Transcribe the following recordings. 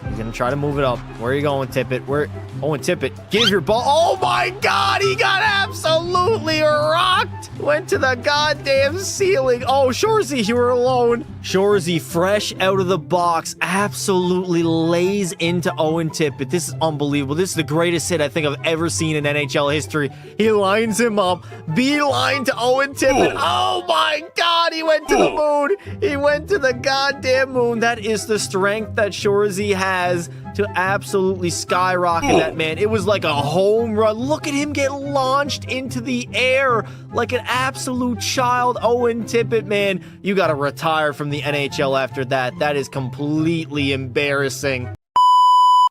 He's going to try to move it up. Where are you going, Tippett? Owen Tippett, give your ball. Oh, my God. He got absolutely rocked. Went to the goddamn ceiling. Oh, Shorzy, you were alone. Shorzy, fresh out of the box, absolutely lays into Owen Tippett. This is unbelievable. This is the greatest hit I think I've ever seen in NHL history. He lines him up. Beeline to Owen Tippett. Oh, my God. He went to the moon. He went to the goddamn moon. That is the strength that Shorzy has to absolutely skyrocket that man. It was like a home run. Look at him get launched into the air like an absolute child. Owen Tippett, man, you got to retire from the NHL after that. That is completely embarrassing.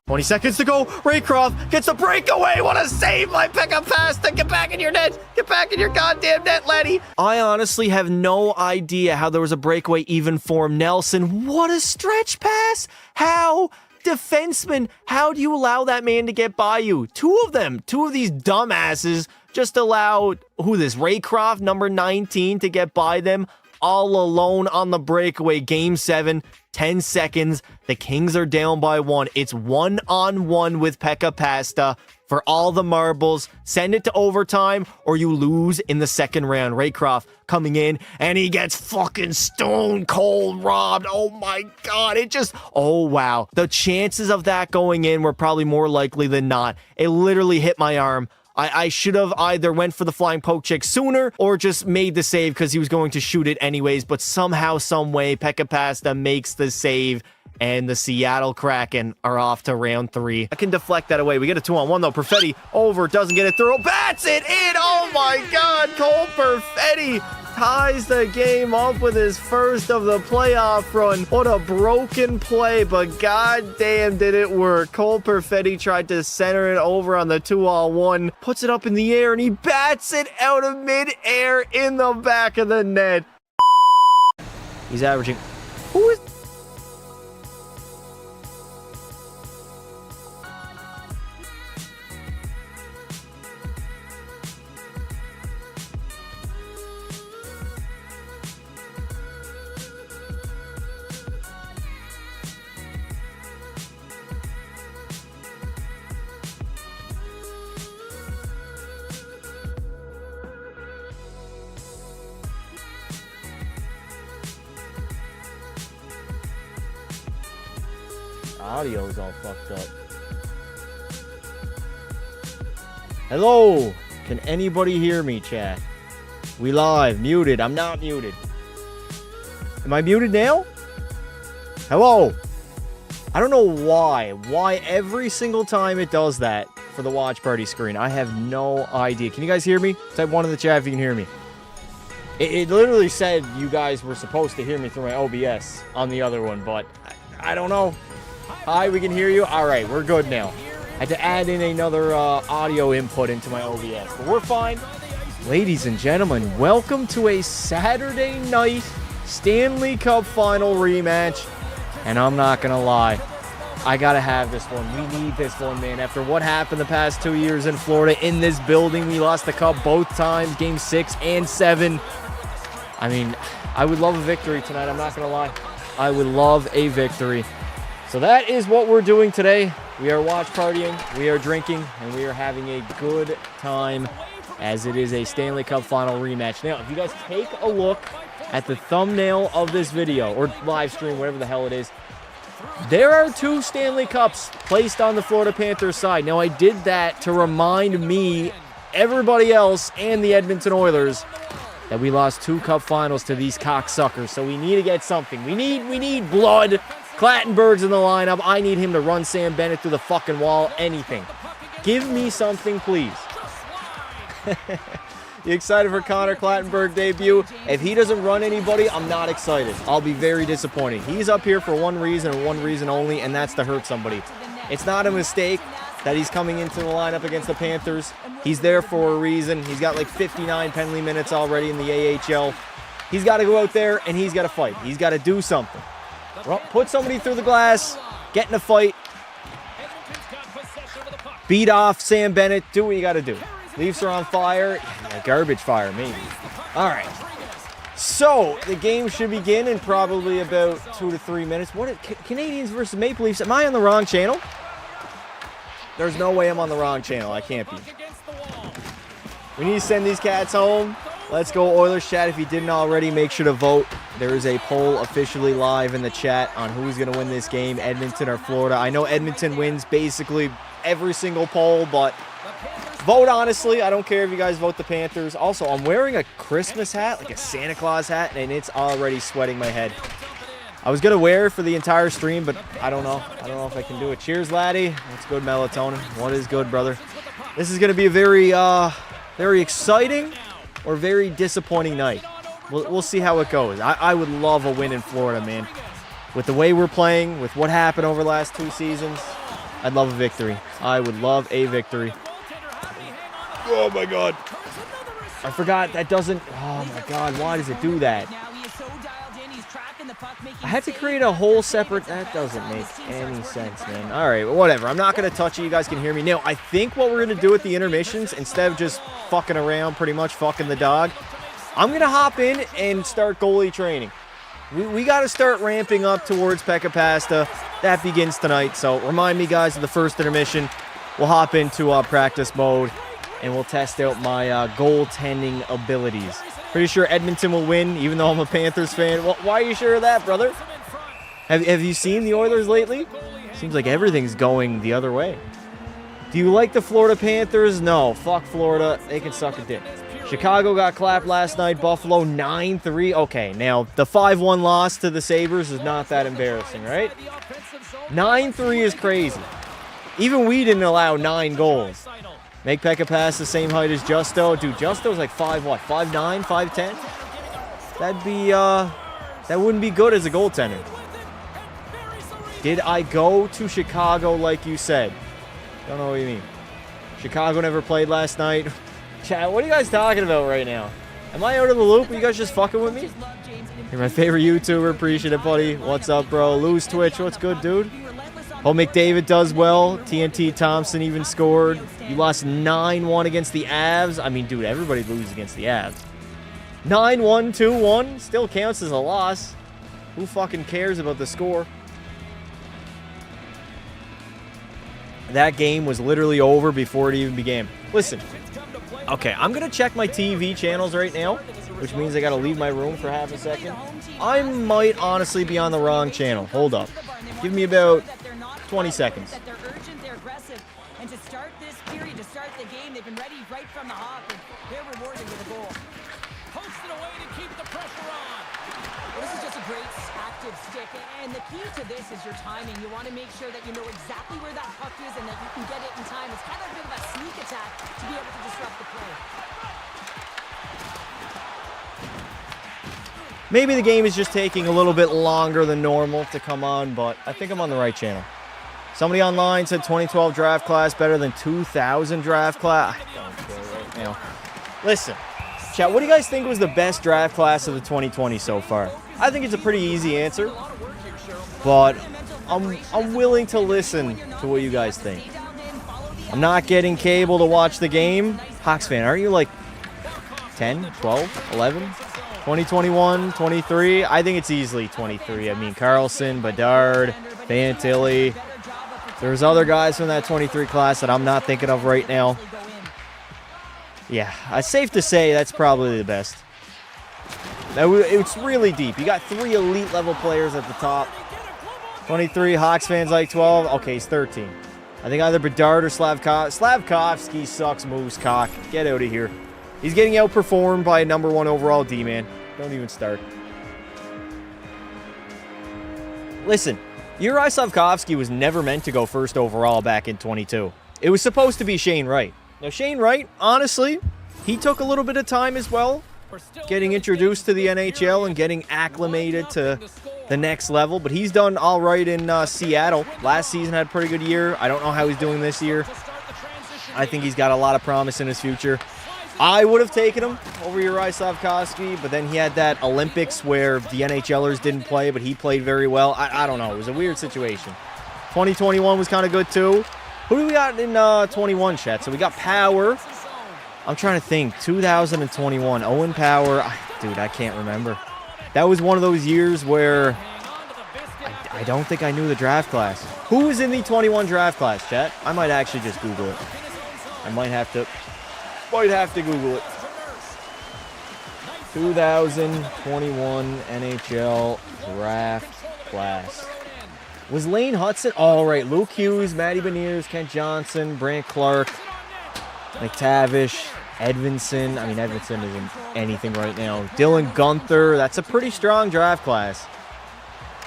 20 seconds to go. Raycroft gets a breakaway. What a save by Pekka Pasta. Get back in your net. Get back in your goddamn net, laddie. I honestly have no idea how there was a breakaway even for Nelson. What a stretch pass. How? Defenseman, how do you allow that man to get by you? Two of these dumbasses just allowed, Raycroft, number 19, to get by them all alone on the breakaway. Game 7, 10 seconds. The Kings are down by 1. It's 1-on-1 with Pekka Pasta for all the marbles. Send it to overtime or you lose in the second round. Raycroft coming in and he gets fucking stone cold robbed. Oh my God. Oh wow. The chances of that going in were probably more likely than not. It literally hit my arm. I should have either went for the flying poke check sooner or just made the save because he was going to shoot it anyways. But somehow, some way, Pekka Pasta makes the save. And the Seattle Kraken are off to round 3. I can deflect that away. We get a 2-on-1 though. Perfetti over, doesn't get it through. Bats it in! Oh my God! Cole Perfetti ties the game up with his first of the playoff run. What a broken play, but goddamn did it work. Cole Perfetti tried to center it over on the 2-on-1. Puts it up in the air and he bats it out of mid-air in the back of the net. He's averaging... Who is... Audio's all fucked up. Hello? Can anybody hear me, chat? We live. Muted. I'm not muted. Am I muted now? Hello? I don't know why. Why every single time it does that for the watch party screen. I have no idea. Can you guys hear me? Type 1 in the chat if you can hear me. It literally said you guys were supposed to hear me through my OBS on the other one, but I don't know. Hi, we can hear you. All right, we're good now. I had to add in another audio input into my OBS, but we're fine. Ladies and gentlemen, welcome to a Saturday night Stanley Cup final rematch. And I'm not going to lie, I got to have this one. We need this one, man. After what happened the past 2 years in Florida, in this building, we lost the cup both times, game 6 and 7. I mean, I would love a victory tonight. I'm not going to lie. I would love a victory. So that is what we're doing today. We are watch partying, we are drinking, and we are having a good time as it is a Stanley Cup final rematch. Now, if you guys take a look at the thumbnail of this video, or live stream, whatever the hell it is, there are 2 Stanley Cups placed on the Florida Panthers side. Now, I did that to remind me, everybody else, and the Edmonton Oilers that we lost 2 cup finals to these cocksuckers. So we need to get something. We need blood. Clattenburg's in the lineup. I need him to run Sam Bennett through the fucking wall. Anything. Give me something, please. You excited for Connor Clattenburg debut? If he doesn't run anybody, I'm not excited. I'll be very disappointed. He's up here for one reason and one reason only, and that's to hurt somebody. It's not a mistake that he's coming into the lineup against the Panthers. He's there for a reason. He's got like 59 penalty minutes already in the AHL. He's got to go out there and he's got to fight. He's got to do something. Put somebody through the glass, get in a fight, beat off Sam Bennett, do what you got to do. Leafs are on fire. Yeah, garbage fire, maybe. All right. So, the game should begin in probably about 2 to 3 minutes. Canadians versus Maple Leafs. Am I on the wrong channel? There's no way I'm on the wrong channel. I can't be. We need to send these cats home. Let's go Oilers chat. If you didn't already, make sure to vote. There is a poll officially live in the chat on who's going to win this game, Edmonton or Florida. I know Edmonton wins basically every single poll, but vote honestly. I don't care if you guys vote the Panthers. Also, I'm wearing a Christmas hat, like a Santa Claus hat, and it's already sweating my head. I was going to wear it for the entire stream, but I don't know. I don't know if I can do it. Cheers, laddie. What's good, melatonin? What is good, brother? This is going to be a very exciting or very disappointing night. We'll see how it goes. I would love a win in Florida, man. With the way we're playing, with what happened over the last 2 seasons, I'd love a victory. I would love a victory. Oh, my God. I forgot that doesn't... Oh, my God. Why does it do that? I had to create a whole separate... That doesn't make any sense, man. All right, whatever. I'm not going to touch it. You guys can hear me. Now, I think what we're going to do with the intermissions, instead of just fucking around, pretty much fucking the dog, I'm going to hop in and start goalie training. We got to start ramping up towards Pekka Pasta. That begins tonight. So remind me, guys, of the first intermission. We'll hop into practice mode, and we'll test out my goaltending abilities. Pretty sure Edmonton will win, even though I'm a Panthers fan. Well, why are you sure of that, brother? Have you seen the Oilers lately? Seems like everything's going the other way. Do you like the Florida Panthers? No. Fuck Florida. They can suck a dick. Chicago got clapped last night. Buffalo 9-3. Okay, now the 5-1 loss to the Sabres is not that embarrassing, right? 9-3 is crazy. Even we didn't allow 9 goals. Make Pekka pass the same height as Justo. Dude, Justo's like 5'9", 5'10"? That'd be, that wouldn't be good as a goaltender. Did I go to Chicago like you said? Don't know what you mean. Chicago never played last night. Chat, what are you guys talking about right now? Am I out of the loop? Are you guys just fucking with me? You're my favorite YouTuber. Appreciate it, buddy. What's up, bro? Lose Twitch. What's good, dude? Hope McDavid does well. TNT Thompson even scored. You lost 9-1 against the Avs. I mean, dude, everybody loses against the Avs. 9-1, 2-1. Still counts as a loss. Who fucking cares about the score? That game was literally over before it even began. Listen. Okay, I'm going to check my TV channels right now, which means I got to leave my room for half a second. I might honestly be on the wrong channel. Hold up. Give me about 20 seconds. And to start this period, to start the game, they've been ready right from the hop, and they're rewarded with a goal. Posted away to keep the pressure on. Well, this is just a great active stick, and the key to this is your timing. You want to make sure that you know exactly where that puck is and that you can get it in time. It's kind of a bit of a sneak attack to be able to disrupt the play. Maybe the game is just taking a little bit longer than normal to come on, but I think I'm on the right channel. Somebody online said 2012 draft class better than 2000 draft class. I don't care right now. Listen, chat, what do you guys think was the best draft class of the 2020 so far? I think it's a pretty easy answer, but I'm willing to listen to what you guys think. I'm not getting cable to watch the game. Hawks fan, aren't you like 10, 12, 11, 2021, 23? I think it's easily 23. I mean, Carlson, Bedard, Fantilli. There's other guys from that 23 class that I'm not thinking of right now. Yeah, it's safe to say that's probably the best. It's really deep. You got 3 elite level players at the top. 23, Hawks fans like 12. Okay, he's 13. I think either Bedard or Slavkovsky sucks moose cock. Get out of here. He's getting outperformed by a number 1 overall D-man. Don't even start. Listen. Uri Slavkovsky was never meant to go first overall back in 22. It was supposed to be Shane Wright. Now, Shane Wright, honestly, he took a little bit of time as well, getting introduced to the NHL and getting acclimated to the next level, but he's done all right in Seattle. Last season had a pretty good year. I don't know how he's doing this year. I think he's got a lot of promise in his future. I would have taken him over Uri Slavkovsky, but then he had that Olympics where the NHLers didn't play, but he played very well. I don't know. It was a weird situation. 2021 was kind of good, too. Who do we got in 21, chat? So we got Power. I'm trying to think. 2021. Owen Power. Dude, I can't remember. That was one of those years where I don't think I knew the draft class. Who was in the 21 draft class, chat? I might actually just Google it. I might have to Google it. 2021 NHL draft class. Was Lane Hudson? All right. Luke Hughes, Matty Beniers, Kent Johnson, Brant Clark, McTavish, Edvinson. I mean, Edvinson isn't anything right now. Dylan Gunther. That's a pretty strong draft class.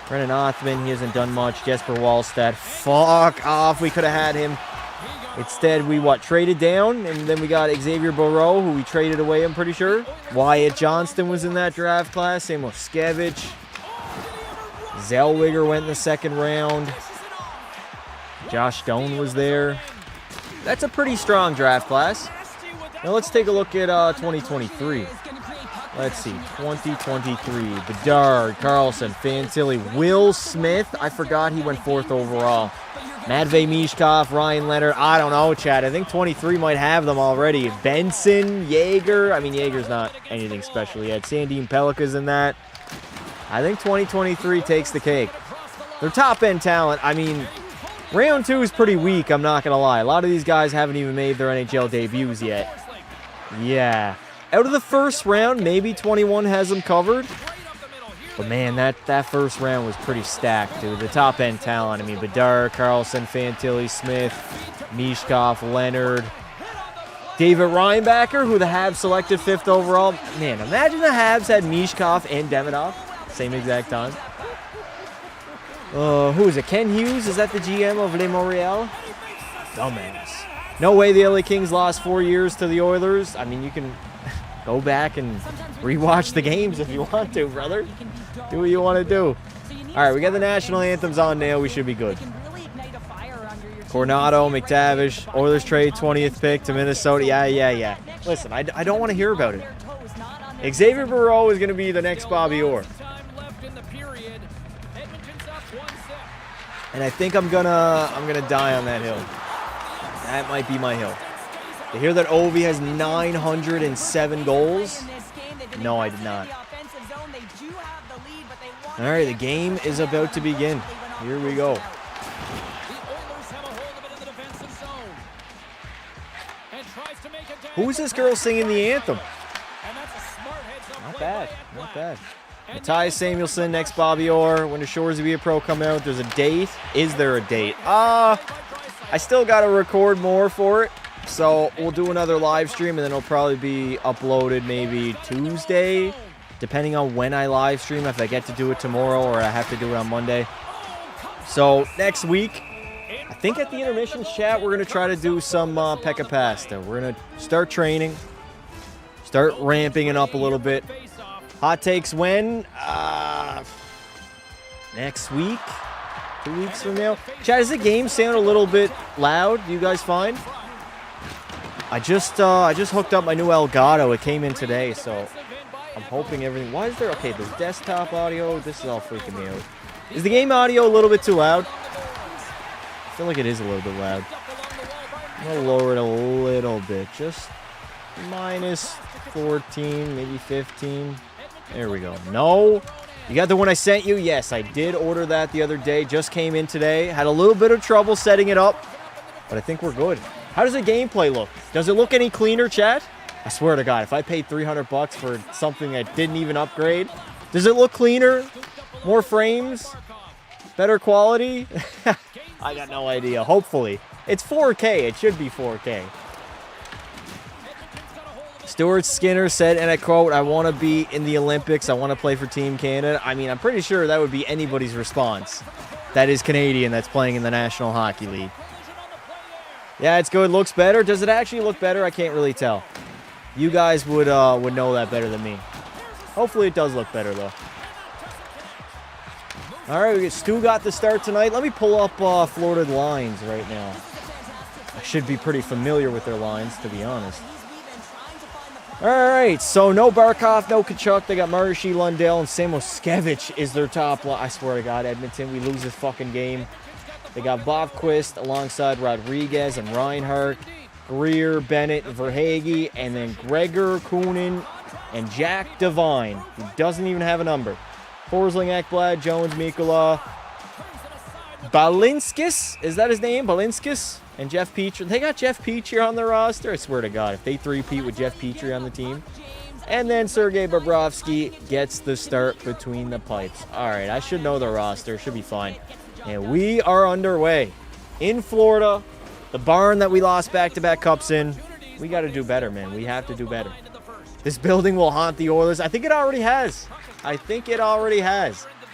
Brennan Othman, he hasn't done much. Jesper Wallstedt. Fuck off. We could have had him. Instead, we, traded down, and then we got Xavier Barreau, who we traded away, I'm pretty sure. Wyatt Johnston was in that draft class. Same with Skevich. Zellweger went in the second round. Josh Stone was there. That's a pretty strong draft class. Now let's take a look at 2023. Let's see, 2023. Bedard, Carlson, Fantilli, Will Smith. I forgot he went 4th overall. Matvey Mishkov, Ryan Leonard. I don't know, Chad. I think 23 might have them already. Benson, Yeager. I mean, Yeager's not anything special yet. Sandine Pelika's in that. I think 2023 takes the cake. Their top-end talent, I mean, round 2 is pretty weak, I'm not going to lie. A lot of these guys haven't even made their NHL debuts yet. Yeah. Out of the first round, maybe 21 has them covered. But, man, that first round was pretty stacked, dude. The top-end talent, I mean, Bedard, Carlson, Fantilli, Smith, Mishkov, Leonard, David Reinbacher, who the Habs selected 5th overall. Man, imagine the Habs had Mishkov and Demidov same exact time. Who is it? Ken Hughes? Is that the GM of Le Montreal? Dumbass. No way the LA Kings lost 4 years to the Oilers. I mean, you can go back and rewatch the games if you want to, brother. Do what you want to do. All right, we got the national anthems on now. We should be good. Coronado, McTavish, Oilers trade 20th pick to Minnesota. Yeah. Listen, I don't want to hear about it. Xavier Barreau is going to be the next Bobby Orr. And I think I'm gonna die on that hill. That might be my hill. To hear that Ovi has 907 goals? No, I did not. All right, the game is about to begin. Here we go. Who's this girl singing the anthem? Not bad, not bad. Matthias Samuelsson, next Bobby Orr. When does Shoresy Be a Pro come out? There's a date. Is there a date? I still got to record more for it. So we'll do another live stream, and then it'll probably be uploaded maybe Tuesday, depending on when I live stream, if I get to do it tomorrow or I have to do it on Monday. So next week, I think at the intermissions chat, we're going to try to do some Pekka Pasta. We're going to start training, start ramping it up a little bit. Hot takes when? Next week? 2 weeks from now? Chat, does the game sound a little bit loud? Do you guys find? I just hooked up my new Elgato. It came in today, so I'm hoping everything... Why is there... Okay, there's desktop audio. This is all freaking me out. Is the game audio a little bit too loud? I feel like it is a little bit loud. I'm going to lower it a little bit. Just minus 14, maybe 15. There we go. No. You got the one I sent you? Yes, I did order that the other day. Just came in today. Had a little bit of trouble setting it up, but I think we're good. How does the gameplay look? Does it look any cleaner, chat? I swear to God, if I paid $300 for something that didn't even upgrade, does it look cleaner? More frames? Better quality? I got no idea. Hopefully. It's 4K. It should be 4K. Stuart Skinner said, and I quote, "I want to be in the Olympics. I want to play for Team Canada." I mean, I'm pretty sure that would be anybody's response that is Canadian that's playing in the National Hockey League. Yeah, it's good. Looks better. Does it actually look better? I can't really tell. You guys would know that better than me. Hopefully it does look better, though. All right, Stu got the start tonight. Let me pull up Florida lines right now. I should be pretty familiar with their lines, to be honest. All right, so no Barkov, no Kachuk. They got Marushi, Lundell, and Samoskevich is their top line. I swear to God, Edmonton, we lose this fucking game. They got Bobquist alongside Rodriguez and Reinhardt. Greer, Bennett, and Verhage, and then Gregor, Coonan, and Jack Devine, who doesn't even have a number. Forsling, Ekblad, Jones, Mikula, Balinskis, is that his name? Balinskis? And Jeff Petrie. They got Jeff Petrie on the roster. I swear to God, if they three-peat with Jeff Petrie on the team. And then Sergei Bobrovsky gets the start between the pipes. All right, I should know the roster. Should be fine. And we are underway in Florida. The barn that we lost back-to-back cups in. We got to do better, man. We have to do better. This building will haunt the Oilers. I think it already has.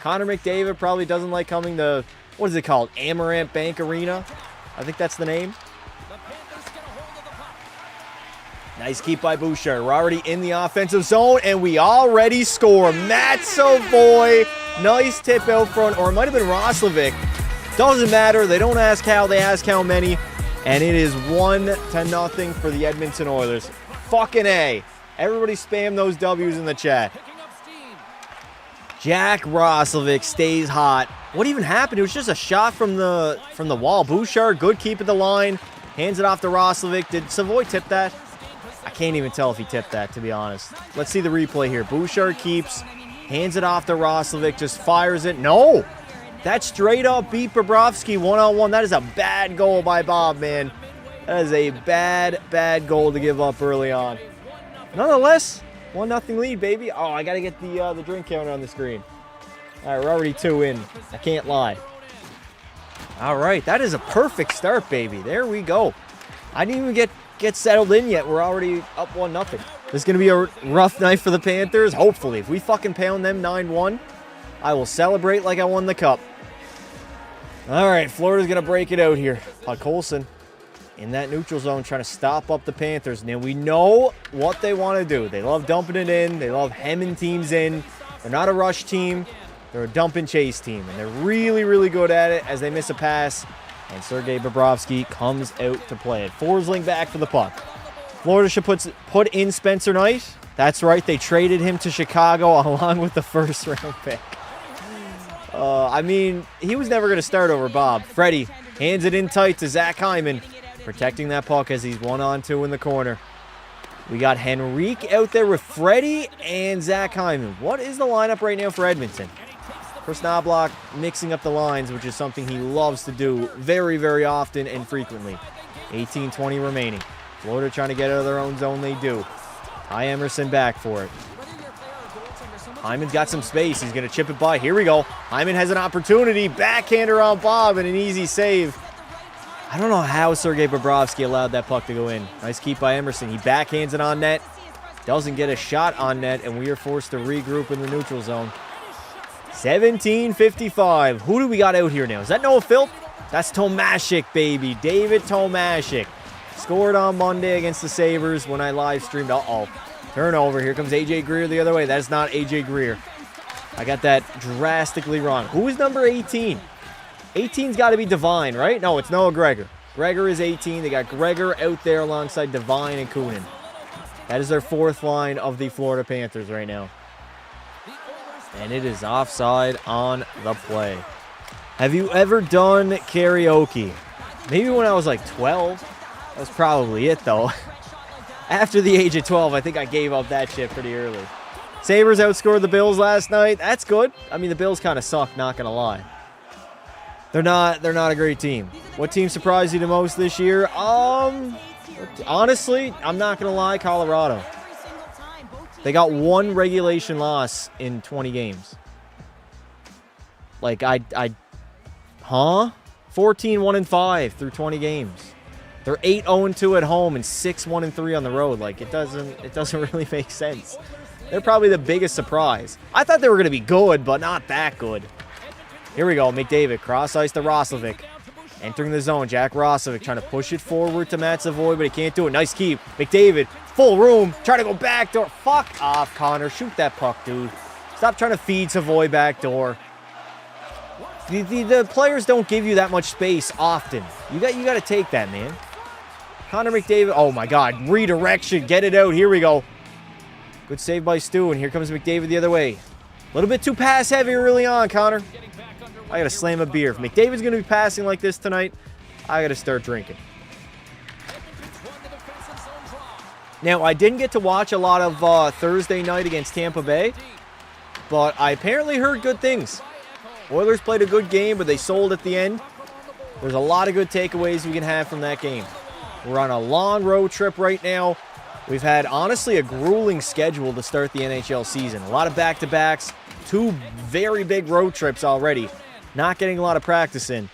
Connor McDavid probably doesn't like coming to, what is it called? Amaranth Bank Arena. I think that's the name. Nice keep by Bouchard. We're already in the offensive zone, and we already score. Matt Savoy. Nice tip out front, or it might have been Roslovic. Doesn't matter. They don't ask how, they ask how many. And it is 1-0 for the Edmonton Oilers. Fucking A. Everybody spam those W's in the chat. Jack Roslovic stays hot. What even happened? It was just a shot from the wall. Bouchard, good keep at the line. Hands it off to Roslovic. Did Savoy tip that? I can't even tell if he tipped that, to be honest. Let's see the replay here. Bouchard keeps, hands it off to Roslovic, just fires it. No! That straight up beat Bobrovsky one-on-one. That is a bad goal by Bob, man. That is a bad, bad goal to give up early on. Nonetheless, 1-0 lead, baby. Oh, I got to get the drink counter on the screen. All right, we're already 2 in. I can't lie. All right, that is a perfect start, baby. There we go. I didn't even get settled in yet. We're already up 1-0. This is going to be a rough night for the Panthers. Hopefully, if we fucking pound them 9-1, I will celebrate like I won the cup. All right, Florida's going to break it out here. Podkolson in that neutral zone trying to stop up the Panthers. Now, we know what they want to do. They love dumping it in. They love hemming teams in. They're not a rush team. They're a dump and chase team, and they're really, really good at it as they miss a pass. And Sergei Bobrovsky comes out to play it. Forsling back for the puck. Florida should put in Spencer Knight. That's right, they traded him to Chicago along with the first-round pick. I mean, he was never going to start over Bob. Freddie hands it in tight to Zach Hyman, protecting that puck as he's 1-on-2 in the corner. We got Henrique out there with Freddie and Zach Hyman. What is the lineup right now for Edmonton? Chris Knobloch mixing up the lines, which is something he loves to do very, very often and frequently. 18-20 remaining. Florida trying to get out of their own zone. They do. Ty Emerson back for it. Hyman's got some space. He's going to chip it by. Here we go. Hyman has an opportunity. Backhander on Bob and an easy save. I don't know how Sergei Bobrovsky allowed that puck to go in. Nice keep by Emerson. He backhands it on net. Doesn't get a shot on net, and we are forced to regroup in the neutral zone. 17:55. Who do we got out here now? Is that Noah Philp? That's Tomashik, baby. David Tomashik. Scored on Monday against the Sabres when I live streamed. Uh-oh. Turnover. Here comes A.J. Greer the other way. That is not A.J. Greer. I got that drastically wrong. Who is number 18? 18's got to be Devine, right? No, it's Noah Gregor. Gregor is 18. They got Gregor out there alongside Devine and Coonan. That is their fourth line of the Florida Panthers right now. And it is offside on the play. Have you ever done karaoke? Maybe when I was like 12. That was probably it, though. After the age of 12, I think I gave up that shit pretty early. Sabres outscored the Bills last night. That's good. I mean, the Bills kind of suck, not going to lie. They're not a great team. What team surprised you the most this year? Honestly, I'm not going to lie, Colorado. They got one regulation loss in 20 games. Like, 14-1-5 through 20 games. They're 8-0-2 at home and 6-1-3 on the road. Like, it doesn't really make sense. They're probably the biggest surprise. I thought they were going to be good, but not that good. Here we go, McDavid, cross ice to Roslovic. Entering the zone, Jack Roslovic trying to push it forward to Matt Savoy, but he can't do it. Nice keep. McDavid, full room, trying to go back door. Fuck off, Connor. Shoot that puck, dude. Stop trying to feed Savoy back door. The players don't give you that much space often. You got to take that, man. Connor McDavid, oh my God, redirection, get it out. Here we go. Good save by Stu, and here comes McDavid the other way. A little bit too pass heavy early on, Connor. I got to slam a beer. If McDavid's going to be passing like this tonight, I got to start drinking. Now, I didn't get to watch a lot of Thursday night against Tampa Bay, but I apparently heard good things. Oilers played a good game, but they sold at the end. There's a lot of good takeaways we can have from that game. We're on a long road trip right now. We've had, honestly, a grueling schedule to start the NHL season. A lot of back-to-backs, 2 very big road trips already. Not getting a lot of practice in.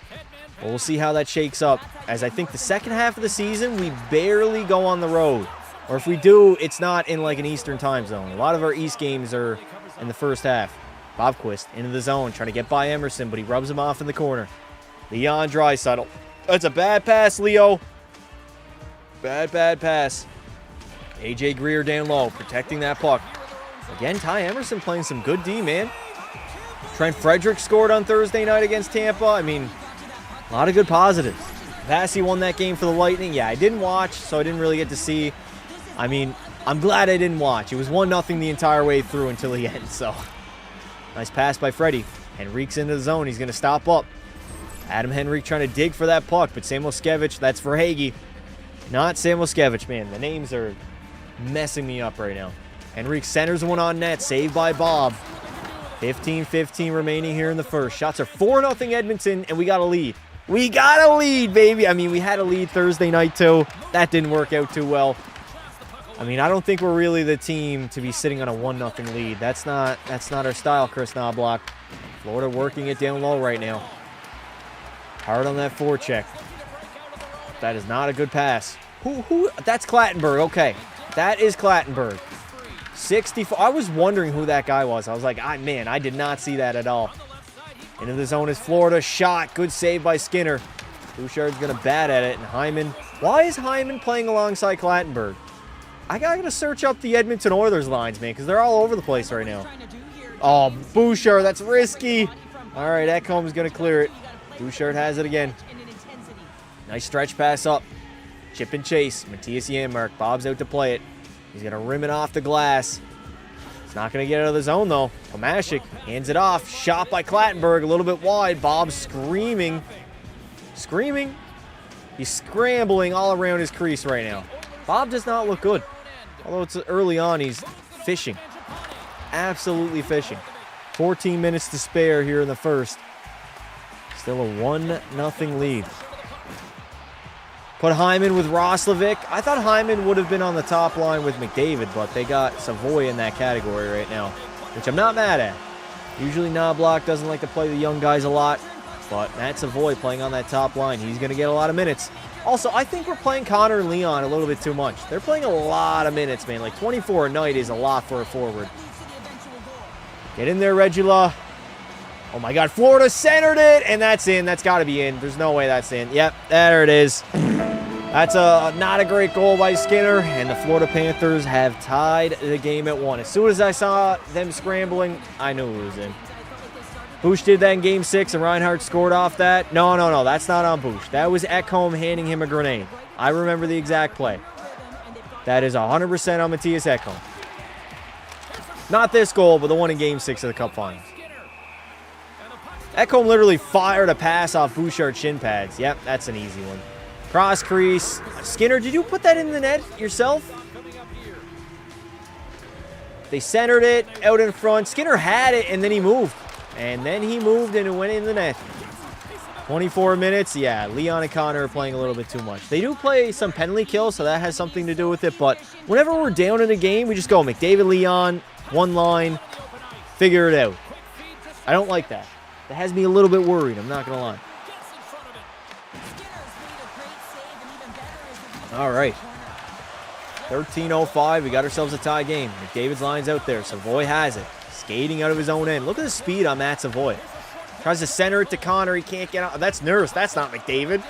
But we'll see how that shakes up, as I think the second half of the season, we barely go on the road. Or if we do, it's not in like an Eastern time zone. A lot of our East games are in the first half. Bobquist into the zone, trying to get by Emerson, but he rubs him off in the corner. Leon Draisaitl. That's a bad pass, Leo. Bad pass. AJ Greer down low, protecting that puck. Again, Ty Emerson playing some good D, man. Trent Frederick scored on Thursday night against Tampa. I mean, a lot of good positives. Vassy won that game for the Lightning. Yeah, I didn't watch, so I didn't really get to see. I mean, I'm glad I didn't watch. It was 1-0 the entire way through until the end, so. Nice pass by Freddie. Henrique's into the zone. He's going to stop up. Adam Henrique trying to dig for that puck, but Samoskevich, that's for Hagee. Not Samoskevich, man. The names are messing me up right now. Henrique centers one on net, saved by Bob. 15-15 remaining here in the first. Shots are 4-0 Edmonton, and we got a lead. We got a lead, baby. I mean, we had a lead Thursday night, too. That didn't work out too well. I mean, I don't think we're really the team to be sitting on a 1-0 lead. That's not our style, Chris Knobloch. Florida working it down low right now. Hard on that forecheck. That is not a good pass. Who? That's Clattenburg. Okay. That is Clattenburg. 64. I was wondering who that guy was. I was like, man, I did not see that at all. Into the zone is Florida. Shot. Good save by Skinner. Bouchard's going to bat at it. And Hyman. Why is Hyman playing alongside Clattenburg? I got to search up the Edmonton Oilers lines, man, because they're all over the place right now. Oh, Bouchard. That's risky. All right, Ekholm's going to clear it. Bouchard has it again. Nice stretch pass up. Chip and chase. Matthias Janmark. Bob's out to play it. He's going to rim it off the glass. It's not going to get out of the zone, though. Tomashik hands it off. Shot by Clattenburg. A little bit wide. Bob's screaming. Screaming. He's scrambling all around his crease right now. Bob does not look good. Although it's early on, he's fishing. Absolutely fishing. 14 minutes to spare here in the first. Still a 1-0 lead. Put Hyman with Roslovic. I thought Hyman would have been on the top line with McDavid, but they got Savoy in that category right now, which I'm not mad at. Usually Knobloch doesn't like to play the young guys a lot, but Matt Savoy playing on that top line. He's going to get a lot of minutes. Also, I think we're playing Connor and Leon a little bit too much. They're playing a lot of minutes, man. Like 24 a night is a lot for a forward. Get in there, Regula. Oh my God, Florida centered it, and that's in. That's got to be in. There's no way that's in. Yep, there it is. That's not a great goal by Skinner, and the Florida Panthers have tied the game at 1. As soon as I saw them scrambling, I knew it was in. Bush did that in Game 6, and Reinhart scored off that. No, that's not on Bush. That was Ekholm handing him a grenade. I remember the exact play. That is 100% on Matthias Ekholm. Not this goal, but the one in Game 6 of the Cup Finals. Ekholm literally fired a pass off Bouchard's shin pads. Yep, that's an easy one. Cross crease. Skinner, did you put that in the net yourself? They centered it out in front. Skinner had it, and then he moved. And then he moved, and it went in the net. 24 minutes. Yeah, Leon and Connor are playing a little bit too much. They do play some penalty kills, so that has something to do with it. But whenever we're down in a game, we just go McDavid, Leon, one line, figure it out. I don't like that. That has me a little bit worried, I'm not going to lie. All right. 13:05. We got ourselves a tie game. McDavid's line's out there. Savoy has it. Skating out of his own end. Look at the speed on Matt Savoy. Tries to center it to Connor. He can't get out. That's Nurse. That's not McDavid.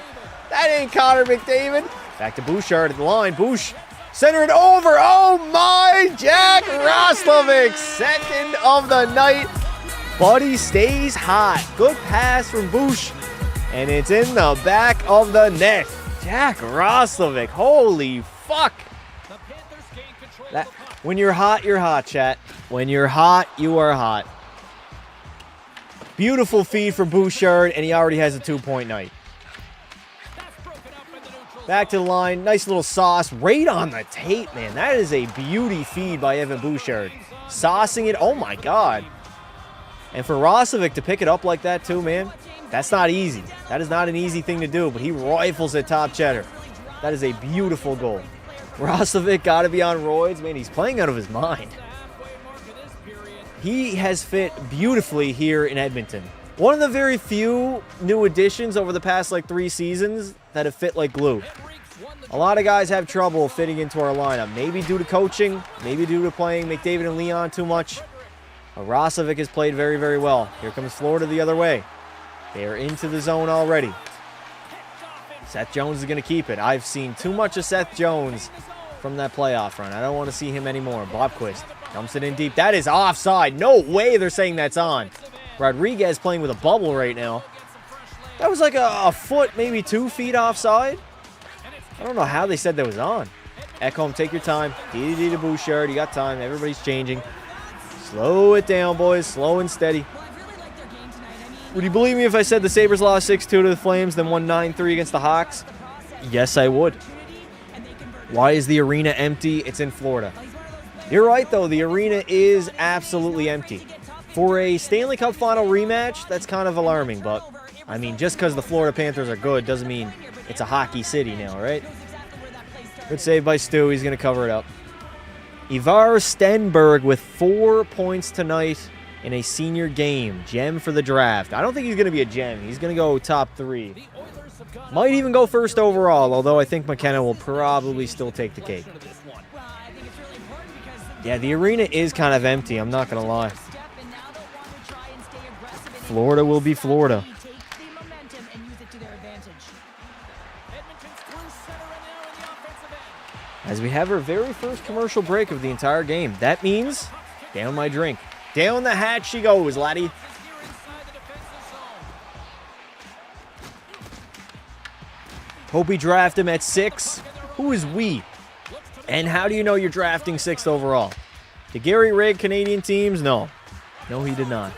That ain't Connor McDavid. Back to Bouchard at the line. Bouch. Center it over. Oh, my. Jack Roslovic. Second of the night. Buddy stays hot. Good pass from Bouch. And it's in the back of the net. Jack Roslovic. Holy fuck. That, when you're hot, chat. When you're hot, you are hot. Beautiful feed from Bouchard, and he already has a 2-point night. Back to the line. Nice little sauce. Right on the tape, man. That is a beauty feed by Evan Bouchard. Saucing it. Oh, my God. And for Rosovic to pick it up like that, too, man, that's not easy. That is not an easy thing to do, but he rifles it top cheddar. That is a beautiful goal. Rosovic got to be on roids. Man, he's playing out of his mind. He has fit beautifully here in Edmonton. One of the very few new additions over the past, 3 seasons that have fit like glue. A lot of guys have trouble fitting into our lineup. Maybe due to coaching, maybe due to playing McDavid and Leon too much. Rosovic has played very, very well. Here comes Florida the other way. They are into the zone already. Seth Jones is going to keep it. I've seen too much of Seth Jones from that playoff run. I don't want to see him anymore. Bobquist dumps it in deep. That is offside. No way they're saying that's on. Rodriguez playing with a bubble right now. That was like a foot, maybe 2 feet offside. I don't know how they said that was on. Ekholm, take your time. DDD to Bouchard. You got time. Everybody's changing. Slow it down, boys. Slow and steady. Would you believe me if I said the Sabres lost 6-2 to the Flames, then won 9-3 against the Hawks? Yes, I would. Why is the arena empty? It's in Florida. You're right, though. The arena is absolutely empty. For a Stanley Cup final rematch, that's kind of alarming, but, I mean, just because the Florida Panthers are good doesn't mean it's a hockey city now, right? Good save by Stu. He's going to cover it up. Ivar Stenberg with 4 points tonight in a senior game. Gem for the draft. I don't think he's going to be a gem. He's going to go top 3. Might even go first overall, although I think McKenna will probably still take the cake. Yeah, the arena is kind of empty. I'm not going to lie. Florida will be Florida. As we have our very first commercial break of the entire game. That means, down my drink. Down the hatch she goes, laddie. Hope we draft him at 6. Who is we? And how do you know you're drafting 6th overall? Did Gary rig Canadian teams? No. No, he did not.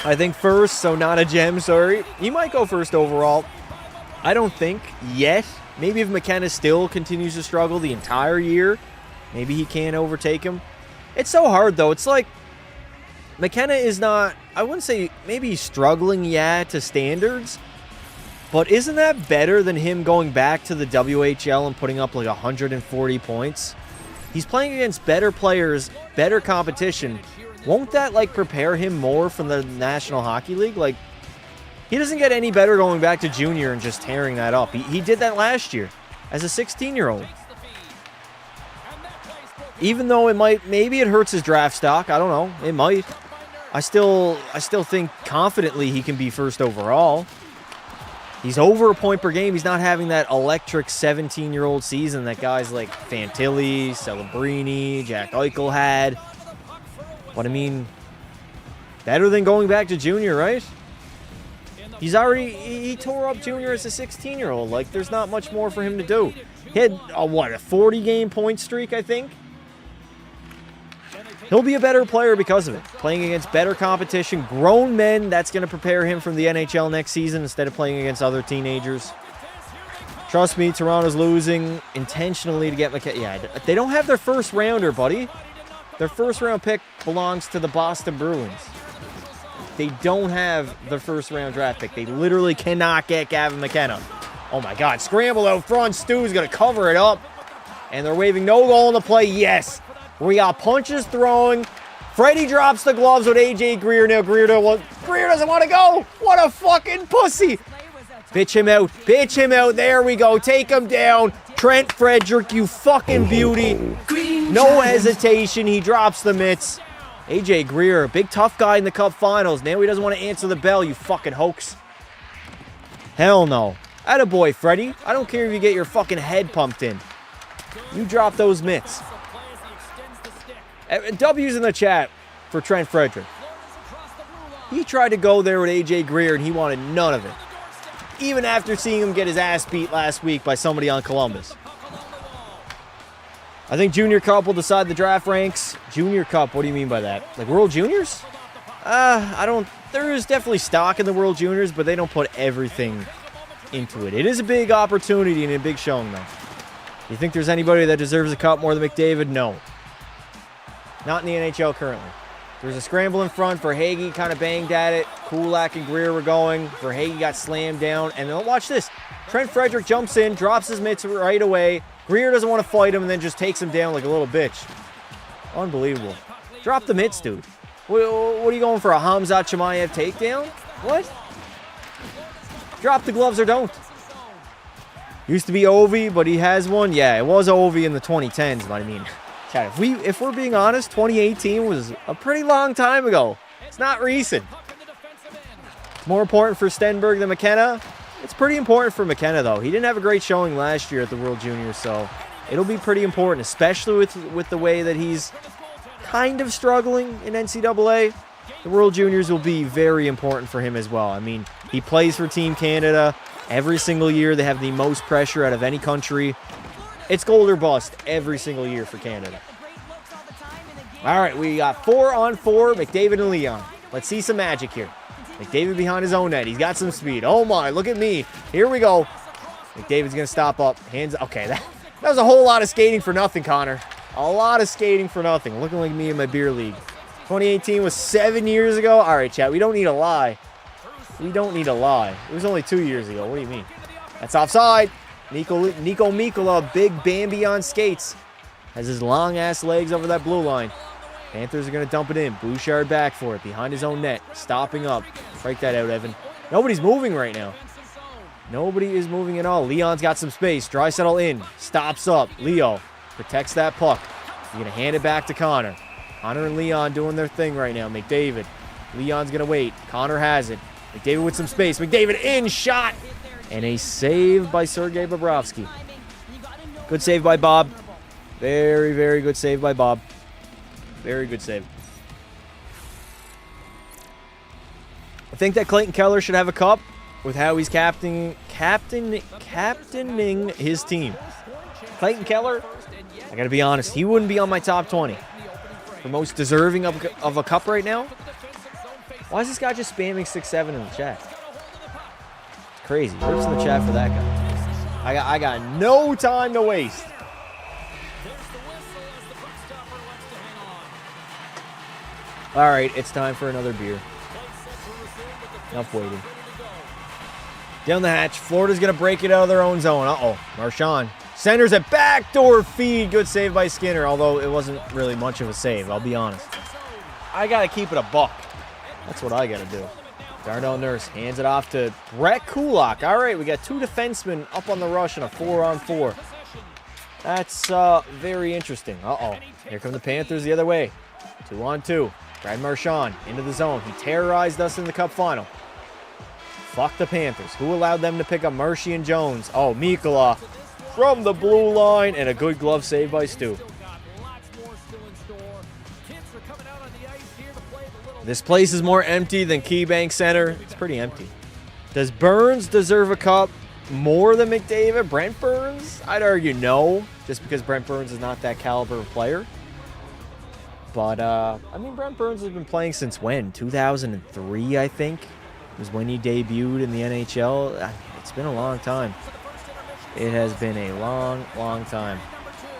I think first, so not a gem, sorry. He might go first overall. I don't think yet. Maybe if McKenna still continues to struggle the entire year, maybe he can overtake him. It's so hard, though. It's like McKenna is not, I wouldn't say maybe he's struggling, to standards. But isn't that better than him going back to the WHL and putting up 140 points? He's playing against better players, better competition. Won't that, prepare him more from the National Hockey League? He doesn't get any better going back to junior and just tearing that up. He did that last year as a 16-year-old. Even though maybe it hurts his draft stock. I don't know. It might. I still think confidently he can be first overall. He's over a point per game. He's not having that electric 17-year-old season that guys like Fantilli, Celebrini, Jack Eichel had. But I mean, better than going back to junior, right? He tore up junior as a 16-year-old. There's not much more for him to do. He had, a 40-game point streak, I think? He'll be a better player because of it. Playing against better competition, grown men, that's going to prepare him from the NHL next season instead of playing against other teenagers. Trust me, Toronto's losing intentionally to get McKenna. Yeah, they don't have their first rounder, buddy. Their first-round pick belongs to the Boston Bruins. They don't have their first-round draft pick. They literally cannot get Gavin McKenna. Oh, my God. Scramble out front. Stu's going to cover it up. And they're waving no goal in the play. Yes. We got punches throwing. Freddie drops the gloves with A.J. Greer. Now Greer doesn't want to go. What a fucking pussy. Bitch him out. Bitch him out. There we go. Take him down. Trent Frederick, you fucking beauty. No hesitation. He drops the mitts. A.J. Greer, a big tough guy in the Cup Finals. Now he doesn't want to answer the bell, you fucking hoax. Hell no. Attaboy, Freddie. I don't care if you get your fucking head pumped in. You drop those mitts. W's in the chat for Trent Frederick. He tried to go there with A.J. Greer and he wanted none of it. Even after seeing him get his ass beat last week by somebody on Columbus. I think Junior Cup will decide the draft ranks. Junior Cup, what do you mean by that? Like World Juniors? I don't there is definitely stock in the World Juniors, but they don't put everything into it. It is a big opportunity and a big showing, though. You think there's anybody that deserves a cup more than McDavid? No. Not in the NHL currently. There's a scramble in front. Verhaeghe kind of banged at it. Kulak and Greer were going. Verhaeghe got slammed down. And then watch this. Trent Frederick jumps in, drops his mitts right away. Greer doesn't want to fight him and then just takes him down like a little bitch. Unbelievable. Drop the mitts, dude. What are you going for, a Hamzat Chimaev takedown? What? Drop the gloves or don't. Used to be Ovi, but he has one. Yeah, it was Ovi in the 2010s, but I mean, Chad, if we're being honest, 2018 was a pretty long time ago. It's not recent. More important for Stenberg than McKenna. It's pretty important for McKenna, though. He didn't have a great showing last year at the World Juniors, so it'll be pretty important, especially with the way that he's kind of struggling in NCAA. The World Juniors will be very important for him as well. I mean, he plays for Team Canada every single year. They have the most pressure out of any country. It's gold or bust every single year for Canada. All right, we got 4-on-4, McDavid and Leon. Let's see some magic here. McDavid behind his own net. He's got some speed. Oh, my, look at me. Here we go. McDavid's going to stop up. Hands. Okay, that was a whole lot of skating for nothing, Connor. A lot of skating for nothing. Looking like me in my beer league. 2018 was 7 years ago. All right, chat, we don't need a lie. We don't need a lie. It was only 2 years ago. What do you mean? That's offside. Nico Mikkola, big Bambi on skates. Has his long-ass legs over that blue line. Panthers are going to dump it in. Bouchard back for it. Behind his own net. Stopping up. Break that out, Evan. Nobody's moving right now. Nobody is moving at all. Leon's got some space. Draisaitl in. Stops up. Leo protects that puck. He's going to hand it back to Connor. Connor and Leon doing their thing right now. McDavid. Leon's going to wait. Connor has it. McDavid with some space. McDavid in. Shot. And a save by Sergei Bobrovsky. Good save by Bob. Very, very good save by Bob. Very good save. I think that Clayton Keller should have a cup with how he's captaining his team. Clayton Keller, I got to be honest, he wouldn't be on my top 20 for most deserving of a cup right now. Why is this guy just spamming 6-7 in the chat? It's crazy. Rips in the chat for that guy. I got no time to waste. All right, it's time for another beer. Enough waiting. Down the hatch. Florida's going to break it out of their own zone. Uh-oh. Marchand. Centers a backdoor feed. Good save by Skinner, although it wasn't really much of a save, I'll be honest. I got to keep it a buck. That's what I got to do. Darnell Nurse hands it off to Brett Kulak. All right, we got two defensemen up on the rush in a 4-on-4. That's very interesting. Uh-oh. Here come the Panthers the other way. 2-on-2. Brad Marchand into the zone. He terrorized us in the Cup final. Fuck the Panthers. Who allowed them to pick up Murphy and Jones? Oh, Mikkola from the blue line, and a good glove save by Stu. This place is more empty than KeyBank Center. It's pretty empty. Does Burns deserve a cup more than McDavid? Brent Burns? I'd argue no, just because Brent Burns is not that caliber of player. But, I mean, Brent Burns has been playing since when? 2003, I think, was when he debuted in the NHL. I mean, it's been a long time. It has been a long, long time.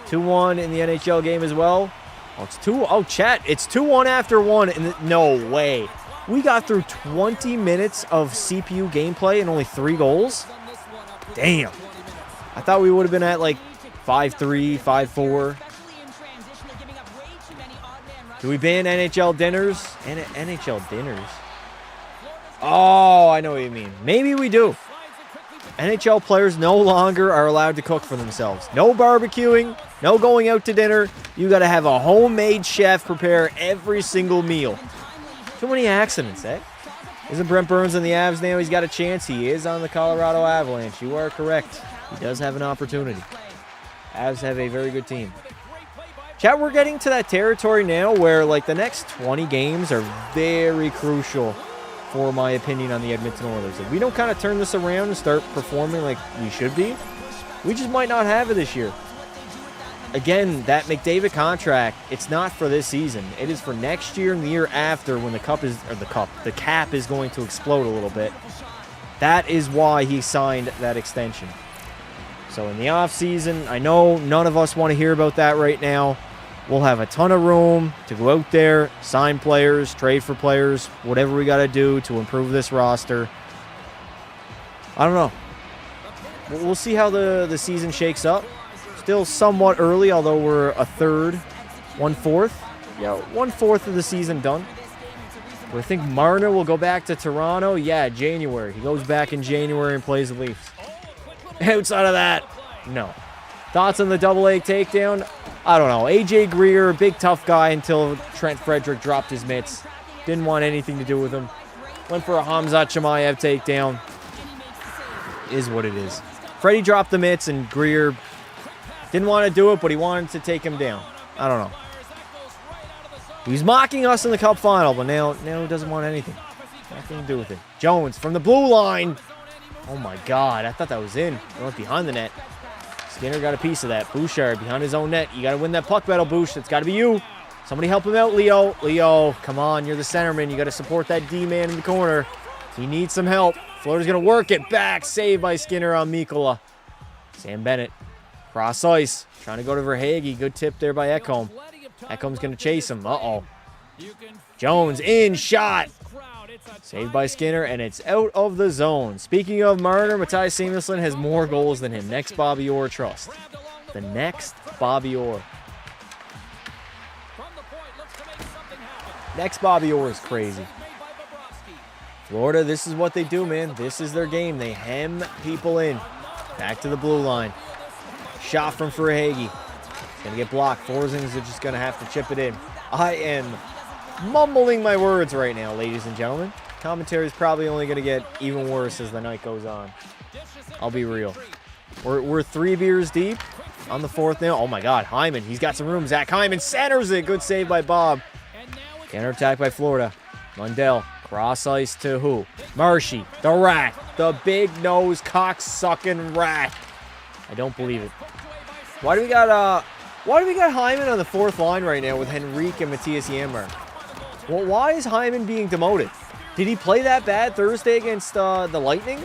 2-1 in the NHL game as well. Oh, it's 2. Oh, chat. It's 2-1 after 1. And no way. We got through 20 minutes of CPU gameplay and only 3 goals? Damn. I thought we would have been at, like, 5-3, 5-4. Do we ban NHL dinners? NHL dinners? Oh, I know what you mean. Maybe we do. NHL players no longer are allowed to cook for themselves. No barbecuing, no going out to dinner. You got to have a homemade chef prepare every single meal. Too many accidents, eh? Isn't Brent Burns in the Avs now? He's got a chance. He is on the Colorado Avalanche. You are correct. He does have an opportunity. Avs have a very good team. Chat, we're getting to that territory now where, like, the next 20 games are very crucial for my opinion on the Edmonton Oilers. If we don't kind of turn this around and start performing like we should be, we just might not have it this year. again, that McDavid contract, it's not for this season. It is for next year and the year after when the cap is going to explode a little bit. That is why he signed that extension. So in the offseason, I know none of us want to hear about that right now. We'll have a ton of room to go out there, sign players, trade for players, whatever we got to do to improve this roster. I don't know. We'll see how the season shakes up. Still somewhat early, although we're a third, 1/4. Yeah, 1/4 of the season done. Do I think Marner will go back to Toronto? Yeah, January. He goes back in January and plays the Leafs. Outside of that, no. Thoughts on the AA takedown? I don't know. AJ Greer, big tough guy until Trent Frederick dropped his mitts. Didn't want anything to do with him. Went for a Hamzat Chimaev takedown. Is what it is. Freddie dropped the mitts and Greer didn't want to do it, but he wanted to take him down. I don't know. He was mocking us in the Cup final, but now he doesn't want anything. Nothing to do with it. Jones from the blue line. Oh my God, I thought that was in. It went behind the net. Skinner got a piece of that. Bouchard behind his own net. You got to win that puck battle, Bouch. It's got to be you. Somebody help him out, Leo. Leo, come on. You're the centerman. You got to support that D-man in the corner. He needs some help. Floater's going to work it back. Saved by Skinner on Mikkola. Sam Bennett. Cross ice. Trying to go to Verhaeghe. Good tip there by Ekholm. Ekholm's going to chase him. Uh-oh. Jones in. Shot. Saved by Skinner, and it's out of the zone. Speaking of Marner, Matthias Samuelsson has more goals than him. Next Bobby Orr trust. The next Bobby Orr. Next Bobby Orr is crazy. Florida, this is what they do, man. This is their game. They hem people in. Back to the blue line. Shot from Verhaeghe. It's going to get blocked. Forsings are just going to have to chip it in. I am mumbling my words right now, ladies and gentlemen. Commentary is probably only going to get even worse as the night goes on. I'll be real. We're 3 beers deep on the 4th now. Oh my God, Hyman. He's got some room. Zach Hyman centers it. Good save by Bob. Counterattack by Florida. Lundell. Cross ice to who? Marshy. The rat. The big nose cock-sucking rat. I don't believe it. Why do we got Hyman on the 4th line right now with Henrique and Matthias Janmark? Well, why is Hyman being demoted? Did he play that bad Thursday against the Lightning?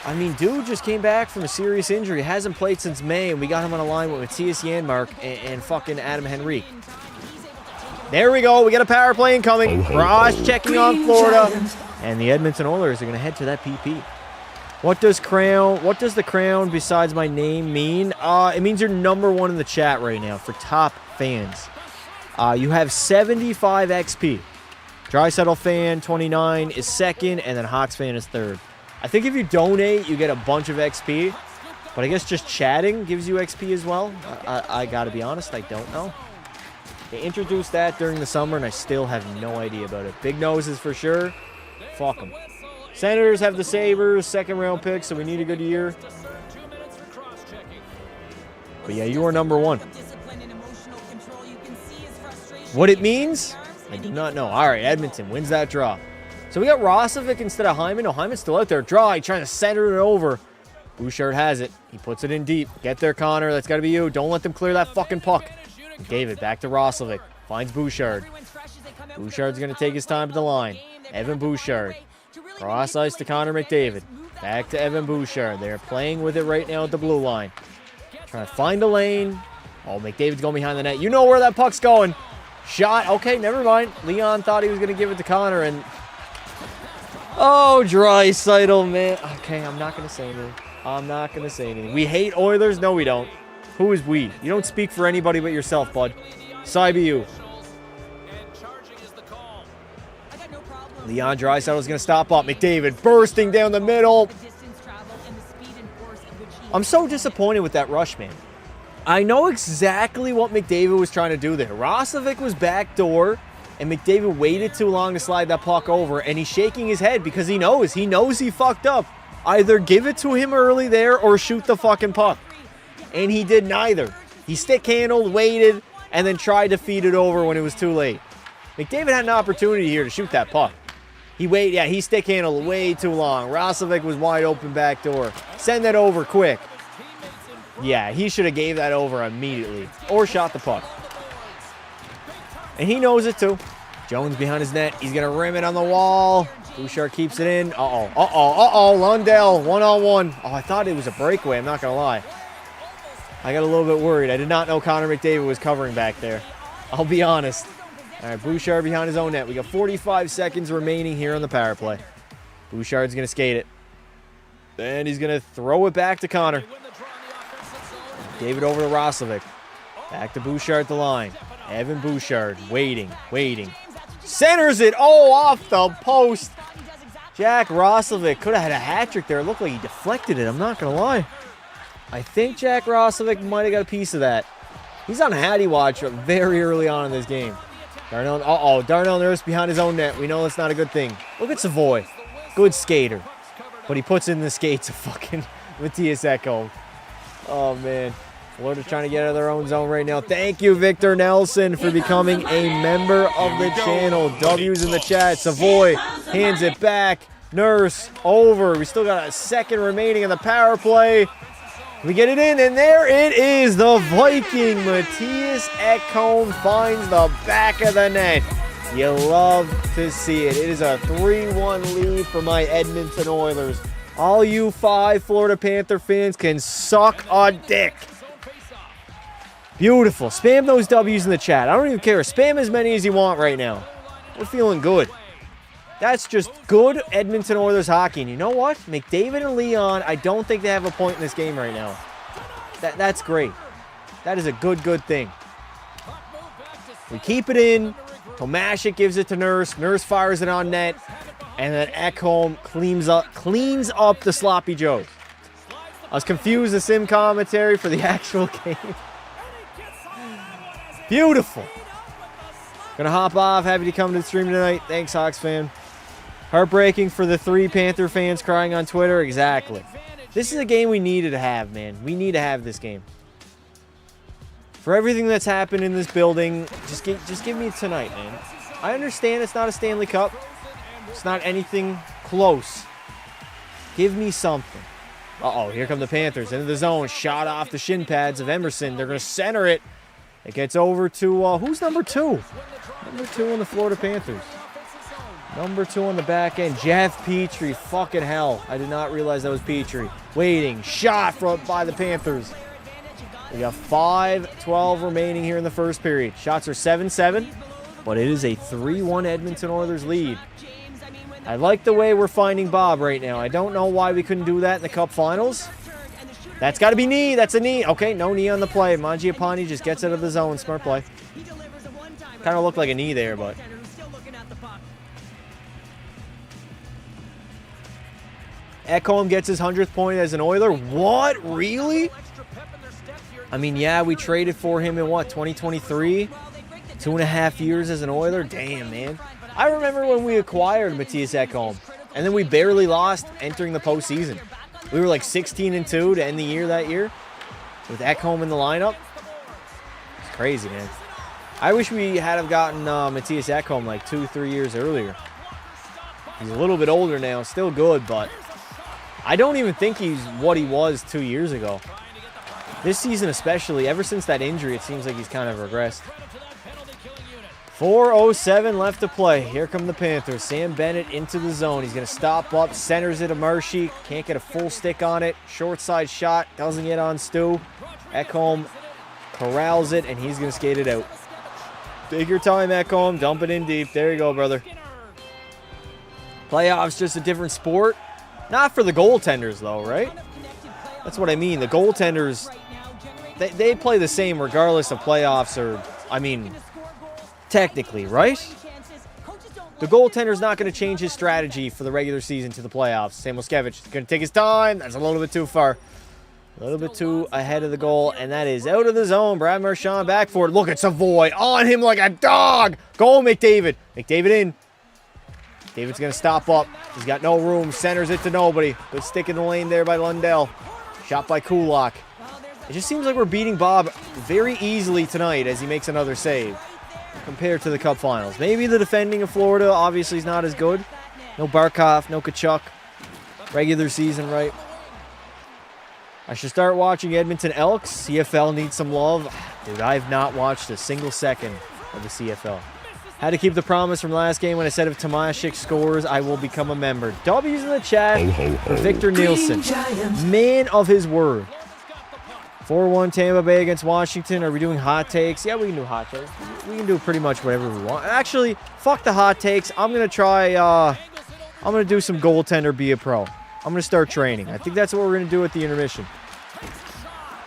I mean, dude just came back from a serious injury. Hasn't played since May, and we got him on a line with Matthias Janmark and fucking Adam Henrique. There we go. We got a power play incoming. Ross checking on Florida. And the Edmonton Oilers are going to head to that PP. What does the crown besides my name mean? It means you're #1 in the chat right now for top fans. You have 75 XP. Draisaitl fan 29 is 2nd, and then Hawks fan is 3rd. I think if you donate, you get a bunch of XP. But I guess just chatting gives you XP as well. I gotta be honest, I don't know. They introduced that during the summer, and I still have no idea about it. Big noses for sure. Fuck them. Senators have the Sabres, 2nd-round pick, so we need a good year. But yeah, you are #1. What it means? I do not know. All right, Edmonton wins that draw. So we got Rosovic instead of Hyman. No, Hyman's still out there. Draw. He's trying to center it over. Bouchard has it. He puts it in deep. Get there, Connor. That's got to be you. Don't let them clear that fucking puck. David back to Rosovic. Finds Bouchard. Bouchard's going to take his time at the line. Evan Bouchard. Cross ice to Connor McDavid. Back to Evan Bouchard. They're playing with it right now at the blue line. Trying to find a lane. Oh, McDavid's going behind the net. You know where that puck's going. Shot. Okay, never mind. Leon thought he was going to give it to Connor, and oh, Draisaitl, man. Okay, I'm not going to say anything. We hate Oilers? No, we don't. Who is we? You don't speak for anybody but yourself, bud. Side you. Leon Draisaitl is going to stop up. McDavid bursting down the middle. I'm so disappointed with that rush, man. I know exactly what McDavid was trying to do there. Rosovic was backdoor, and McDavid waited too long to slide that puck over, and he's shaking his head because he knows he fucked up. Either give it to him early there or shoot the fucking puck. And he did neither. He stick-handled, waited, and then tried to feed it over when it was too late. McDavid had an opportunity here to shoot that puck. He stick-handled way too long. Rosovic was wide open backdoor. Send that over quick. Yeah, he should have gave that over immediately. Or shot the puck. And he knows it too. Jones behind his net. He's going to rim it on the wall. Bouchard keeps it in. Lundell, one-on-one. Oh, I thought it was a breakaway. I'm not going to lie. I got a little bit worried. I did not know Connor McDavid was covering back there. I'll be honest. All right, Bouchard behind his own net. We got 45 seconds remaining here on the power play. Bouchard's going to skate it. And he's going to throw it back to Connor. Gave it over to Roslovic. Back to Bouchard at the line. Evan Bouchard waiting. Centers it. Oh, off the post. Jack Roslovic could have had a hat trick there. It looked like he deflected it. I'm not going to lie. I think Jack Roslovic might have got a piece of that. He's on Hattie watch very early on in this game. Darnell Nurse behind his own net. We know that's not a good thing. Look at Savoy. Good skater. But he puts in the skates of fucking Matthias Ekholm. Oh, man. Florida trying to get out of their own zone right now. Thank you, Victor Nelson, for becoming a member of the channel. W's in the chat. Savoy hands it back. Nurse over. We still got a second remaining in the power play. We get it in, and there it is. The Viking, Matthias Ekholm, finds the back of the net. You love to see it. It is a 3-1 lead for my Edmonton Oilers. All you 5 Florida Panther fans can suck a dick. Beautiful. Spam those W's in the chat. I don't even care. Spam as many as you want right now. We're feeling good. That's just good Edmonton Oilers hockey. And you know what? McDavid and Leon, I don't think they have a point in this game right now. That's great. That is a good thing. We keep it in. Tomashik gives it to Nurse. Nurse fires it on net. And then Ekholm cleans up the sloppy joes. I was confused the sim commentary for the actual game. Beautiful. Gonna hop off. Happy to come to the stream tonight. Thanks, Hawks fan. Heartbreaking for the 3 Panther fans crying on Twitter. Exactly. This is a game we needed to have, man. We need to have this game. For everything that's happened in this building, just give me tonight, man. I understand it's not a Stanley Cup. It's not anything close. Give me something. Here come the Panthers into the zone. Shot off the shin pads of Emerson. They're going to center it. It gets over to, who's number 2? Number 2 on the Florida Panthers. Number 2 on the back end, Jeff Petrie. Fucking hell. I did not realize that was Petrie. Waiting. Shot by the Panthers. We got 5:12 remaining here in the first period. Shots are 7-7, but it is a 3-1 Edmonton Oilers lead. I like the way we're finding Bob right now. I don't know why we couldn't do that in the Cup Finals. That's got to be knee. That's a knee. Okay, no knee on the play. Mangiapane just gets out of the zone. Smart play. Kind of looked like a knee there, but... Ekholm gets his 100th point as an Oiler. What? Really? I mean, yeah, we traded for him in, what, 2023? 2.5 years as an Oiler? Damn, man. I remember when we acquired Matthias Ekholm, and then we barely lost entering the postseason. We were like 16-2 to end the year that year with Ekholm in the lineup. It's crazy, man. I wish we had have gotten Matthias Ekholm like 2-3 years earlier. He's a little bit older now, still good, but I don't even think he's what he was 2 years ago. This season especially, ever since that injury, it seems like he's kind of regressed. 4:07 left to play. Here come the Panthers. Sam Bennett into the zone. He's going to stop up, centers it to Marshy. Can't get a full stick on it. Short side shot. Doesn't get on Stu. Ekholm corrals it, and he's going to skate it out. Take your time, Ekholm. Dump it in deep. There you go, brother. Playoffs just a different sport. Not for the goaltenders, though, right? That's what I mean. The goaltenders, they play the same regardless of playoffs or, I mean, technically, right? The goaltender's not going to change his strategy for the regular season to the playoffs. Sam Moskevich is going to take his time. That's a little bit too far. A little bit too ahead of the goal, and that is out of the zone. Brad Marchand back for it. Look at Savoy on him like a dog. Go, McDavid. McDavid in. David's going to stop up. He's got no room. Centers it to nobody. Good stick in the lane there by Lundell. Shot by Kulak. It just seems like we're beating Bob very easily tonight as he makes another save compared to the Cup Finals. Maybe the defending of Florida obviously is not as good. No Barkov, no Kachuk. Regular season, right? I should start watching Edmonton Elks. CFL needs some love. Dude, I've not watched a single second of the CFL. Had to keep the promise from last game when I said if Tomashik scores, I will become a member. W's in the chat for Victor Nielsen. Man of his word. 4-1 Tampa Bay against Washington. Are we doing hot takes? Yeah, we can do hot takes. We can do pretty much whatever we want. Actually, fuck the hot takes. I'm going to try, I'm going to do some goaltender, be a pro. I'm going to start training. I think that's what we're going to do at the intermission.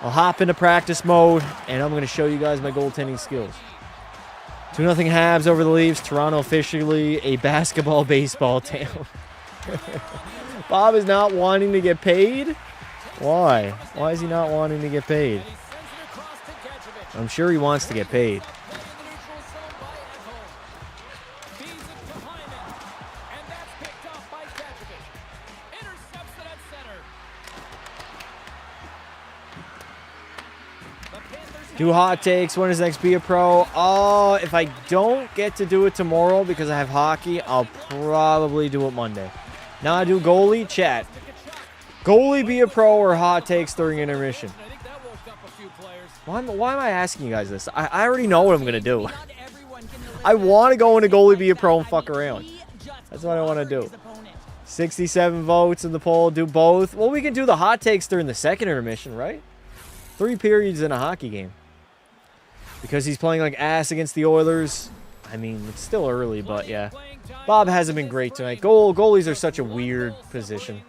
I'll hop into practice mode, and I'm going to show you guys my goaltending skills. 2-0 Habs over the Leafs. Toronto officially a basketball-baseball town. Bob is not wanting to get paid. Why? Why is he not wanting to get paid? I'm sure he wants to get paid. Do hot takes. When is next Be a Pro? If I don't get to do it tomorrow because I have hockey, I'll probably do it Monday. Now I do goalie, chat. Goalie, Be a Pro, or hot takes during intermission? Why am I asking you guys this? I already know what I'm going to do. I want to go into goalie, Be a Pro, and fuck around. That's what I want to do. 67 votes in the poll. Do both. Well, we can do the hot takes during the second intermission, right? 3 periods in a hockey game. Because he's playing like ass against the Oilers. I mean, it's still early, but yeah. Bob hasn't been great tonight. Goalies are such a weird position.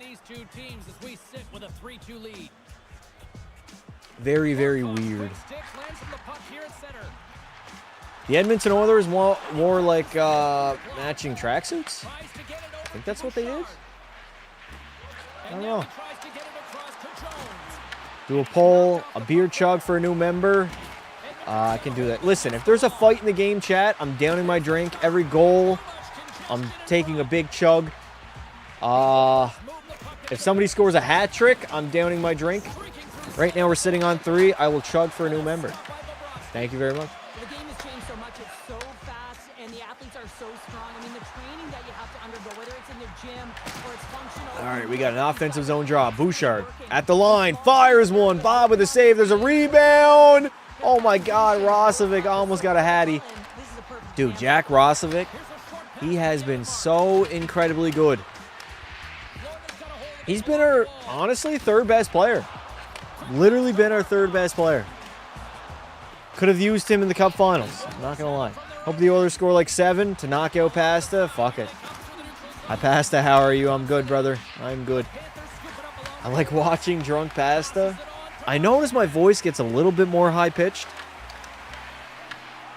Very, very weird. The Edmonton Oilers wore like matching tracksuits. I think that's what they did. I don't know. Do a poll, a beer chug for a new member. I can do that. Listen, if there's a fight in the game, chat, I'm downing my drink. Every goal, I'm taking a big chug. If somebody scores a hat trick, I'm downing my drink. Right now we're sitting on 3. I will chug for a new member. Thank you very much. The game has changed so much. It's so fast, and the athletes are so strong. I mean, the training that you have to undergo, whether it's in the gym or it's functional. All right, we got an offensive zone draw. Bouchard at the line. Fires one. Bob with a save. There's a rebound. Oh, my God. Rosovic almost got a hattie. Dude, Jack Rosovic, he has been so incredibly good. He's been our, honestly, third best player. Literally been our third best player. Could have used him in the Cup Finals. I'm not going to lie. Hope the Oilers score like 7 to knock out Pasta. Fuck it. Hi, Pasta. How are you? I'm good, brother. I'm good. I like watching drunk Pasta. I notice my voice gets a little bit more high-pitched.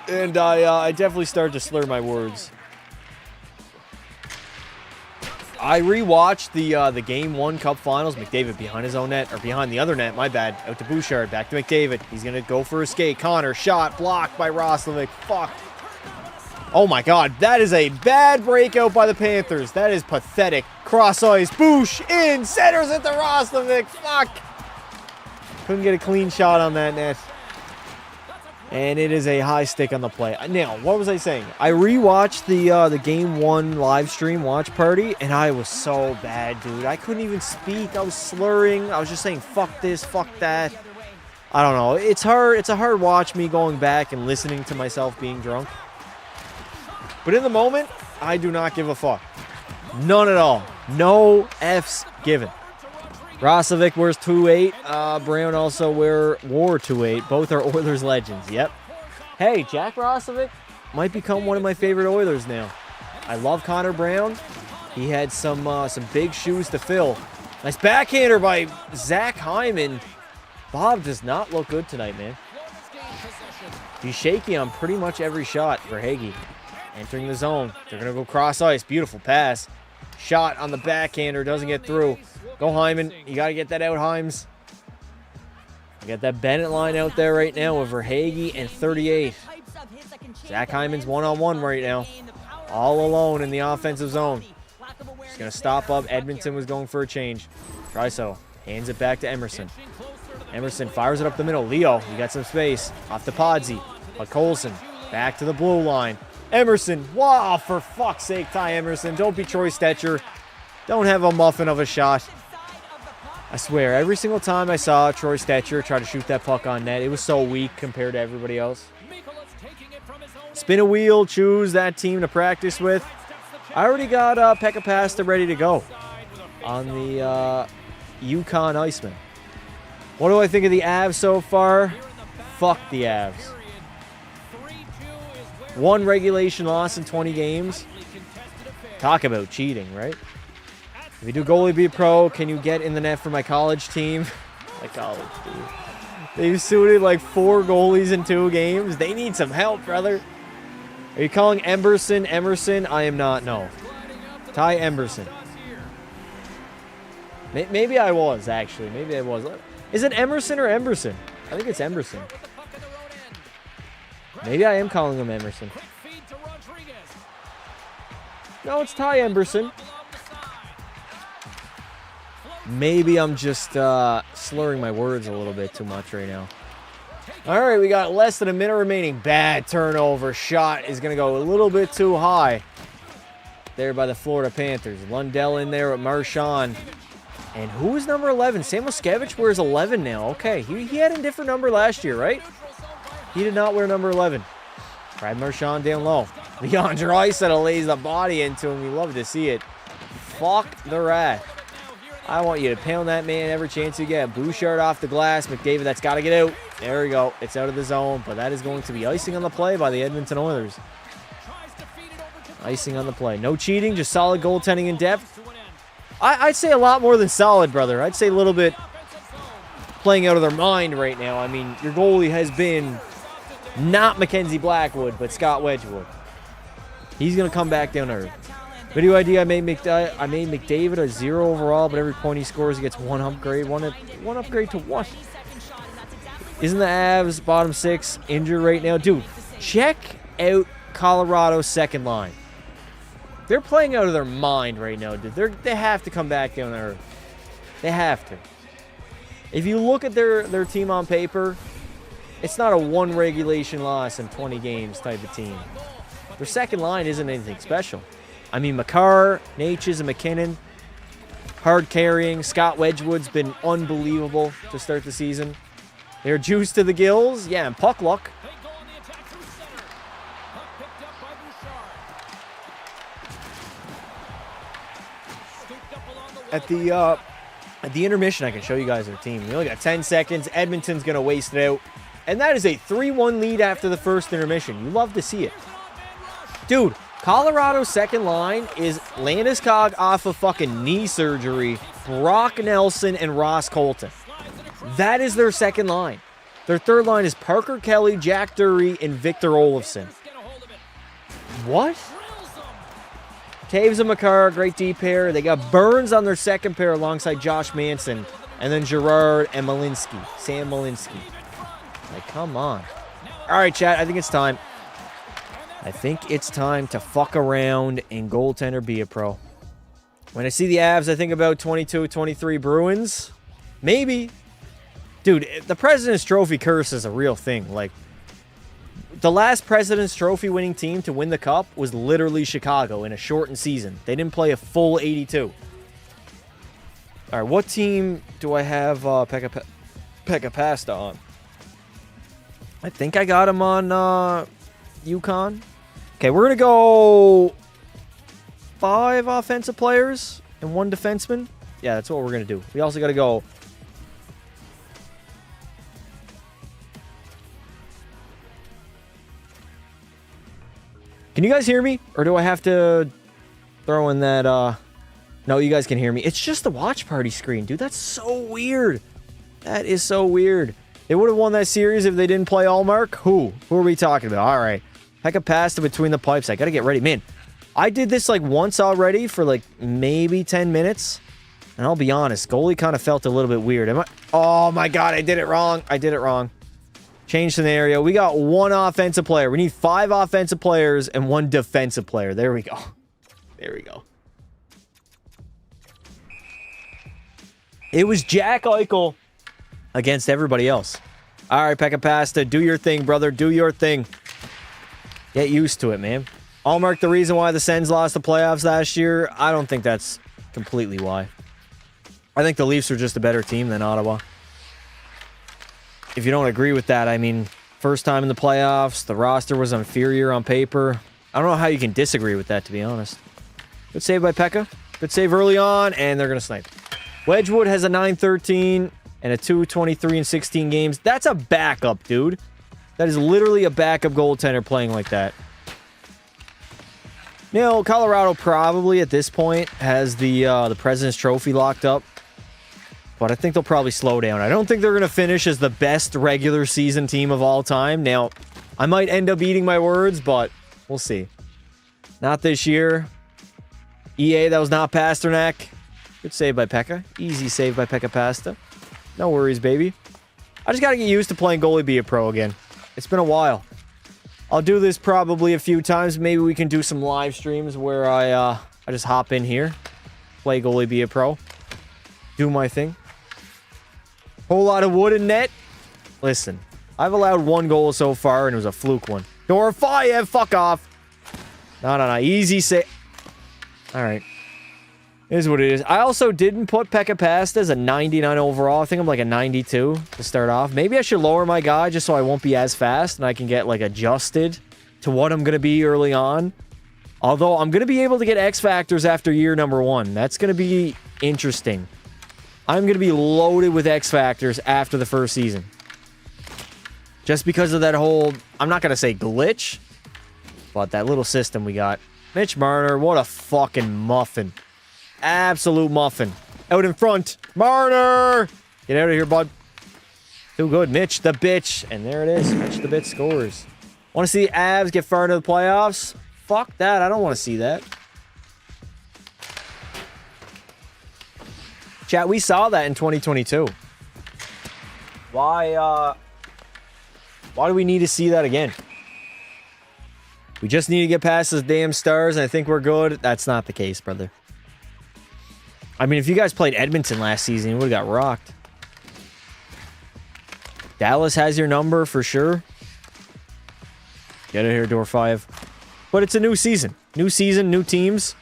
And I definitely start to slur my words. I rewatched the Game 1 Cup Finals. McDavid behind his own net, or behind the other net, my bad. Out to Bouchard, back to McDavid. He's going to go for a skate. Connor, shot, blocked by Roslovic. Fuck. Oh my God, that is a bad breakout by the Panthers. That is pathetic. Cross ice, Bouch, in, centers it to Roslovic. Fuck. Couldn't get a clean shot on that net. And it is a high stick on the play. Now, what was I saying? I rewatched the Game 1 live stream watch party, and I was so bad, dude. I couldn't even speak. I was slurring. I was just saying, fuck this, fuck that. I don't know. It's hard. It's a hard watch, me going back and listening to myself being drunk. But in the moment, I do not give a fuck. None at all. No F's given. Rosovic wears 2-8. Brown also wore 2-8. Both are Oilers legends. Yep. Hey, Jack Rosovic might become one of my favorite Oilers now. I love Connor Brown. He had some big shoes to fill. Nice backhander by Zach Hyman. Bob does not look good tonight, man. He's shaky on pretty much every shot for Hagee. Entering the zone. They're going to go cross ice. Beautiful pass. Shot on the backhander. Doesn't get through. Go Hyman. You got to get that out, Hymes. You got that Bennett line out there right now with Verhage and 38. Zach Hyman's one-on-one right now. All alone in the offensive zone. Just going to stop up. Edmonton was going for a change. Draisaitl hands it back to Emerson. Emerson fires it up the middle. Leo, you got some space. Off to Podsy. But Colson back to the blue line. Emerson. Wow, for fuck's sake, Ty Emerson. Don't be Troy Stetcher. Don't have a muffin of a shot. I swear, every single time I saw Troy Stetcher try to shoot that puck on net, it was so weak compared to everybody else. Spin a wheel, choose that team to practice with. I already got Pekka Pasta ready to go on the Yukon Iceman. What do I think of the Avs so far? Fuck the Avs. 1 regulation loss in 20 games. Talk about cheating, right? If you do goalie be a pro, can you get in the net for my college team? My college team. They've suited like 4 goalies in 2 games. They need some help, brother. Are you calling Emerson? I am not, no. Ty Emberson. Maybe I was, actually. Maybe I was. Is it Emerson or Emberson? I think it's Emberson. Maybe I am calling him Emerson. No, it's Ty Emberson. Maybe I'm just slurring my words a little bit too much right now. All right, we got less than a minute remaining. Bad turnover. Shot is going to go a little bit too high there by the Florida Panthers. Lundell in there with Marchand. And who is number 11? Sam Moskevich wears 11 now. Okay, he had a different number last year, right? He did not wear number 11. Brad Marchand down low. Leon Draisaitl lays the body into him. We love to see it. Fuck the rat. I want you to pound that man every chance you get. Bouchard off the glass. McDavid, that's got to get out. There we go. It's out of the zone, but that is going to be icing on the play by the Edmonton Oilers. Icing on the play. No cheating, just solid goaltending in depth. I'd say a lot more than solid, brother. I'd say a little bit playing out of their mind right now. I mean, your goalie has been not Mackenzie Blackwood, but Scott Wedgwood. He's going to come back down to earth. Video idea, I made McDavid a 0 overall, but every point he scores, he gets 1 upgrade. One upgrade to what? Isn't the Avs bottom 6 injured right now? Dude, check out Colorado's second line. They're playing out of their mind right now, dude. They have to come back down to earth. They have to. If you look at their team on paper, it's not a 1 regulation loss in 20 games type of team. Their second line isn't anything special. I mean, Makar, Natchez, and McKinnon, hard carrying. Scott Wedgwood's been unbelievable to start the season. They're juiced to the gills. Yeah, and puck luck. At the intermission, I can show you guys their team. We only got 10 seconds. Edmonton's going to waste it out. And that is a 3-1 lead after the first intermission. You love to see it. Dude, Colorado's second line is Landeskog off of fucking knee surgery, Brock Nelson, and Ross Colton. That is their second line. Their third line is Parker Kelly, Jack Dury, and Victor Olofsson. What? Taves and Makar, great D pair. They got Burns on their second pair alongside Josh Manson. And then Gerard and Malinsky. Sam Malinsky. Like, come on. All right, chat, I think it's time. I think it's time to fuck around and goaltender be a pro. When I see the Avs, I think about 22-23 Bruins. Maybe. Dude, the President's Trophy curse is a real thing. Like, the last President's Trophy winning team to win the Cup was literally Chicago in a shortened season. They didn't play a full 82. All right, what team do I have Pekka Pasta on? I think I got him on Yukon. Okay, we're going to go 5 offensive players and 1 defenseman. Yeah, that's what we're going to do. We also got to go... Can you guys hear me? Or do I have to throw in that... No, you guys can hear me. It's just the watch party screen, dude. That's so weird. That is so weird. They would have won that series if they didn't play Allmark. Who are we talking about? All right. Heck of pasta between the pipes. I got to get ready. Man, I did this like once already for like maybe 10 minutes. And I'll be honest, goalie kind of felt a little bit weird. Oh my God, I did it wrong. Change scenario. We got 1 offensive player. We need 5 offensive players and 1 defensive player. There we go. It was Jack Eichel against everybody else. All right, Pekka Pasta, do your thing, brother. Do your thing. Get used to it, man. Allmark, the reason why the Sens lost the playoffs last year, I don't think that's completely why. I think the Leafs are just a better team than Ottawa. If you don't agree with that, I mean, first time in the playoffs, the roster was inferior on paper. I don't know how you can disagree with that, to be honest. Good save by Pekka. Good save early on, and they're going to snipe. Wedgwood has a 9-13 and a 2-23 in 16 games. That's a backup, dude. That is literally a backup goaltender playing like that. You know, Colorado probably at this point has the President's Trophy locked up. But I think they'll probably slow down. I don't think they're going to finish as the best regular season team of all time. Now, I might end up eating my words, but we'll see. Not this year. EA, that was not Pasternak. Good save by Pekka. Easy save by Pekka Pasta. No worries, baby. I just got to get used to playing goalie be a pro again. It's been a while. I'll do this probably a few times. Maybe we can do some live streams where I just hop in here, play goalie be a pro, do my thing. Whole lot of wood in net. Listen, I've allowed 1 goal so far, and it was a fluke one. Dorofeyev, fuck off. No. Easy save. All right. It is what it is. I also didn't put Pekka Pasta as a 99 overall. I think I'm like a 92 to start off. Maybe I should lower my guy just so I won't be as fast and I can get like adjusted to what I'm going to be early on. Although I'm going to be able to get X factors after year number 1. That's going to be interesting. I'm going to be loaded with X factors after the first season. Just because of that whole, I'm not going to say glitch, but that little system we got. Mitch Marner, what a fucking muffin. Absolute muffin. Out in front. Marner! Get out of here, bud. Too good. Mitch the bitch. And there it is. Mitch the bitch scores. Want to see the Avs get far into the playoffs? Fuck that. I don't want to see that. Chat, we saw that in 2022. Why do we need to see that again? We just need to get past those damn Stars, and I think we're good. That's not the case, brother. I mean, if you guys played Edmonton last season, you would have got rocked. Dallas has your number for sure. Get out of here, Dorofeyev. But it's a new season. New season, new teams.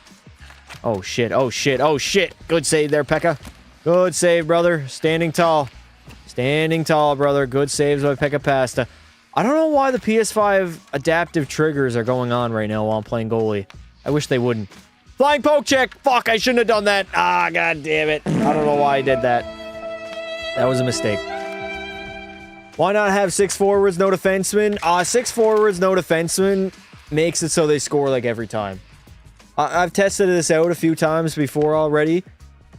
Oh, shit. Oh, shit. Oh, shit. Good save there, Pekka. Good save, brother. Standing tall. Standing tall, brother. Good saves by Pekka Pasta. I don't know why the PS5 adaptive triggers are going on right now while I'm playing goalie. I wish they wouldn't. Flying poke check. Fuck, I shouldn't have done that. Ah, god damn it. I don't know why I did that. That was a mistake. Why not have 6 forwards, no defensemen? 6 forwards, no defensemen makes it so they score like every time. I've tested this out a few times before already.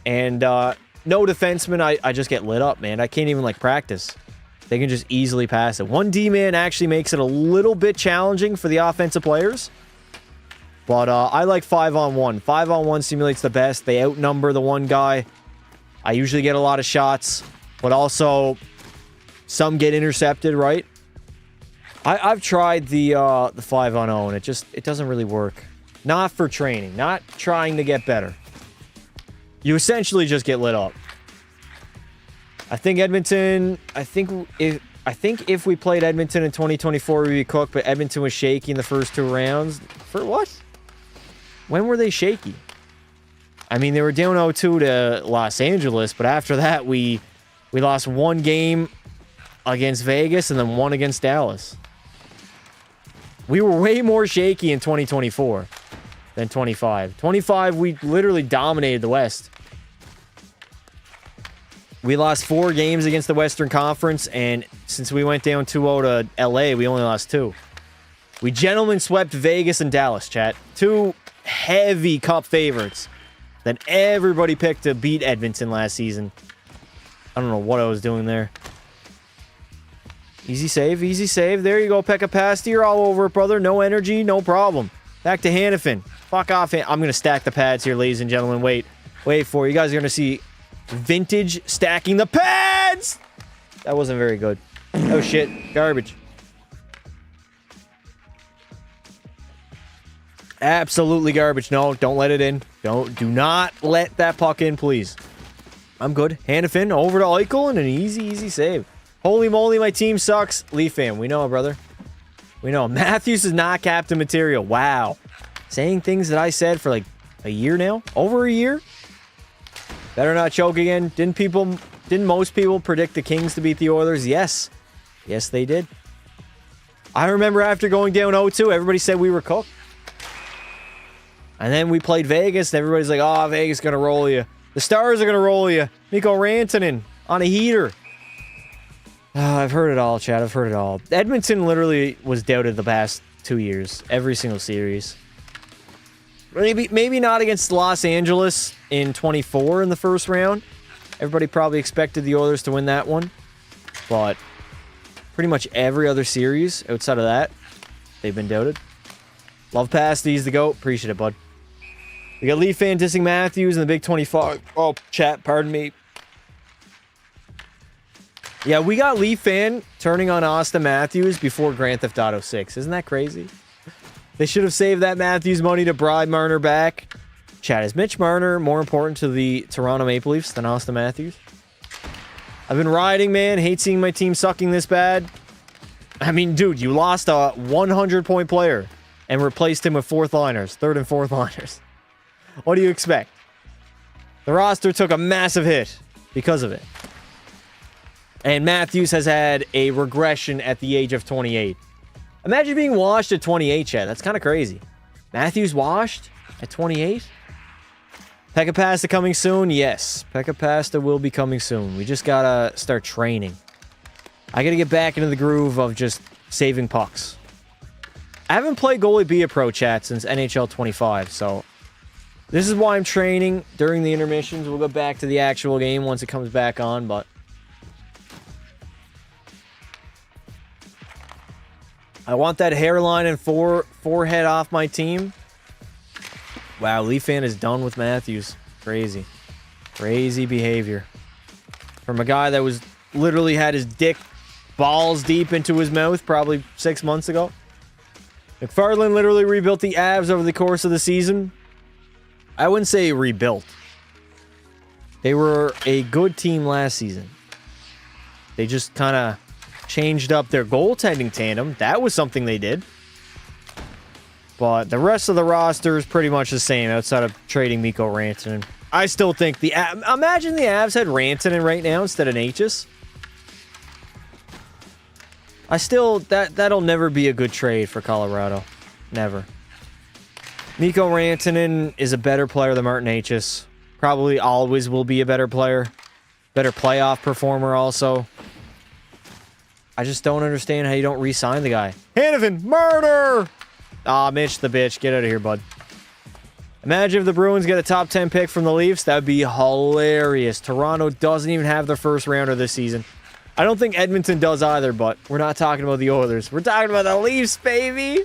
And no defenseman, I just get lit up, man. I can't even like practice. They can just easily pass it. 1 D-man actually makes it a little bit challenging for the offensive players. But I like 5-on-1. 5-on-1 simulates the best. They outnumber the one guy. I usually get a lot of shots. But also, some get intercepted, right? I've tried the 5-on-0, and it doesn't really work. Not for training. Not trying to get better. You essentially just get lit up. I think Edmonton... I think if we played Edmonton in 2024, we'd be cooked, but Edmonton was shaky in the first 2 rounds. For what? When were they shaky? I mean, they were down 0-2 to Los Angeles, but after that, we lost 1 game against Vegas and then 1 against Dallas. We were way more shaky in 2024 than 25. 25, we literally dominated the West. We lost 4 games against the Western Conference, and since we went down 2-0 to LA, we only lost 2. We gentlemen swept Vegas and Dallas, chat. 2 heavy cup favorites that everybody picked to beat Edmonton last season. I don't know what I was doing there. Easy save, easy save. There you go, Pekka Pasta. You're all over it, brother. No energy, no problem. Back to Hannafin. Fuck off. I'm going to stack the pads here, ladies and gentlemen. Wait for it. You guys are going to see vintage stacking the pads. That wasn't very good. Oh, shit. Garbage. Absolutely garbage. No, don't let it in. Do not let that puck in, please. I'm good. Hannafin over to Eichel and an easy save. Holy moly, my team sucks. Leaf fan, we know, brother. We know. Matthews is not captain material. Wow. Saying things that I said for like a year now? Over a year? Better not choke again. Didn't most people predict the Kings to beat the Oilers? Yes. Yes, they did. I remember after going down 0-2, everybody said we were cooked. And then we played Vegas, and everybody's like, oh, Vegas is going to roll you. The Stars are going to roll you. Mikko Rantanen on a heater. Oh, I've heard it all, Chad. I've heard it all. Edmonton literally was doubted the past 2 years. Every single series. Maybe not against Los Angeles in 24 in the first round. Everybody probably expected the Oilers to win that one. But pretty much every other series outside of that, they've been doubted. Love Pasties, the GOAT. Appreciate it, bud. We got Leaf fan dissing Matthews in the Big 25. Oh, chat, pardon me. Yeah, we got Leaf fan turning on Austin Matthews before Grand Theft Auto 6. Isn't that crazy? They should have saved that Matthews money to bribe Marner back. Chat, is Mitch Marner more important to the Toronto Maple Leafs than Austin Matthews? I've been riding, man. Hate seeing my team sucking this bad. I mean, dude, you lost a 100-point player and replaced him with fourth-liners, third and fourth-liners. What do you expect? The roster took a massive hit because of it. And Matthews has had a regression at the age of 28. Imagine being washed at 28, Chad. That's kind of crazy. Matthews washed at 28? Pekka Pasta coming soon? Yes. Pekka Pasta will be coming soon. We just gotta start training. I gotta get back into the groove of just saving pucks. I haven't played Goalie Be a Pro, chat, since NHL 25, so this is why I'm training during the intermissions. We'll go back to the actual game once it comes back on, but I want that hairline and forehead off my team. Wow, Leaf fan is done with Matthews. Crazy. Crazy behavior. From a guy that was literally had his dick balls deep into his mouth probably 6 months ago. McFarland literally rebuilt the Avs over the course of the season. I wouldn't say rebuilt. They were a good team last season. They just kind of changed up their goaltending tandem. That was something they did. But the rest of the roster is pretty much the same outside of trading Mikko Rantanen. I still think imagine the Avs had Rantanen right now instead of Natchez. That'll never be a good trade for Colorado. Never. Mikko Rantanen is a better player than Martin Natchez. Probably always will be a better player. Better playoff performer also. I just don't understand how you don't re-sign the guy. Hanifin, murder! Ah, Mitch the bitch. Get out of here, bud. Imagine if the Bruins get a top 10 pick from the Leafs. That would be hilarious. Toronto doesn't even have their first rounder this season. I don't think Edmonton does either, but we're not talking about the Oilers. We're talking about the Leafs, baby!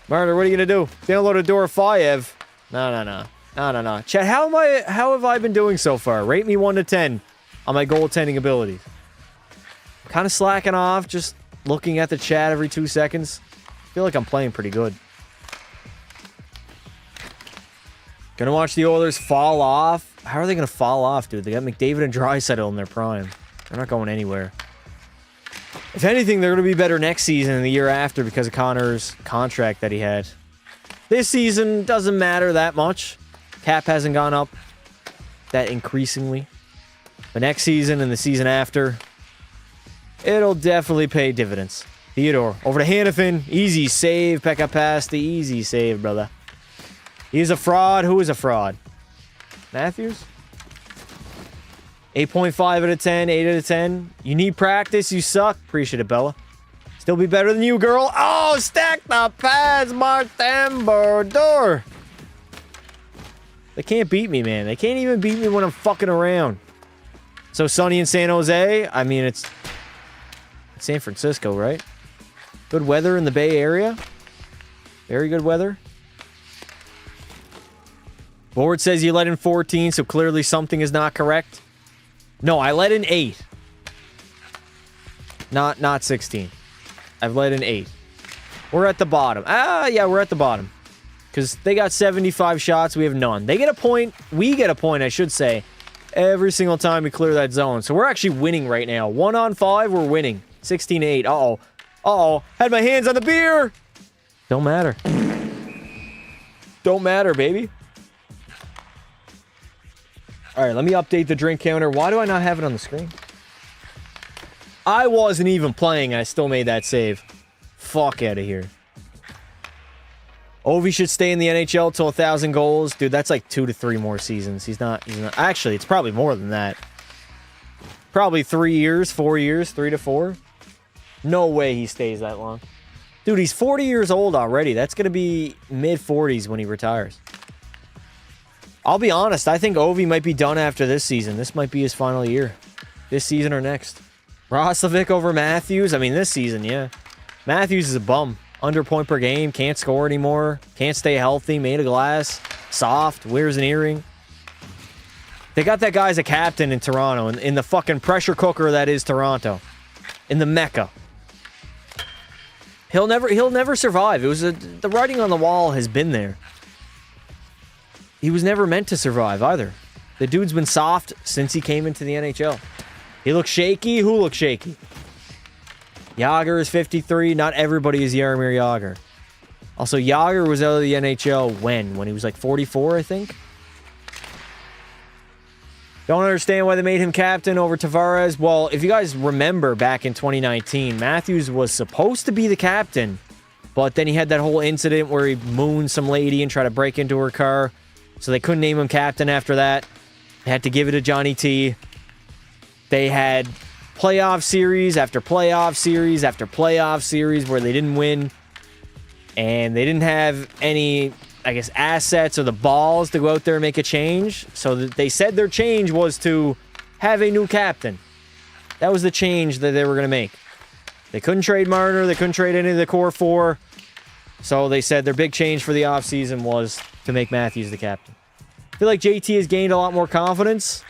Marner, what are you going to do? Download a Dorofiev? No. Chat, how have I been doing so far? Rate me 1 to 10 on my goaltending abilities. Kind of slacking off, just looking at the chat every 2 seconds. I feel like I'm playing pretty good. Gonna watch the Oilers fall off. How are they gonna fall off, dude? They got McDavid and Draisaitl in their prime. They're not going anywhere. If anything, they're gonna be better next season and the year after because of Connor's contract that he had. This season doesn't matter that much. Cap hasn't gone up that increasingly. But next season and the season after, it'll definitely pay dividends. Theodore, over to Hanifin. Easy save. Pekka past the easy save, brother. He's a fraud. Who is a fraud? Matthews? 8.5 out of 10. 8 out of 10. You need practice. You suck. Appreciate it, Bella. Still be better than you, girl. Oh, stack the pads, Martin Brodeur. They can't beat me, man. They can't even beat me when I'm fucking around. So sunny in San Jose? I mean, it's San Francisco, right? Good weather in the Bay Area. Very good weather. Board says you let in 14, so clearly something is not correct. No, I let in 8. Not 16. I've let in 8. We're at the bottom. Yeah, we're at the bottom. Because they got 75 shots, we have none. They get a point. We get a point, I should say, every single time we clear that zone. So we're actually winning right now. 1 on 5, we're winning. 16-8. Uh-oh. Uh-oh. Had my hands on the beer. Don't matter. Don't matter, baby. All right, let me update the drink counter. Why do I not have it on the screen? I wasn't even playing. I still made that save. Fuck out of here. Ovi should stay in the NHL till 1,000 goals. Dude, that's like 2 to 3 more seasons. He's not... Actually, it's probably more than that. Probably 3 years, 4 years, 3 to 4. No way he stays that long. Dude, he's 40 years old already. That's going to be mid-40s when he retires. I'll be honest. I think Ovi might be done after this season. This might be his final year. This season or next. Roslovic over Matthews. I mean, this season, yeah. Matthews is a bum. Under point per game. Can't score anymore. Can't stay healthy. Made of glass. Soft. Wears an earring. They got that guy as a captain in Toronto. In the fucking pressure cooker that is Toronto. In the Mecca. He'll never survive. It was the writing on the wall has been there. He was never meant to survive either. The dude's been soft since he came into the NHL. He looks shaky. Who looks shaky? Yager is 53. Not everybody is Jaromir Yager. Also, Yager was out of the NHL when? When he was like 44, I think? Don't understand why they made him captain over Tavares. Well, if you guys remember back in 2019, Matthews was supposed to be the captain, but then he had that whole incident where he mooned some lady and tried to break into her car. So they couldn't name him captain after that. They had to give it to Johnny T. They had playoff series after playoff series after playoff series where they didn't win. And they didn't have any, I guess, assets or the balls to go out there and make a change. So they said their change was to have a new captain. That was the change that they were going to make. They couldn't trade Marner. They couldn't trade any of the core 4. So they said their big change for the offseason was to make Matthews the captain. I feel like JT has gained a lot more confidence.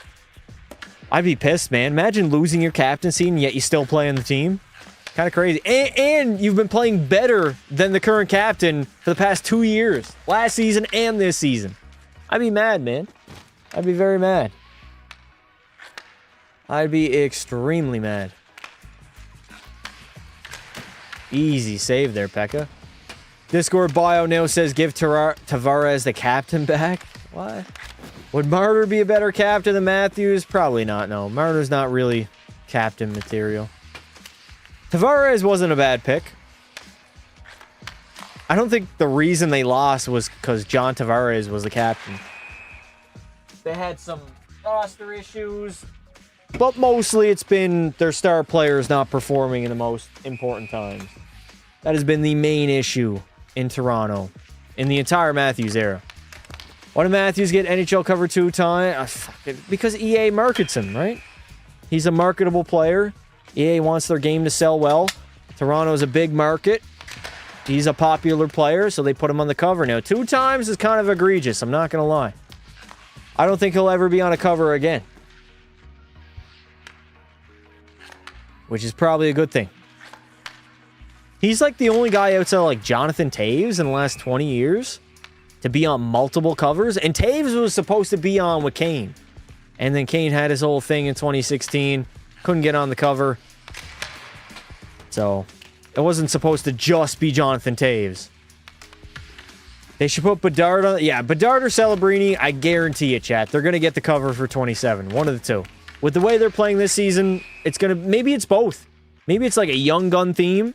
I'd be pissed, man. Imagine losing your captaincy and yet you still play on the team. Kind of crazy. And you've been playing better than the current captain for the past 2 years. Last season and this season. I'd be mad, man. I'd be very mad. I'd be extremely mad. Easy save there, Pekka. Discord bio now says give Tavares the captain back. What? Would Marner be a better captain than Matthews? Probably not, no. Marner's not really captain material. Tavares wasn't a bad pick. I don't think the reason they lost was because John Tavares was the captain. They had some roster issues, but mostly it's been their star players not performing in the most important times. That has been the main issue in Toronto in the entire Matthews era. Why did Matthews get NHL cover 2 times? Because EA markets him, right? He's a marketable player. EA wants their game to sell well. Toronto's a big market. He's a popular player, so they put him on the cover. Now, 2 times is kind of egregious, I'm not going to lie. I don't think he'll ever be on a cover again. Which is probably a good thing. He's like the only guy outside of like Jonathan Toews in the last 20 years to be on multiple covers. And Toews was supposed to be on with Kane. And then Kane had his whole thing in 2016. Couldn't get on the cover. So, it wasn't supposed to just be Jonathan Toews. They should put Bedard on... Yeah, Bedard or Celebrini, I guarantee it, chat. They're going to get the cover for 27. One of the two. With the way they're playing this season, it's going to... Maybe it's both. Maybe it's like a young gun theme,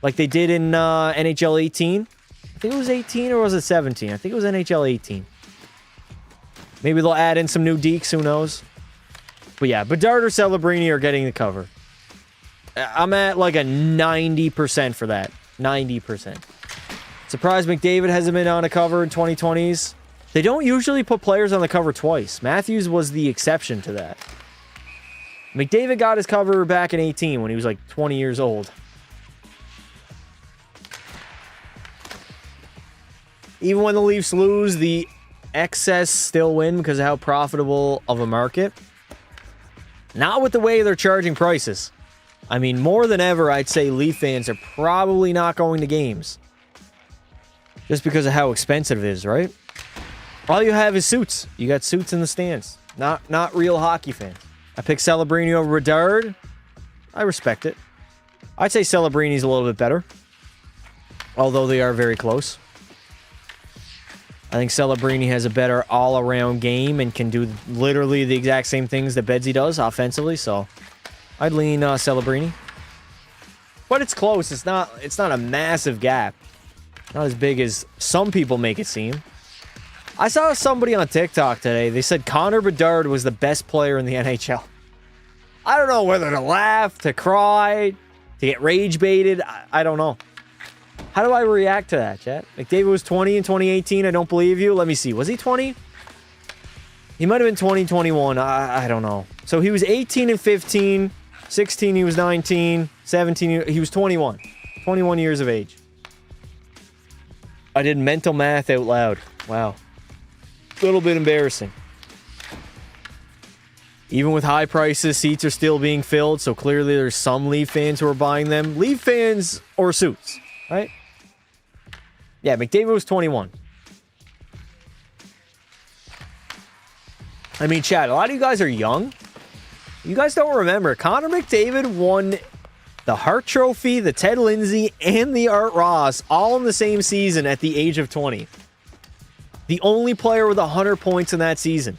like they did in NHL 18. I think it was 18 or was it 17? I think it was NHL 18. Maybe they'll add in some new deeks, who knows? But yeah, Bedard or Celebrini are getting the cover. I'm at like a 90% for that. 90%. Surprised McDavid hasn't been on a cover in 2020s. They don't usually put players on the cover twice. Matthews was the exception to that. McDavid got his cover back in 18 when he was like 20 years old. Even when the Leafs lose, the excess still win because of how profitable of a market. Not with the way they're charging prices. I mean, more than ever, I'd say Leaf fans are probably not going to games. Just because of how expensive it is, right? All you have is suits. You got suits in the stands. Not real hockey fans. I picked Celebrini over Bedard. I respect it. I'd say Celebrini's a little bit better. Although they are very close. I think Celebrini has a better all-around game and can do literally the exact same things that Bedsy does offensively, so I'd lean Celebrini. But it's close. It's not a massive gap. Not as big as some people make it seem. I saw somebody on TikTok today. They said Connor Bedard was the best player in the NHL. I don't know whether to laugh, to cry, to get rage baited. I don't know. How do I react to that, chat? McDavid was 20 in 2018. I don't believe you. Let me see. Was he 20? He might have been 20, 21. I don't know. So he was 18 and 15. 16, he was 19. 17, he was 21. 21 years of age. I did mental math out loud. Wow. A little bit embarrassing. Even with high prices, seats are still being filled, so clearly there's some Leaf fans who are buying them. Leaf fans or suits, right? Yeah, McDavid was 21. I mean, chat, a lot of you guys are young. You guys don't remember. Connor McDavid won the Hart Trophy, the Ted Lindsay, and the Art Ross all in the same season at the age of 20. The only player with 100 points in that season.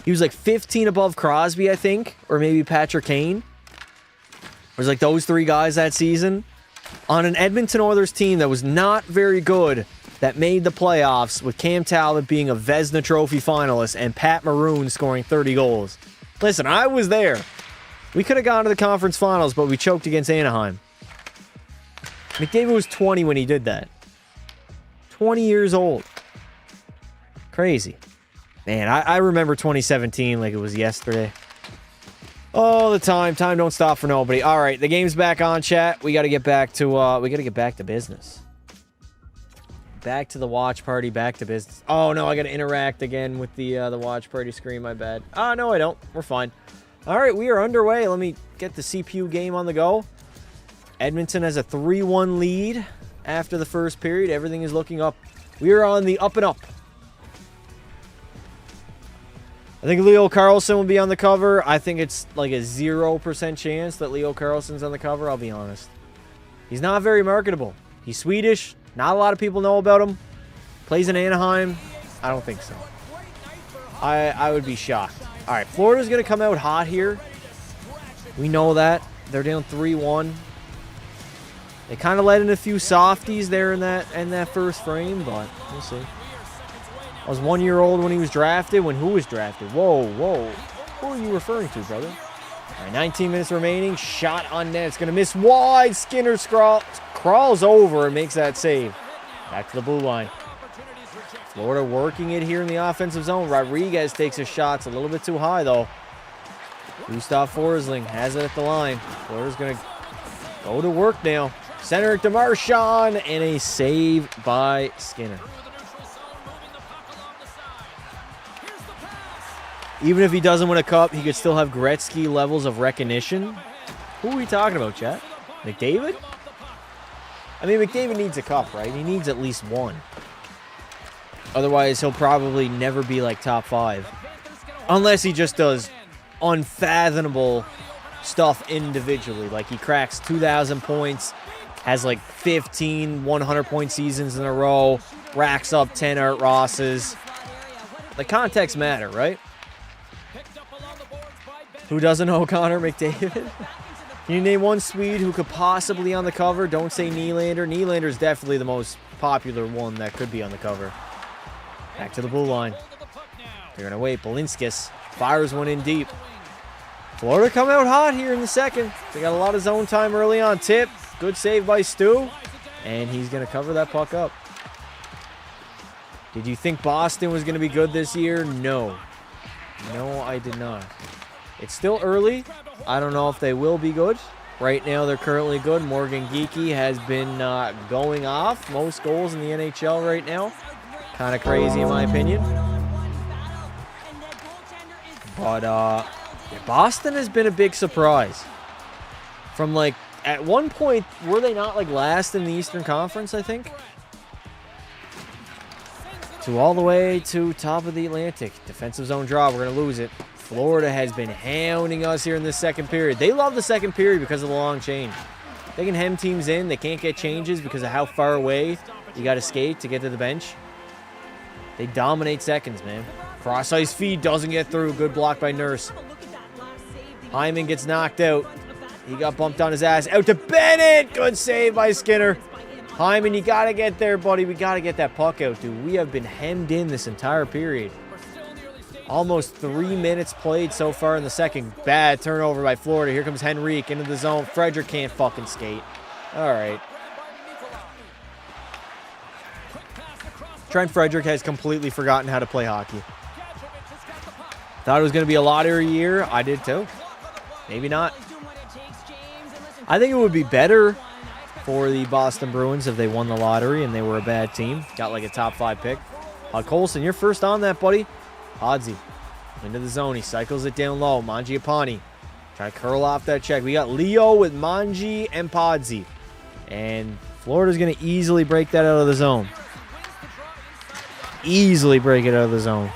He was like 15 above Crosby, I think, or maybe Patrick Kane. It was like those three guys that season. On an Edmonton Oilers team that was not very good, that made the playoffs, with Cam Talbot being a Vezina Trophy finalist and Pat Maroon scoring 30 goals. Listen, I was there. We could have gone to the conference finals, but we choked against Anaheim. McDavid was 20 when he did that. 20 years old. Crazy. Man, I remember 2017 like it was yesterday. All the time. Time don't stop for nobody. All right, the game's back on, chat. We got to get back to business. Back to the watch party, back to business. Oh no, I got to interact again with the watch party screen. My bad. Oh no, I don't. We're fine. All right, we are underway. Let me get the CPU game on the go. Edmonton has a 3-1 lead after the first period. Everything is looking up. We are on the up and up. I think Leo Carlsson will be on the cover. I think it's like a 0% chance that Leo Carlsson's on the cover, I'll be honest. He's not very marketable. He's Swedish. Not a lot of people know about him. Plays in Anaheim. I don't think so. I would be shocked. All right, Florida's going to come out hot here. We know that. They're down 3-1. They kind of let in a few softies there in that first frame, but we'll see. I was 1 year old when he was drafted. Who was drafted? Whoa. Who are you referring to, brother? All right, 19 minutes remaining. Shot on net. It's going to miss wide. Skinner crawls over and makes that save. Back to the blue line. Florida working it here in the offensive zone. Rodriguez takes his shots a little bit too high, though. Gustav Forsling has it at the line. Florida's going to go to work now. Center to Marchand, and a save by Skinner. Even if he doesn't win a cup, he could still have Gretzky levels of recognition. Who are we talking about, chat? McDavid? I mean, McDavid needs a cup, right? He needs at least one. Otherwise, he'll probably never be like top 5. Unless he just does unfathomable stuff individually. Like he cracks 2,000 points, has like 15 100-point seasons in a row, racks up 10 Art Rosses. The context matter, right? Who doesn't know Connor McDavid? Can you name one Swede who could possibly be on the cover? Don't say Nylander. Nylander is definitely the most popular one that could be on the cover. Back to the blue line. They're going to wait. Balinskis fires one in deep. Florida come out hot here in the second. They got a lot of zone time early on. Tip. Good save by Stu. And he's going to cover that puck up. Did you think Boston was going to be good this year? No. No, I did not. It's still early. I don't know if they will be good. Right now, they're currently good. Morgan Geekie has been going off. Most goals in the NHL right now. Kind of crazy in my opinion. But Boston has been a big surprise. From like, at one point, were they not like last in the Eastern Conference, I think? To all the way to top of the Atlantic. Defensive zone draw. We're going to lose it. Florida has been hounding us here in the second period. They love the second period because of the long change. They can hem teams in. They can't get changes because of how far away you got to skate to get to the bench. They dominate seconds, man. Cross-ice feed doesn't get through. Good block by Nurse. Hyman gets knocked out. He got bumped on his ass. Out to Bennett. Good save by Skinner. Hyman, you got to get there, buddy. We got to get that puck out, dude. We have been hemmed in this entire period. Almost 3 minutes played so far in the second. Bad turnover by Florida. Here comes Henrique into the zone. Frederick can't fucking skate. All right. Trent Frederick has completely forgotten how to play hockey. Thought it was going to be a lottery year. I did too. Maybe not. I think it would be better for the Boston Bruins if they won the lottery and they were a bad team. Got like a top 5 pick. Colson, you're first on that, buddy. Podsy into the zone. He cycles it down low. Mangiapane trying to curl off that check. We got Leo with Mangi and Podsy. And Florida's going to easily break that out of the zone. Easily break it out of the zone.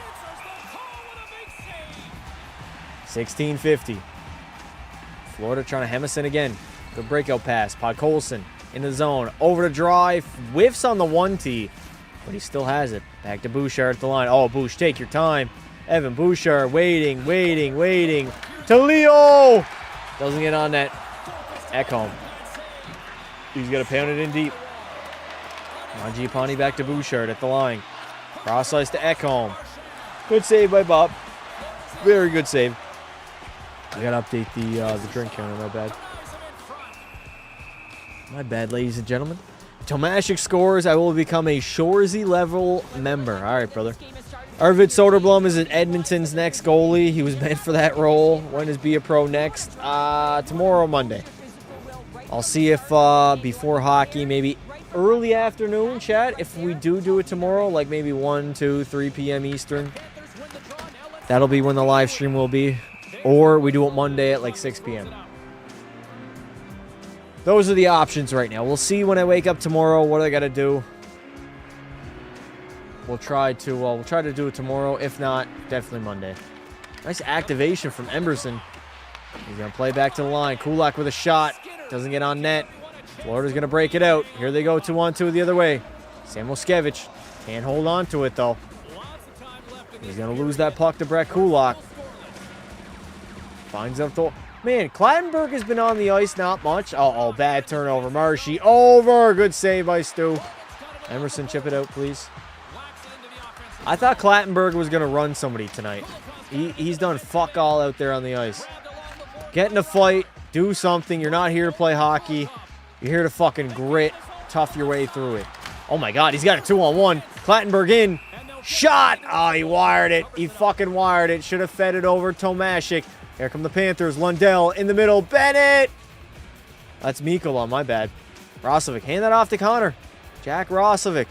16:50. Florida trying to hem us in again. Good breakout pass. Podkolson into the zone. Over to Drive. Whiffs on the 1T. But he still has it. Back to Bouchard at the line. Oh, Bouch, take your time. Evan Bouchard waiting. To Leo. Doesn't get on that. Ekholm. He's got to pound it in deep. Mangiapane back to Bouchard at the line. Cross ice to Ekholm. Good save by Bob. Very good save. We got to update the drink counter. My bad. My bad, ladies and gentlemen. Tomashik scores. I will become a Shorzy level member. All right, brother. Arvid Soderblom is Edmonton's next goalie. He was meant for that role. When is Be a Pro next? Tomorrow, Monday. I'll see if before hockey, maybe early afternoon, chat. If we do it tomorrow, like maybe 1, 2, 3 p.m. Eastern. That'll be when the live stream will be. Or we do it Monday at like 6 p.m. Those are the options right now. We'll see when I wake up tomorrow what I got to do. We'll try to do it tomorrow. If not, definitely Monday. Nice activation from Emberson. He's going to play back to the line. Kulak with a shot. Doesn't get on net. Florida's going to break it out. Here they go 2-on-2 the other way. Samoskevich can't hold on to it, though. He's going to lose that puck to Brett Kulak. Finds up the... Man, Clattenburg has been on the ice, not much. Oh, bad turnover. Marshy over. Good save by Stu. Emerson, chip it out, please. I thought Clattenburg was going to run somebody tonight. He's done fuck all out there on the ice. Get in a fight. Do something. You're not here to play hockey. You're here to fucking grit. Tough your way through it. Oh, my God. He's got a 2-on-1. Clattenburg in. Shot. Oh, he wired it. He fucking wired it. Should have fed it over Tomashik. Here come the Panthers. Lundell in the middle. Bennett. That's Mikola. My bad. Rosovic. Hand that off to Connor. Jack Rosovic.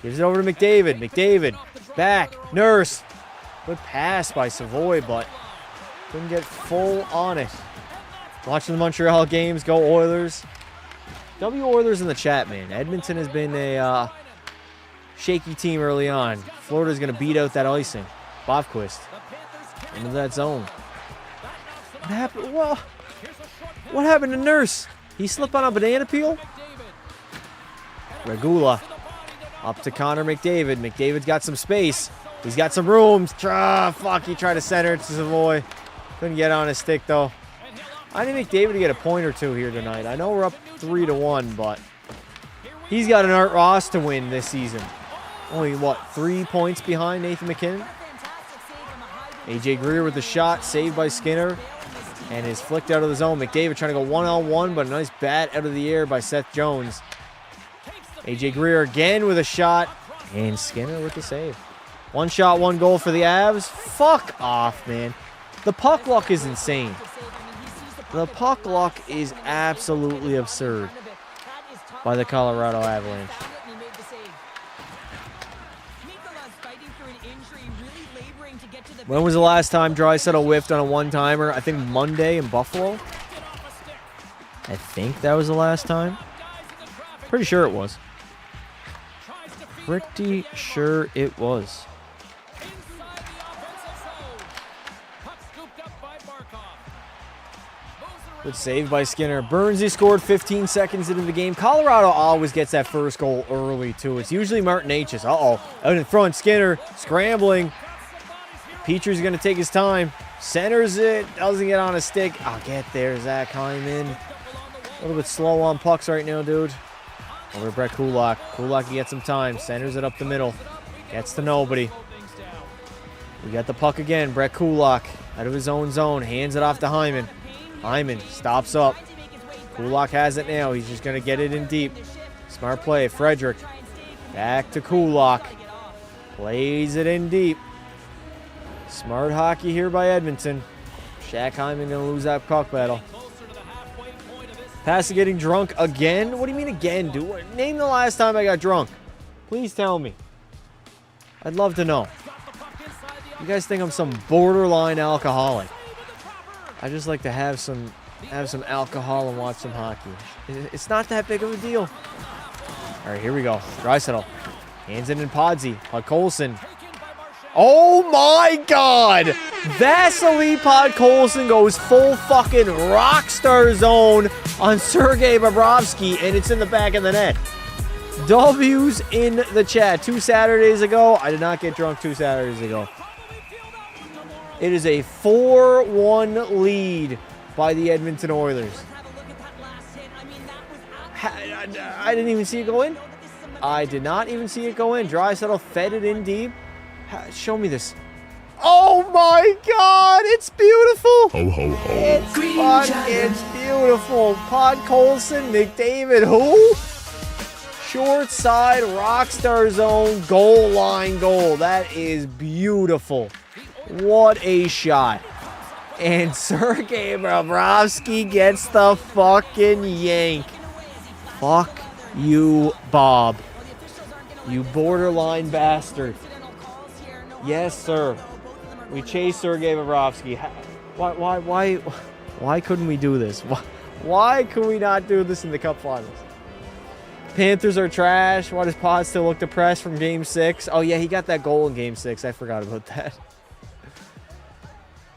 Gives it over to McDavid. McDavid. Back. Nurse. Good pass by Savoy, but couldn't get full on it. Watching the Montreal games. Go Oilers. W Oilers in the chat, man. Edmonton has been a shaky team early on. Florida's going to beat out that icing. Bobquist. Into that zone. What happened? Well, what happened to Nurse? He slipped on a banana peel? Regula. Up to Connor McDavid. McDavid's got some space. He's got some room. Fuck, he tried to center it to Savoy. Couldn't get on his stick, though. I need McDavid to get a point or two here tonight. I know we're up 3-1, but he's got an Art Ross to win this season. Only, 3 points behind Nathan McKinnon? AJ Greer with the shot, saved by Skinner, and is flicked out of the zone. McDavid trying to go one-on-one, but a nice bat out of the air by Seth Jones. AJ Greer again with a shot, and Skinner with the save. 1 shot, 1 goal for the Avs. Fuck off, man. The puck luck is insane. The puck luck is absolutely absurd by the Colorado Avalanche. When was the last time Draisaitl whiffed on a one-timer? I think Monday in Buffalo. I think that was the last time. Pretty sure it was. Pretty sure it was. Good save by Skinner. Burnsy scored 15 seconds into the game. Colorado always gets that first goal early, too. It's usually Martin H's. Uh-oh. Out in front, Skinner scrambling. Petry's going to take his time. Centers it. Doesn't get on a stick. I'll get there, Zach Hyman. A little bit slow on pucks right now, dude. Over to Brett Kulak. Kulak gets some time. Centers it up the middle. Gets to nobody. We got the puck again. Brett Kulak out of his own zone. Hands it off to Hyman. Hyman stops up. Kulak has it now. He's just going to get it in deep. Smart play. Frederick. Back to Kulak. Plays it in deep. Smart hockey here by Edmonton. Shaq Hyman going to lose that puck battle. Pass getting drunk again? What do you mean again, dude? Name the last time I got drunk. Please tell me. I'd love to know. You guys think I'm some borderline alcoholic. I just like to have some alcohol and watch some hockey. It's not that big of a deal. All right, here we go. Draisaitl. Hands it in Podsy. Podkolzin. Oh my God! Vasily Podkolzin goes full fucking rock star zone on Sergei Bobrovsky, and it's in the back of the net. W's in the chat. 2 Saturdays ago. I did not get drunk 2 Saturdays ago. It is a 4-1 lead by the Edmonton Oilers. I didn't even see it go in. I did not even see it go in. Draisaitl fed it in deep. Show me this. Oh my God, it's beautiful. Ho, ho, ho. It's fun. It's beautiful. Podkolzin, McDavid, who? Short side, rock star zone, goal line goal. That is beautiful. What a shot. And Sergei Bobrovsky gets the fucking yank. Fuck you, Bob. You borderline bastard. Yes, sir. We chased Sergei Bobrovsky. Why couldn't we do this? Why could we not do this in the Cup Finals? Panthers are trash. Why does Pod still look depressed from Game 6? Oh, yeah, he got that goal in Game 6. I forgot about that.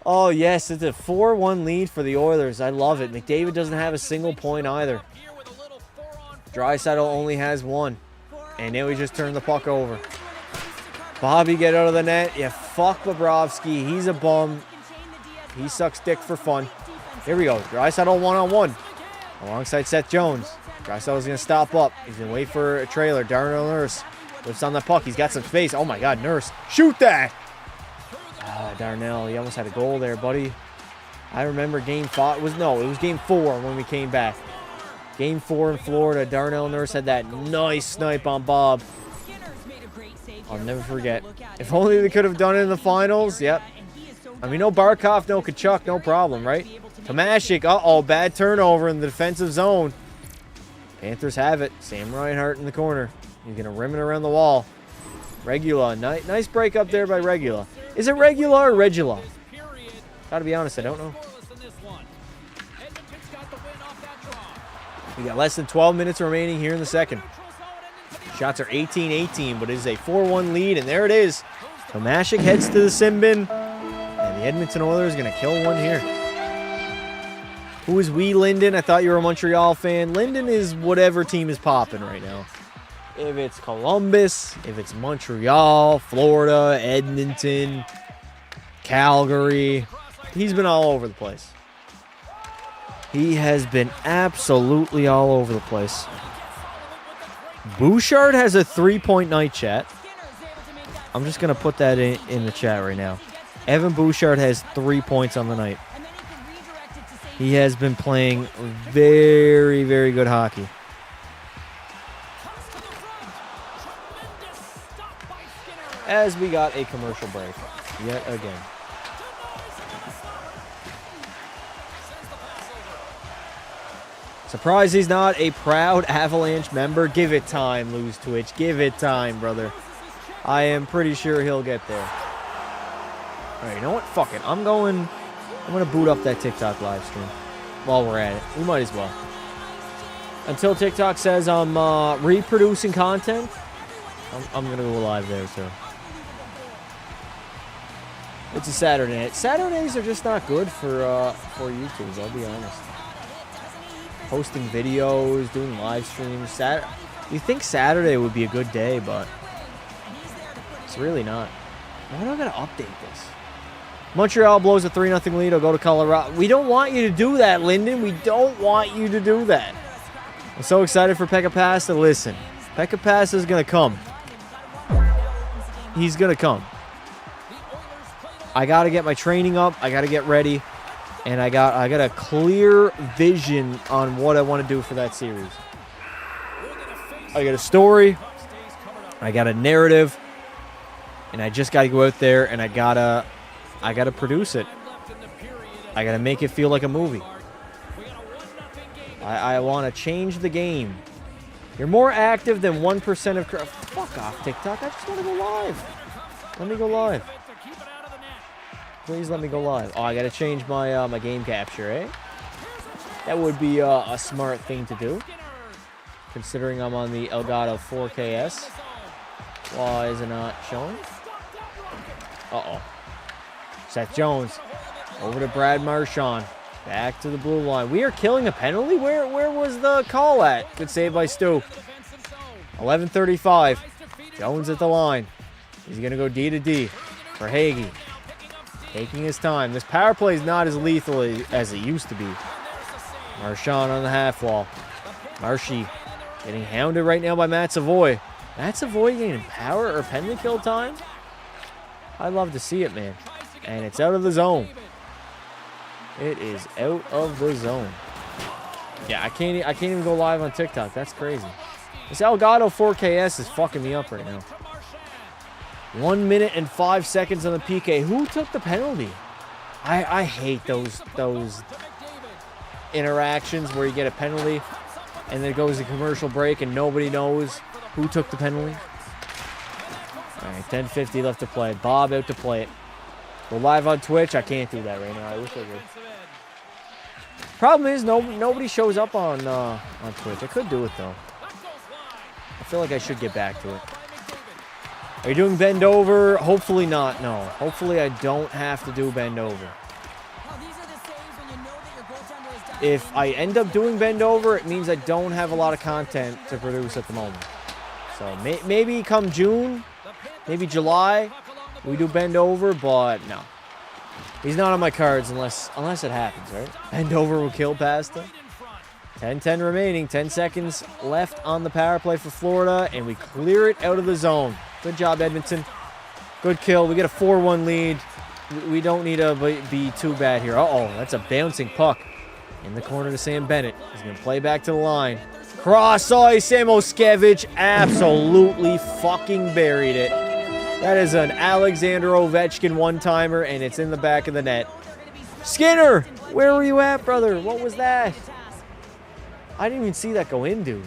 Oh, yes, it's a 4-1 lead for the Oilers. I love it. McDavid doesn't have a single point either. Draisaitl only has 1. And now we just turned the puck over. Bobby, get out of the net. Yeah, fuck Bobrovsky. He's a bum. He sucks dick for fun. Here we go. Draisaitl 1-on-1. Alongside Seth Jones. Draisaitl's going to stop up. He's going to wait for a trailer. Darnell Nurse lifts on the puck. He's got some space. Oh, my God, Nurse. Shoot that! Darnell, he almost had a goal there, buddy. I remember Game 5. It was Game 4 when we came back. Game 4 in Florida. Darnell Nurse had that nice snipe on Bob. I'll never forget. If only they could have done it in the finals. Yep. I mean, no Barkov, no Kachuk, no problem, right? Tomashik, uh-oh, bad turnover in the defensive zone. Panthers have it. Sam Reinhart in the corner. He's going to rim it around the wall. Regula, nice break up there by Regula. Is it Regula or Regula? Gotta be honest, I don't know. We got less than 12 minutes remaining here in the second. Shots are 18-18, but it is a 4-1 lead, and there it is. Tomashik heads to the sin bin, and the Edmonton Oilers are going to kill one here. Who is we, Linden? I thought you were a Montreal fan. Linden is whatever team is popping right now. If it's Columbus, if it's Montreal, Florida, Edmonton, Calgary, he's been all over the place. He has been absolutely all over the place. Bouchard has a 3-point night, chat. I'm just going to put that in the chat right now. Evan Bouchard has 3 points on the night. He has been playing very, very good hockey. As we got a commercial break yet again. Surprised he's not a proud Avalanche member. Give it time, Lose Twitch. Give it time, brother. I am pretty sure he'll get there. All right, you know what? Fuck it. I'm going to boot up that TikTok live stream while we're at it. We might as well. Until TikTok says I'm reproducing content, I'm going to go live there too. It's a Saturday night. Saturdays are just not good for YouTubers, I'll be honest. posting videos, doing live streams. You think Saturday would be a good day, but it's really not. Why do I gotta update this? Montreal blows a 3-0 lead. I'll go to Colorado. We don't want you to do that, Lyndon. We don't want you to do that. I'm so excited for Pekka Pasta. Listen, Pekka Pasta is going to come. He's going to come. I got to get my training up. I got to get ready. And I got a clear vision on what I want to do for that series. I got a story. I got a narrative. And I just got to go out there and I got to produce it. I got to make it feel like a movie. I want to change the game. You're more active than 1% of... Fuck off, TikTok. I just want to go live. Let me go live. Please let me go live. Oh, I got to change my my game capture, eh? That would be a smart thing to do. Considering I'm on the Elgato 4KS. Why is it not showing? Uh-oh. Seth Jones. Over to Brad Marchand. Back to the blue line. We are killing a penalty? Where was the call at? Good save by Stu. 11:35. Jones at the line. He's going to go D to D for Hagee. Taking his time. This power play is not as lethal as it used to be. Marchand on the half wall. Marshy getting hounded right now by Matt Savoy. Matt Savoy getting power or penalty kill time? I'd love to see it, man. And it's out of the zone. It is out of the zone. Yeah, I can't even go live on TikTok. That's crazy. This Elgato 4KS is fucking me up right now. 1 minute and 5 seconds on the PK. Who took the penalty? I hate those interactions where you get a penalty and then it goes to commercial break and nobody knows who took the penalty. All right, 10:50 left to play. Bob out to play it. We're live on Twitch. I can't do that right now. I wish I could. Problem is, nobody shows up on Twitch. I could do it, though. I feel like I should get back to it. Are you doing bend over? Hopefully not, no. Hopefully I don't have to do bend over. If I end up doing bend over, it means I don't have a lot of content to produce at the moment. So maybe come June, maybe July, we do bend over, but no. He's not on my cards unless it happens, right? Bend over will kill Pasta. 10-10 remaining, 10 seconds left on the power play for Florida, and we clear it out of the zone. Good job, Edmonton. Good kill. We get a 4-1 lead. We don't need to be too bad here. Uh-oh, that's a bouncing puck. In the corner to Sam Bennett. He's going to play back to the line. Cross ice, Samoskevich absolutely fucking buried it. That is an Alexander Ovechkin one-timer, and it's in the back of the net. Skinner, where were you at, brother? What was that? I didn't even see that go in, dude.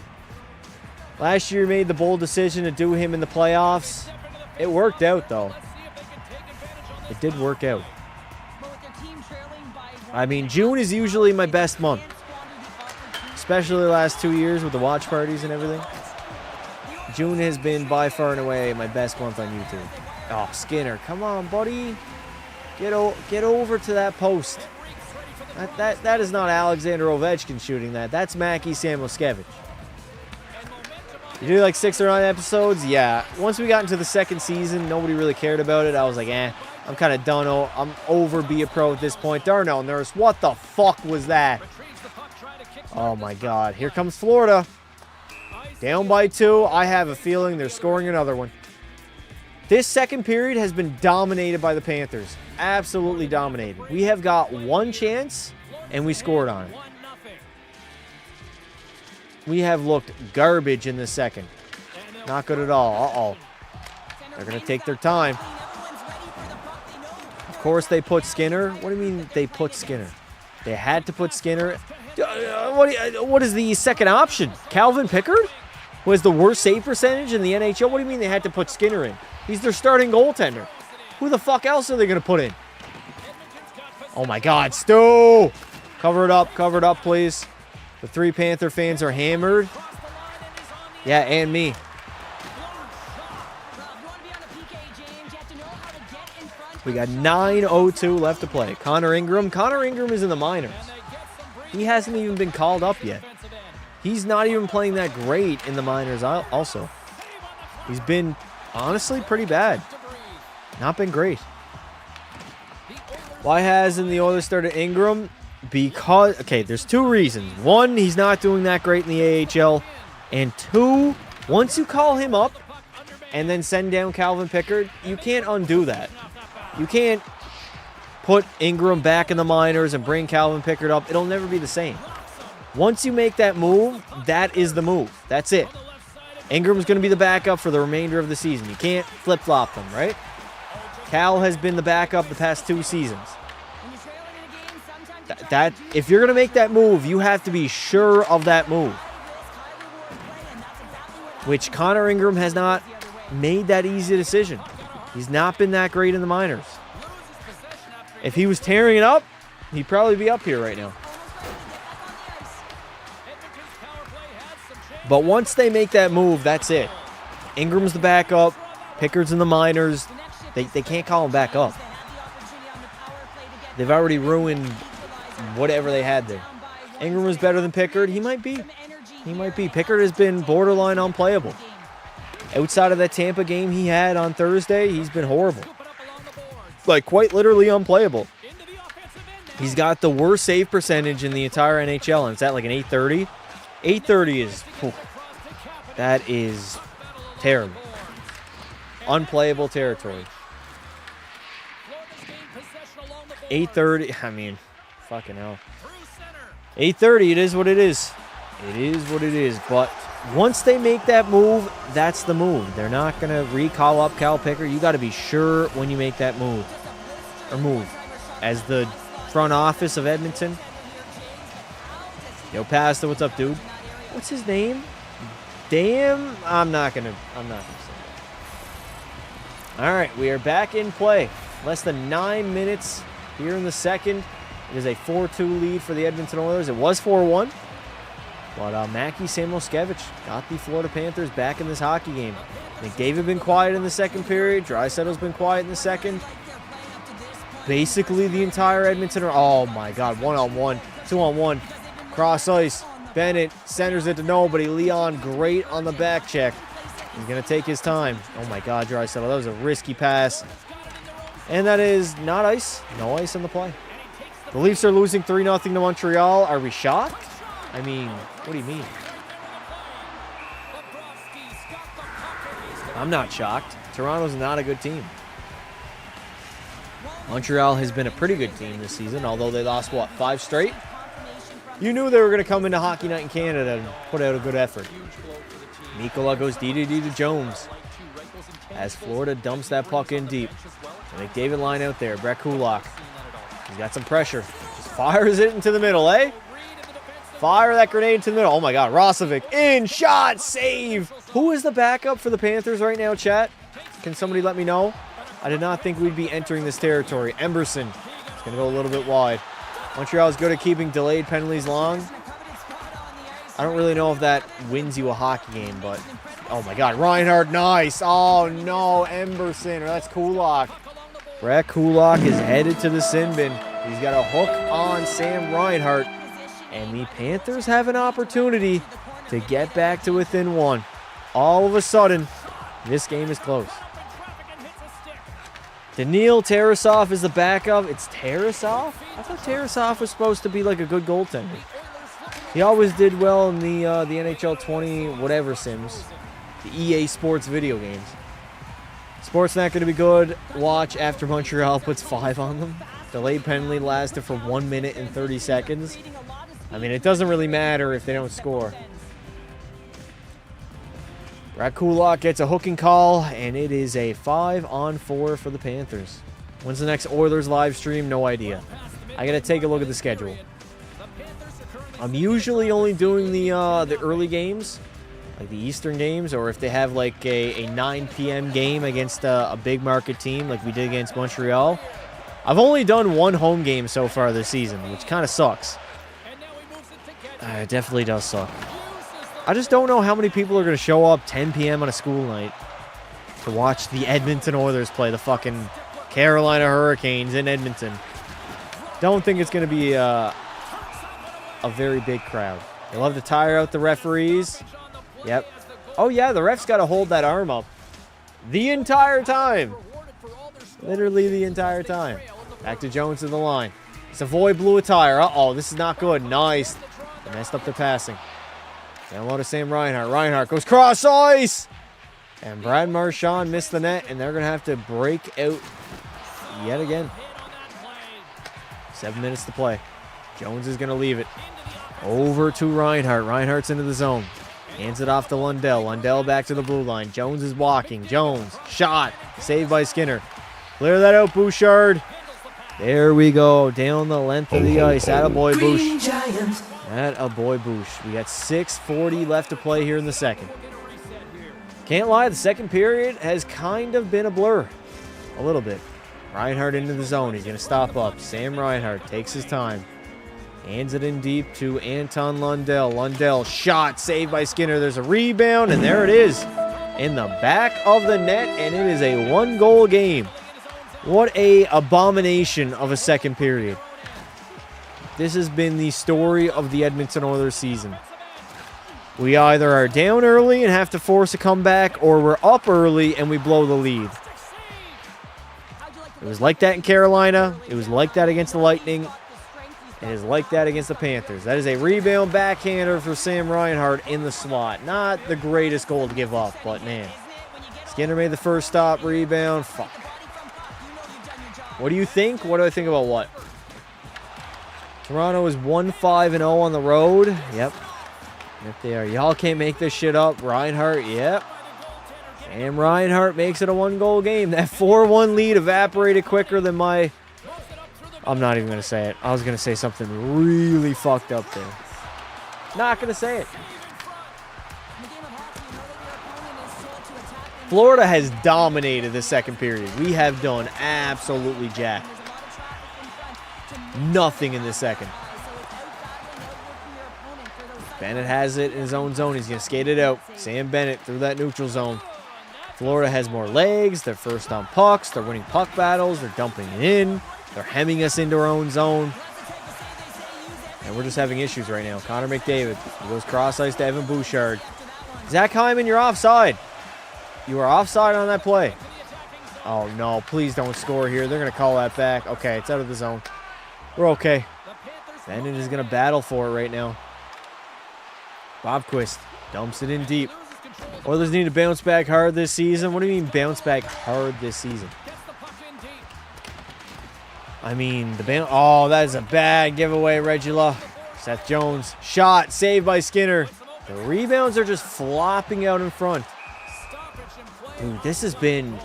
Last year, made the bold decision to do him in the playoffs. It worked out, though. It did work out. I mean, June is usually my best month. Especially the last 2 years with the watch parties and everything. June has been by far and away my best month on YouTube. Oh, Skinner, come on, buddy. Get over to that post. That is not Alexander Ovechkin shooting that. That's Mackie Samoskevich. You do like 6 or 9 episodes? Yeah. Once we got into the second season, nobody really cared about it. I was like, I'm kind of done. I'm over Be a Pro at this point. Darnell Nurse, what the fuck was that? Oh, my God. Here comes Florida. Down by 2. I have a feeling they're scoring another one. This second period has been dominated by the Panthers. Absolutely dominated. We have got one chance, and we scored on it. We have looked garbage in the second. Not good at all. Uh-oh. They're going to take their time. Of course they put Skinner. What do you mean they put Skinner? They had to put Skinner. What is the second option? Calvin Pickard? Who has the worst save percentage in the NHL? What do you mean they had to put Skinner in? He's their starting goaltender. Who the fuck else are they going to put in? Oh my God, Stu! Cover it up, please. The 3 Panther fans are hammered. Yeah, and me. We got 9:02 left to play. Connor Ingram is in the minors. He hasn't even been called up yet. He's not even playing that great in the minors also. He's been, honestly, pretty bad. Not been great. Why hasn't the Oilers started Ingram? Because, okay, there's two reasons. One, he's not doing that great in the AHL. And two, once you call him up and then send down Calvin Pickard, you can't undo that. You can't put Ingram back in the minors and bring Calvin Pickard up. It'll never be the same. Once you make that move, that is the move. That's it. Ingram's going to be the backup for the remainder of the season. You can't flip-flop them, right? Cal has been the backup the past 2 seasons. That if you're going to make that move, you have to be sure of that move. Which Connor Ingram has not made that easy decision. He's not been that great in the minors. If he was tearing it up, he'd probably be up here right now. But once they make that move, that's it. Ingram's the backup. Pickard's in the minors. They can't call him back up. They've already ruined whatever they had there. Ingram was better than Pickard. He might be. He might be. Pickard has been borderline unplayable. Outside of that Tampa game he had on Thursday, he's been horrible. Like, quite literally unplayable. He's got the worst save percentage in the entire NHL, and it's at like an 830. 830 is... that is terrible. Unplayable territory. 830, I mean, fucking hell. 830, it is what it is. It is what it is, but once they make that move, that's the move. They're not going to recall up Cal Pickard. You got to be sure when you make that move. Or move. As the front office of Edmonton. Yo, Pasta, what's up, dude? What's his name? Damn, I'm not gonna say that. All right, we are back in play. Less than 9 minutes here in the second. It is a 4-2 lead for the Edmonton Oilers. It was 4-1. But Mackie Samuelskevich got the Florida Panthers back in this hockey game. McDavid been quiet in the second period. Draisaitl's been quiet in the second. Basically the entire Edmonton. Oh my God, 1-on-1, 2-on-1, cross ice. Bennett centers it to nobody. Leon great on the back check. He's going to take his time. Oh my God, Draisaitl. That was a risky pass. And that is not ice. No ice on the play. The Leafs are losing 3-0 to Montreal. Are we shocked? I mean, what do you mean? I'm not shocked. Toronto's not a good team. Montreal has been a pretty good team this season, although they lost, what, 5 straight? You knew they were going to come into Hockey Night in Canada and put out a good effort. Mikkola goes D to Jones. As Florida dumps that puck in deep. McDavid line out there. Brett Kulak. He's got some pressure. Just fires it into the middle, eh? Fire that grenade into the middle. Oh my God, Rosovic. In, shot, save. Who is the backup for the Panthers right now, chat? Can somebody let me know? I did not think we'd be entering this territory. Emberson. It's going to go a little bit wide. Montreal is good at keeping delayed penalties long. I don't really know if that wins you a hockey game, but... oh my God, Reinhardt, nice. Oh no, Emberson, or that's Kulak. Brett Kulak is headed to the sin bin. He's got a hook on Sam Reinhart. And the Panthers have an opportunity to get back to within 1. All of a sudden, this game is close. Daniil Tarasov is the backup. It's Tarasov? I thought Tarasov was supposed to be like a good goaltender. He always did well in the NHL 20 whatever sims. The EA Sports video games. Sports not going to be good. Watch after Montreal puts 5 on them. Delayed penalty lasted for 1 minute and 30 seconds. I mean, it doesn't really matter if they don't score. Brett Kulak gets a hooking call, and it is a 5-on-4 for the Panthers. When's the next Oilers live stream? No idea. I got to take a look at the schedule. I'm usually only doing the early games, like the Eastern games, or if they have like a 9 p.m. game against a big market team like we did against Montreal. I've only done 1 home game so far this season, which kind of sucks. It definitely does suck. I just don't know how many people are going to show up 10 p.m. on a school night to watch the Edmonton Oilers play the fucking Carolina Hurricanes in Edmonton. Don't think it's going to be a very big crowd. They love to tire out the referees. Yep. Oh, yeah, the ref's got to hold that arm up the entire time. Literally the entire time. Back to Jones to the line. Savoy blew a tire. Uh-oh, this is not good. Nice. They messed up their passing. Down low to Sam Reinhart. Reinhart goes cross ice. And Brad Marchand missed the net, and they're going to have to break out yet again. 7 minutes to play. Jones is going to leave it. Over to Reinhart. Reinhart's into the zone. Hands it off to Lundell. Lundell back to the blue line. Jones is walking. Jones. Shot. Saved by Skinner. Clear that out, Bouchard. There we go. Down the length of the ice. Attaboy, Bouch. Attaboy, Bouch. We got 6:40 left to play here in the second. Can't lie, the second period has kind of been a blur. A little bit. Reinhart into the zone. He's going to stop up. Sam Reinhart takes his time. Hands it in deep to Anton Lundell. Lundell, shot, saved by Skinner. There's a rebound, and there it is. In the back of the net, and it is a one-goal game. What a abomination of a second period. This has been the story of the Edmonton Oilers season. We either are down early and have to force a comeback, or we're up early and we blow the lead. It was like that in Carolina. It was like that against the Lightning. It is like that against the Panthers. That is a rebound backhander for Sam Reinhart in the slot. Not the greatest goal to give up, but man. Skinner made the first stop, rebound. Fuck. What do you think? What do I think about what? Toronto is 1-5-0 on the road. Yep. Yep, they are. Y'all can't make this shit up. Reinhart, yep. Sam Reinhart makes it a one-goal game. That 4-1 lead evaporated quicker than my... I'm not even going to say it. I was going to say something really fucked up there. Not going to say it. Florida has dominated the second period. We have done absolutely jack. Nothing in the second. Bennett has it in his own zone. He's going to skate it out. Sam Bennett through that neutral zone. Florida has more legs. They're first on pucks. They're winning puck battles. They're dumping it in. They're hemming us into our own zone. And we're just having issues right now. Connor McDavid. He goes cross-ice to Evan Bouchard. Zach Hyman, you're offside. You are offside on that play. Oh, no. Please don't score here. They're going to call that back. Okay, it's out of the zone. We're okay. Bennett is going to battle for it right now. Bobquist dumps it in deep. Oilers need to bounce back hard this season. What do you mean bounce back hard this season? I mean, oh, that is a bad giveaway, Regula. Seth Jones. Shot. Saved by Skinner. The rebounds are just flopping out in front. Dude, this has been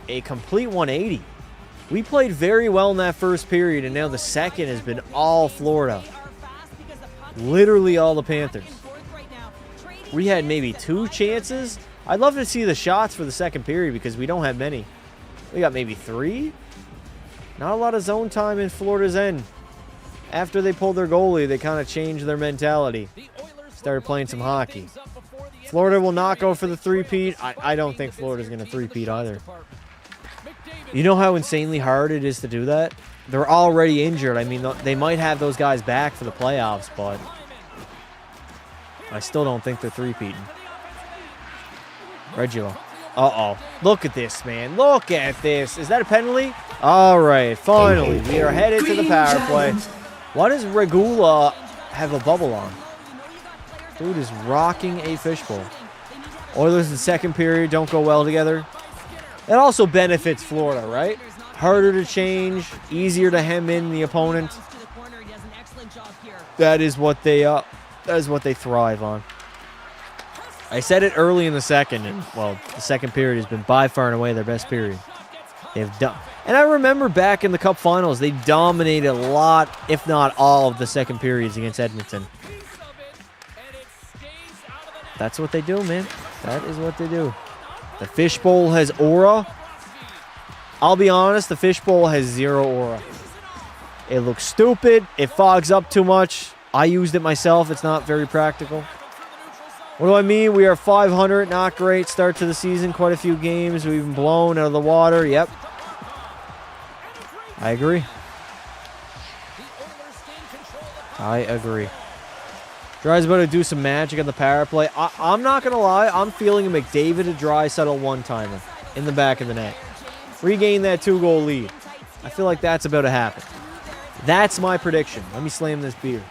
a complete 180. We played very well in that first period, and now the second has been all Florida. Literally all the Panthers. We had maybe 2 chances. I'd love to see the shots for the second period because we don't have many. We got maybe 3. Not a lot of zone time in Florida's end. After they pulled their goalie, they kind of changed their mentality. Started playing some hockey. Florida will not go for the three-peat. I don't think Florida's going to three-peat either. You know how insanely hard it is to do that? They're already injured. I mean, they might have those guys back for the playoffs, but I still don't think they're three-peating. Regula. Uh-oh. Look at this, man. Look at this. Is that a penalty? All right. Finally, we are headed to the power play. Why does Regula have a bubble on? Dude is rocking a fishbowl. Oilers in the second period don't go well together. That also benefits Florida, right? Harder to change, easier to hem in the opponent. That is what they thrive on. I said it early in the second, and well, the second period has been by far and away their best period. They've done, and I remember back in the Cup Finals, they dominated a lot, if not all, of the second periods against Edmonton. That's what they do, man. That is what they do. The fishbowl has aura. I'll be honest, the fishbowl has zero aura. It looks stupid. It fogs up too much. I used it myself. It's not very practical. What do I mean? We are 500. Not great start to the season. Quite a few games. We've been blown out of the water. Yep. I agree. I agree. Dry's about to do some magic on the power play. I'm not going to lie. I'm feeling a McDavid to Draisaitl one-timer in the back of the net. Regain that 2-goal lead. I feel like that's about to happen. That's my prediction. Let me slam this beer.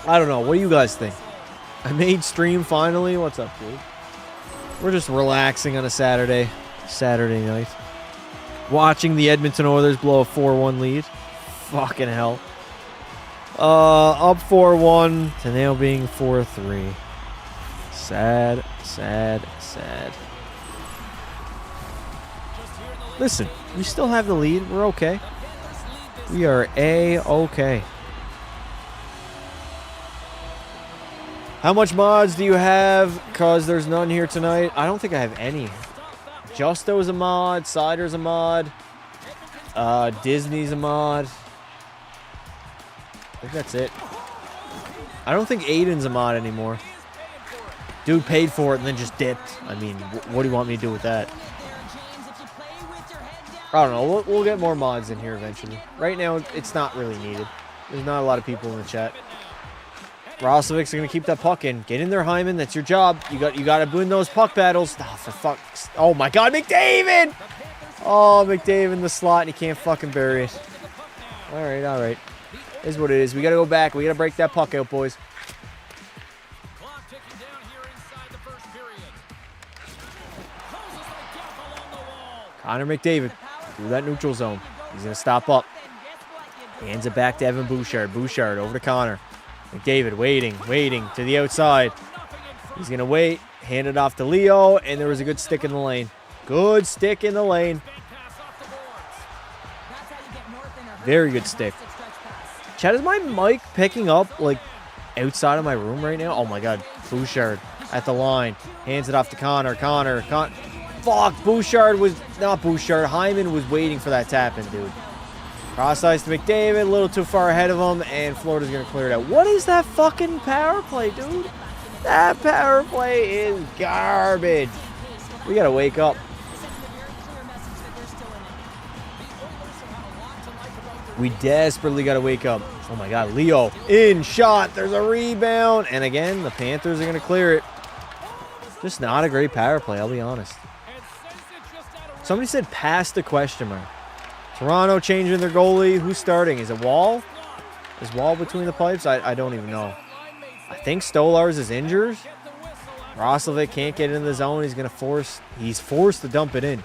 I don't know. What do you guys think? I made stream finally. What's up, dude? We're just relaxing on a Saturday night. Watching the Edmonton Oilers blow a 4-1 lead. Fucking hell. Up 4-1 to now being 4-3. Sad, sad, sad. Listen, we still have the lead. We're okay. We are A-okay. How much mods do you have? Because there's none here tonight. I don't think I have any. Justo's a mod. Cider's a mod. Disney's a mod. I think that's it. I don't think Aiden's a mod anymore. Dude paid for it and then just dipped. I mean, what do you want me to do with that? I don't know. We'll get more mods in here eventually. Right now, it's not really needed. There's not a lot of people in the chat. Roslovic's going to keep that puck in. Get in there, Hyman. That's your job. You got to win those puck battles. Oh, for fuck's... Oh, my God. McDavid! Oh, McDavid in the slot, and he can't fucking bury it. All right, all right. Is what it is. We got to go back. We got to break that puck out, boys. Connor McDavid through that neutral zone. He's going to stop up. Hands it back to Evan Bouchard. Bouchard over to Connor. McDavid waiting to the outside. He's going to wait. Hand it off to Leo, and there was a good stick in the lane. Good stick in the lane. Very good stick. Chad, is my mic picking up, like, outside of my room right now? Oh, my God. Bouchard at the line. Hands it off to Connor. Fuck, Bouchard was... Not Bouchard. Hyman was waiting for that tap-in, dude. Cross ice to McDavid, a little too far ahead of him, and Florida's going to clear it out. What is that fucking power play, dude? That power play is garbage. We got to wake up. We desperately got to wake up. Oh, my God. Leo in shot. There's a rebound. And again, the Panthers are going to clear it. Just not a great power play, I'll be honest. Somebody said pass the question mark. Toronto changing their goalie. Who's starting? Is it Wall? Is Wall between the pipes? I don't even know. I think Stolars is injured. Roslovic can't get in the zone. He's forced to dump it in.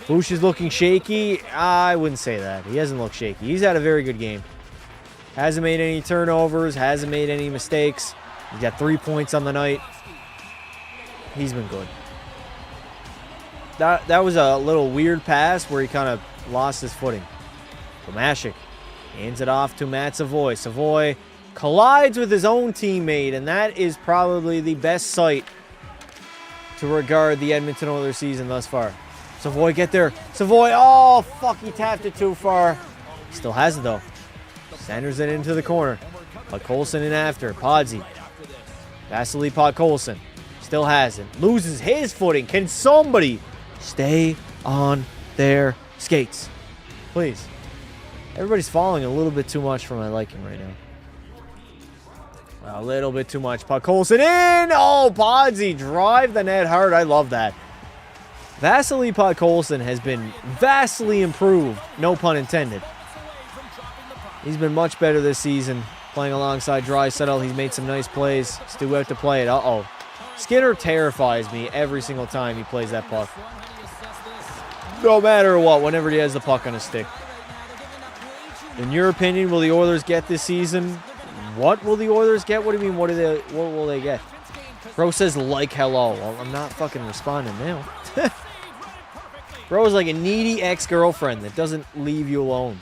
Bush is looking shaky. I wouldn't say that. He hasn't looked shaky. He's had a very good game. Hasn't made any turnovers. Hasn't made any mistakes. He's got 3 points on the night. He's been good. That was a little weird pass where he kind of lost his footing. Tomashik hands it off to Matt Savoy. Savoy collides with his own teammate, and that is probably the best sight to regard the Edmonton Oilers season thus far. Savoy, get there. Savoy, oh, fuck, he tapped it too far. Still has it, though. Centers it into the corner. Podkolzin in after. Podsy. Vasily Podkolzin. Still has it. Loses his footing. Can somebody stay on their skates? Please. Everybody's falling a little bit too much for my liking right now. A little bit too much. Podkolzin in! Oh, Podsy, drive the net hard. I love that. Vasily Podkolzin has been vastly improved. No pun intended. He's been much better this season. Playing alongside Draisaitl. He's made some nice plays. Still have to play it. Uh-oh. Skinner terrifies me every single time he plays that puck. No matter what, whenever he has the puck on his stick. In your opinion, will the Oilers get this season? What will the Oilers get? What do you mean, what will they get? Bro says, like, hello. Well, I'm not fucking responding now. Bro is like a needy ex-girlfriend that doesn't leave you alone.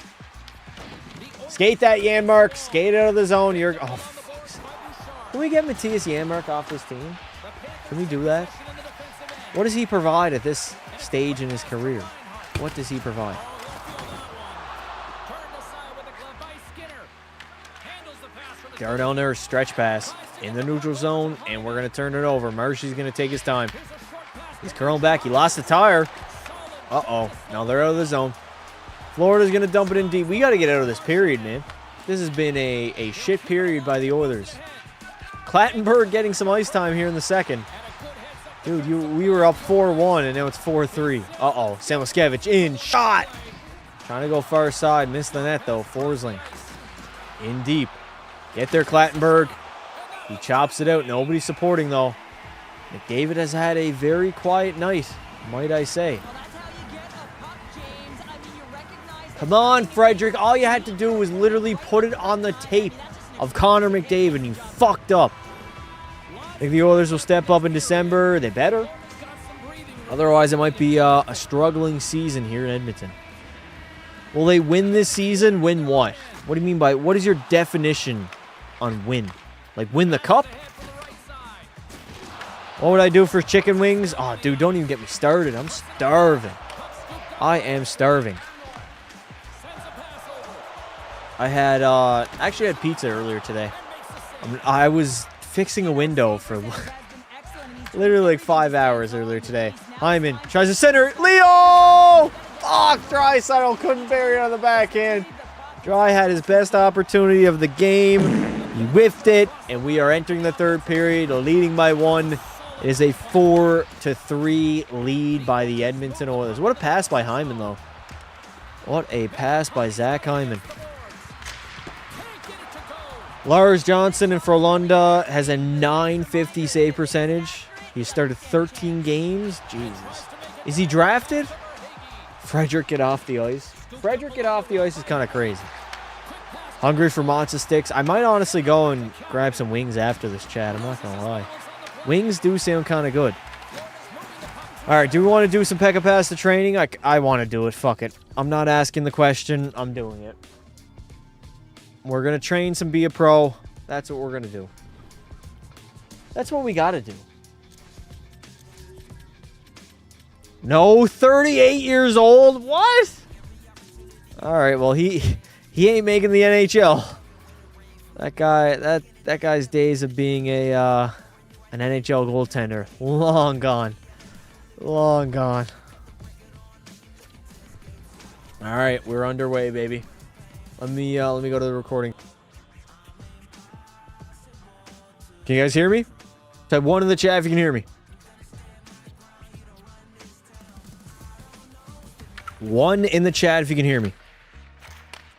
Skate that, Janmark. Skate out of the zone. Oh, can we get Matthias Janmark off this team? Can we do that? What does he provide at this stage in his career? What does he provide? Darnell Nurse, stretch pass in the neutral zone, and we're going to turn it over. Marshy's going to take his time. He's curling back. He lost the tire. Uh-oh. Now they're out of the zone. Florida's going to dump it in deep. We got to get out of this period, man. This has been a shit period by the Oilers. Clattenburg getting some ice time here in the second. Dude, we were up 4-1, and now it's 4-3. Uh-oh. Samoskevich in. Shot! Trying to go far side. Missed the net, though. Forsling. In deep. Get there, Clattenburg. He chops it out. Nobody's supporting, though. McDavid has had a very quiet night, might I say. Come on, Frederick. All you had to do was literally put it on the tape of Connor McDavid, and you fucked up. I think the Oilers will step up in December. They better. Otherwise, it might be a struggling season here in Edmonton. Will they win this season? Win what? What do you mean by, what is your definition on win? Like win the cup? What would I do for chicken wings? Oh, dude, don't even get me started. I'm starving. I am starving. I had, actually had pizza earlier today. I was fixing a window for literally like 5 hours earlier today. Hyman tries to center. Leo! Fuck, Draisaitl couldn't bury it on the backhand. Dry had his best opportunity of the game. He whiffed it, and we are entering the third period, leading by 1. It is a 4-3 lead by the Edmonton Oilers. What a pass by Hyman, though. What a pass by Zach Hyman. Lars Johnson in Frölunda has a .950 save percentage. He started 13 games. Jesus. Is he drafted? Frederick get off the ice. Frederick get off the ice is kind of crazy. Hungry for matzo sticks. I might honestly go and grab some wings after this chat. I'm not going to lie. Wings do sound kind of good. All right, do we want to do some Pekka Pasta training? I want to do it. Fuck it. I'm not asking the question. I'm doing it. We're going to train some Be a Pro. That's what we're going to do. That's what we got to do. No, 38 years old? What? All right, well, he ain't making the NHL. That guy's days of being an NHL goaltender, long gone. Long gone. All right, we're underway, baby. Let me go to the recording. Can you guys hear me? Type 1 in the chat if you can hear me. 1 in the chat if you can hear me.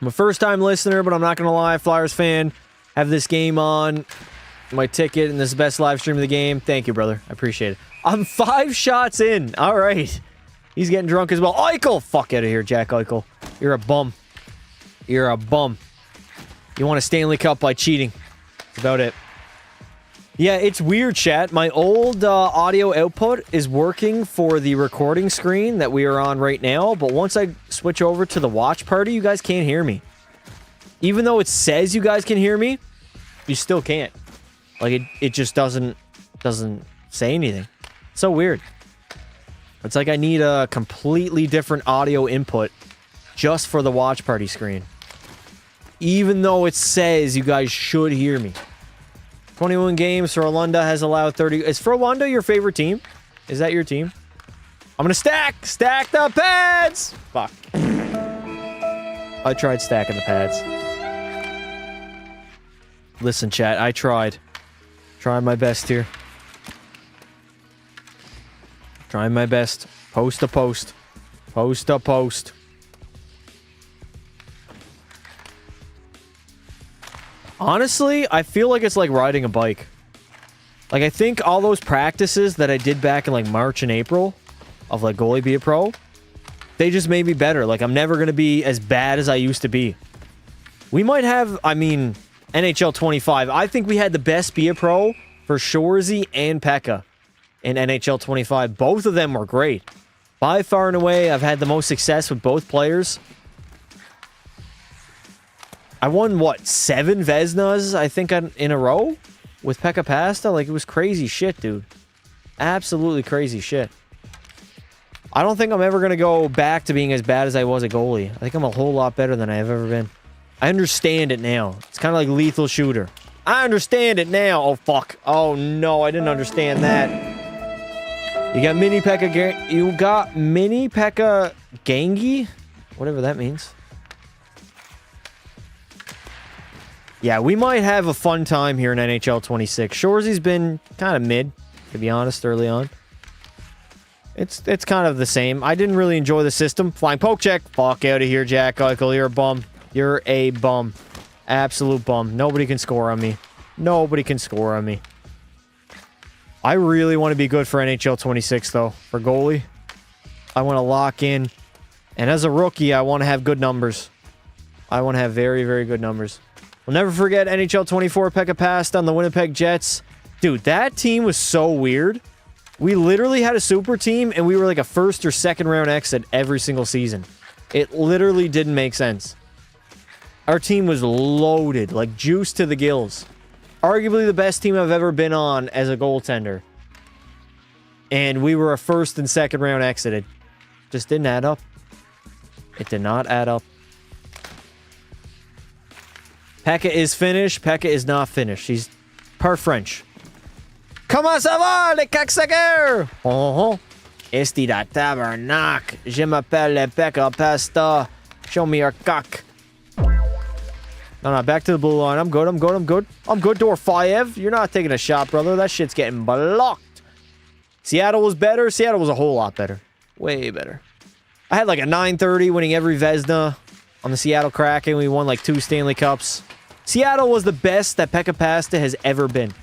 I'm a first-time listener, but I'm not going to lie. Flyers fan. Have this game on my ticket, and this is the best live stream of the game. Thank you, brother. I appreciate it. I'm 5 shots in. All right. He's getting drunk as well. Eichel! Fuck out of here, Jack Eichel. You're a bum. You're a bum. You want a Stanley Cup by cheating. That's about it. Yeah, it's weird, chat. My old audio output is working for the recording screen that we are on right now, but once I switch over to the watch party, you guys can't hear me. Even though it says you guys can hear me, you still can't. Like, it just doesn't say anything. It's so weird. It's like I need a completely different audio input just for the watch party screen. Even though it says you guys should hear me. 21 games. Frölunda has allowed 30. Is Frölunda your favorite team? Is that your team? I'm going to stack the pads. Fuck. I tried stacking the pads. Listen, chat. I tried. Trying my best here. Trying my best. Post to post. Post to post. Honestly, I feel like it's like riding a bike. Like, I think all those practices that I did back in, like, March and April of, like, goalie be a pro, they just made me better. Like, I'm never going to be as bad as I used to be. We might have, I mean, NHL 25. I think we had the best be a pro for Shorzy and Pekka in NHL 25. Both of them were great. By far and away, I've had the most success with both players. I won, what, 7 Vezinas, I think, in a row with Pekka Pasta? Like, it was crazy shit, dude. Absolutely crazy shit. I don't think I'm ever going to go back to being as bad as I was a goalie. I think I'm a whole lot better than I've ever been. I understand it now. It's kind of like Lethal Shooter. I understand it now. Oh, fuck. Oh, no, I didn't understand that. You got Mini Pekka... You got Mini Pekka Gangi? Whatever that means. Yeah, we might have a fun time here in NHL 26. Shorzy's been kind of mid, to be honest, early on. It's kind of the same. I didn't really enjoy the system. Flying poke check. Fuck out of here, Jack Eichel. You're a bum. You're a bum. Absolute bum. Nobody can score on me. Nobody can score on me. I really want to be good for NHL 26, though. For goalie. I want to lock in. And as a rookie, I want to have good numbers. I want to have very, very good numbers. We'll never forget NHL 24 Pekka passed on the Winnipeg Jets. Dude, that team was so weird. We literally had a super team, and we were like a first or second round exit every single season. It literally didn't make sense. Our team was loaded, like juice to the gills. Arguably the best team I've ever been on as a goaltender. And we were a first and second round exited. Just didn't add up. It did not add up. Pekka is finished. Pekka is not finished. He's part French. Comment ça va, les caxagueurs? Esti da tabernacle. Je m'appelle Pekka Pasta. Show me your cock. No, back to the blue line. I'm good, I'm good, I'm good. I'm good, Dorfiev. You're not taking a shot, brother. That shit's getting blocked. Seattle was better. Seattle was a whole lot better. Way better. I had like a 930 winning every Vezina on the Seattle Kraken. We won like 2 Stanley Cups. Seattle was the best that Pekka Pasta has ever been.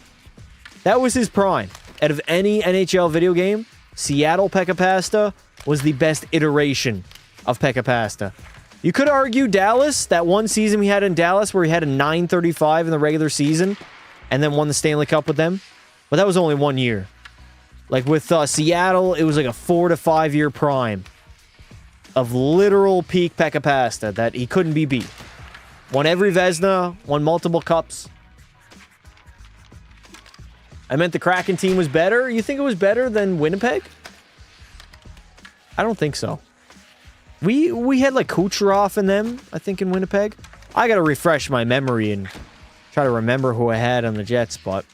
That was his prime. Out of any NHL video game, Seattle Pekka Pasta was the best iteration of Pekka Pasta. You could argue Dallas, that one season we had in Dallas where he had a 935 in the regular season and then won the Stanley Cup with them. But that was only 1 year. Like with Seattle, it was like a 4 to 5 year prime of literal peak Pekka Pasta that he couldn't be beat. Won every Vezina, won multiple cups. I meant the Kraken team was better. You think it was better than Winnipeg? I don't think so. We had like Kucherov in them, I think, in Winnipeg. I gotta refresh my memory and try to remember who I had on the Jets, but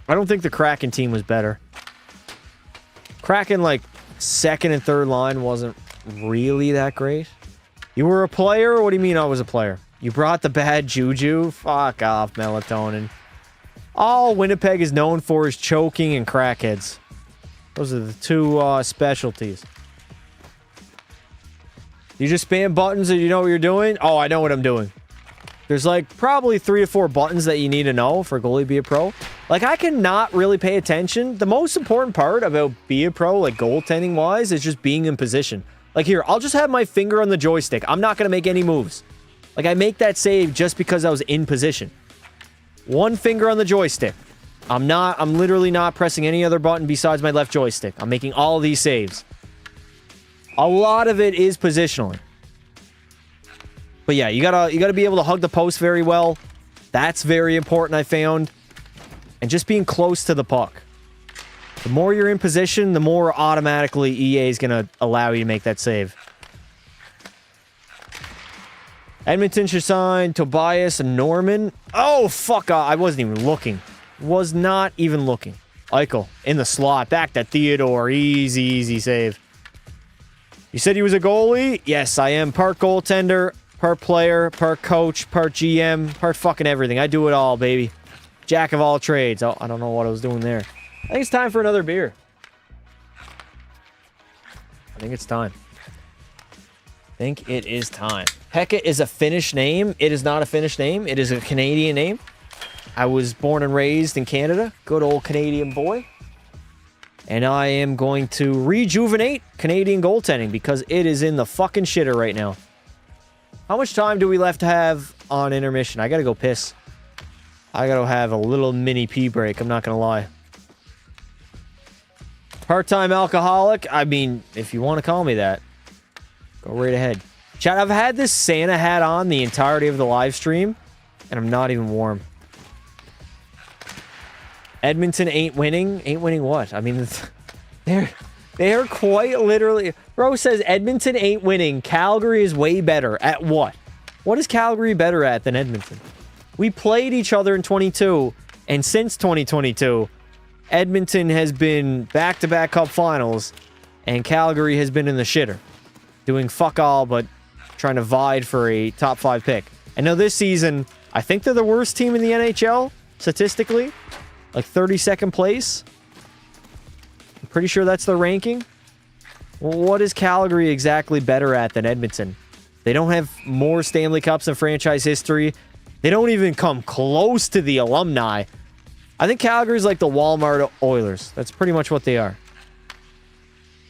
I don't think the Kraken team was better. Kraken, like, second and third line wasn't really that great. You were a player? What do you mean I was a player? You brought the bad juju? Fuck off, melatonin. All Winnipeg is known for is choking and crackheads. Those are the two specialties. You just spam buttons and you know what you're doing? Oh, I know what I'm doing. There's like probably 3 to 4 buttons that you need to know for goalie be a pro. Like, I cannot really pay attention. The most important part about be a pro, like goaltending wise, is just being in position. Like here, I'll just have my finger on the joystick. I'm not going to make any moves. Like, I make that save just because I was in position. One finger on the joystick. I'm literally not pressing any other button besides my left joystick. I'm making all these saves. A lot of it is positionally. But yeah, you gotta be able to hug the post very well. That's very important, I found. And just being close to the puck. The more you're in position, the more automatically EA is gonna allow you to make that save. Edmonton should sign Tobias Norman. Oh, fuck. I wasn't even looking. Was not even looking. Eichel in the slot. Back to Theodore. Easy, easy save. You said he was a goalie? Yes, I am. Part goaltender, part player, part coach, part GM, part fucking everything. I do it all, baby. Jack of all trades. Oh, I don't know what I was doing there. I think it's time for another beer. I think it's time. I think it is time. Pekka is a Finnish name. It is not a Finnish name. It is a Canadian name. I was born and raised in Canada. Good old Canadian boy. And I am going to rejuvenate Canadian goaltending because it is in the fucking shitter right now. How much time do we left to have on intermission? I gotta go piss. I gotta have a little mini pee break. I'm not gonna lie. Part-time alcoholic. I mean, if you want to call me that, go right ahead. Chat, I've had this Santa hat on the entirety of the live stream, and I'm not even warm. Edmonton ain't winning. Ain't winning what? I mean, they're quite literally... Bro says Edmonton ain't winning. Calgary is way better. At what? What is Calgary better at than Edmonton? We played each other in 22, and since 2022, Edmonton has been back-to-back cup finals, and Calgary has been in the shitter, doing fuck all but trying to vie for a top 5 pick. I know this season, I think they're the worst team in the NHL, statistically. Like 32nd place. I'm pretty sure that's their ranking. Well, what is Calgary exactly better at than Edmonton? They don't have more Stanley Cups in franchise history. They don't even come close to the alumni. I think Calgary's like the Walmart Oilers. That's pretty much what they are.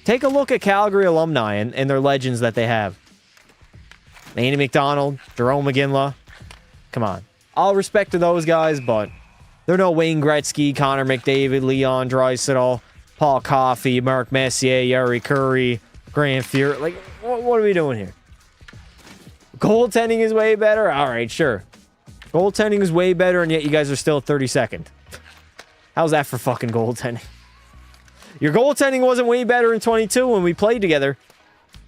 Take a look at Calgary alumni and their legends that they have. Andy McDonald, Jerome McGinley. Come on. All respect to those guys, but they're no Wayne Gretzky, Connor McDavid, Leon Draisaitl, Paul Coffey, Mark Messier, Yari Curry, Grant Fuhr. Like, what are we doing here? Goaltending is way better? All right, sure. Goaltending is way better, and yet you guys are still 32nd. How's that for fucking goaltending? Your goaltending wasn't way better in 22 when we played together.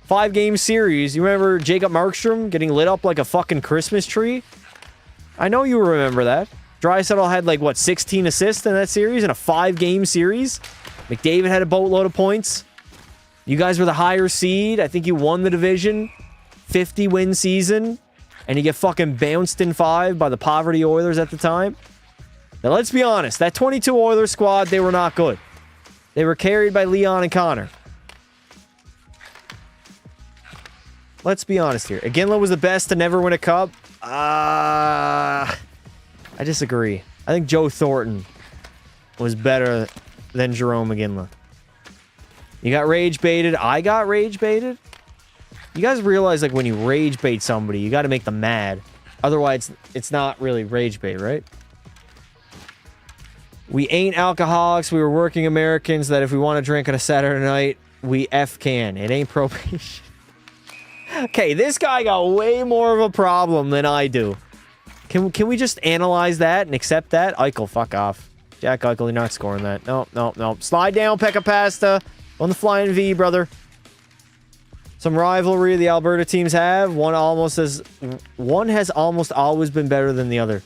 5-game series. You remember Jacob Markstrom getting lit up like a fucking Christmas tree? I know you remember that. Draisaitl had like, what, 16 assists in that series in a 5-game series? McDavid had a boatload of points. You guys were the higher seed. I think you won the division. 50-win season. And you get fucking bounced in 5 by the Poverty Oilers at the time. Now, let's be honest. That 22 Oilers squad, they were not good. They were carried by Leon and Connor. Let's be honest here. Iginla was the best to never win a cup. I disagree. I think Joe Thornton was better than Jerome Iginla. You got rage baited. I got rage baited. You guys realize, like, when you rage bait somebody, you got to make them mad. Otherwise, it's not really rage bait, right? We ain't alcoholics. We were working Americans that if we want to drink on a Saturday night, we can. It ain't probation. Okay, this guy got way more of a problem than I do. Can we just analyze that and accept that? Eichel, fuck off. Jack Eichel, you're not scoring that. No. Slide down, Pekka Pasta. On the flying V, brother. Some rivalry the Alberta teams have. One has almost always been better than the other.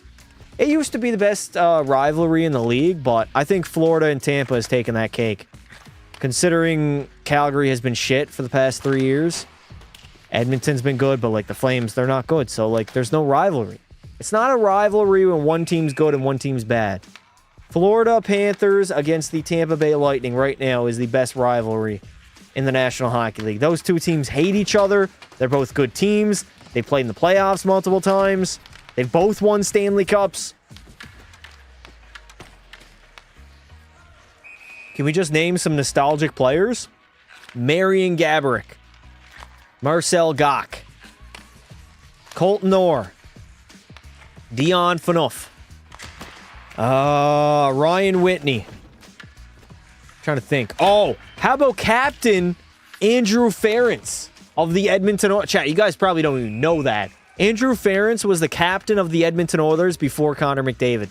It used to be the best rivalry in the league, but I think Florida and Tampa has taken that cake. Considering Calgary has been shit for the past 3 years. Edmonton's been good, but, like, the Flames, they're not good. So, like, there's no rivalry. It's not a rivalry when one team's good and one team's bad. Florida Panthers against the Tampa Bay Lightning right now is the best rivalry in the National Hockey League. Those two teams hate each other. They're both good teams. They played in the playoffs multiple times. They've both won Stanley Cups. Can we just name some nostalgic players? Marian Gaborik. Marcel Gock. Colton Orr. Dion Phaneuf. Ryan Whitney. Trying to think. Oh, how about Captain Andrew Ference of the Edmonton Oilers? Chat, you guys probably don't even know that. Andrew Ference was the captain of the Edmonton Oilers before Connor McDavid.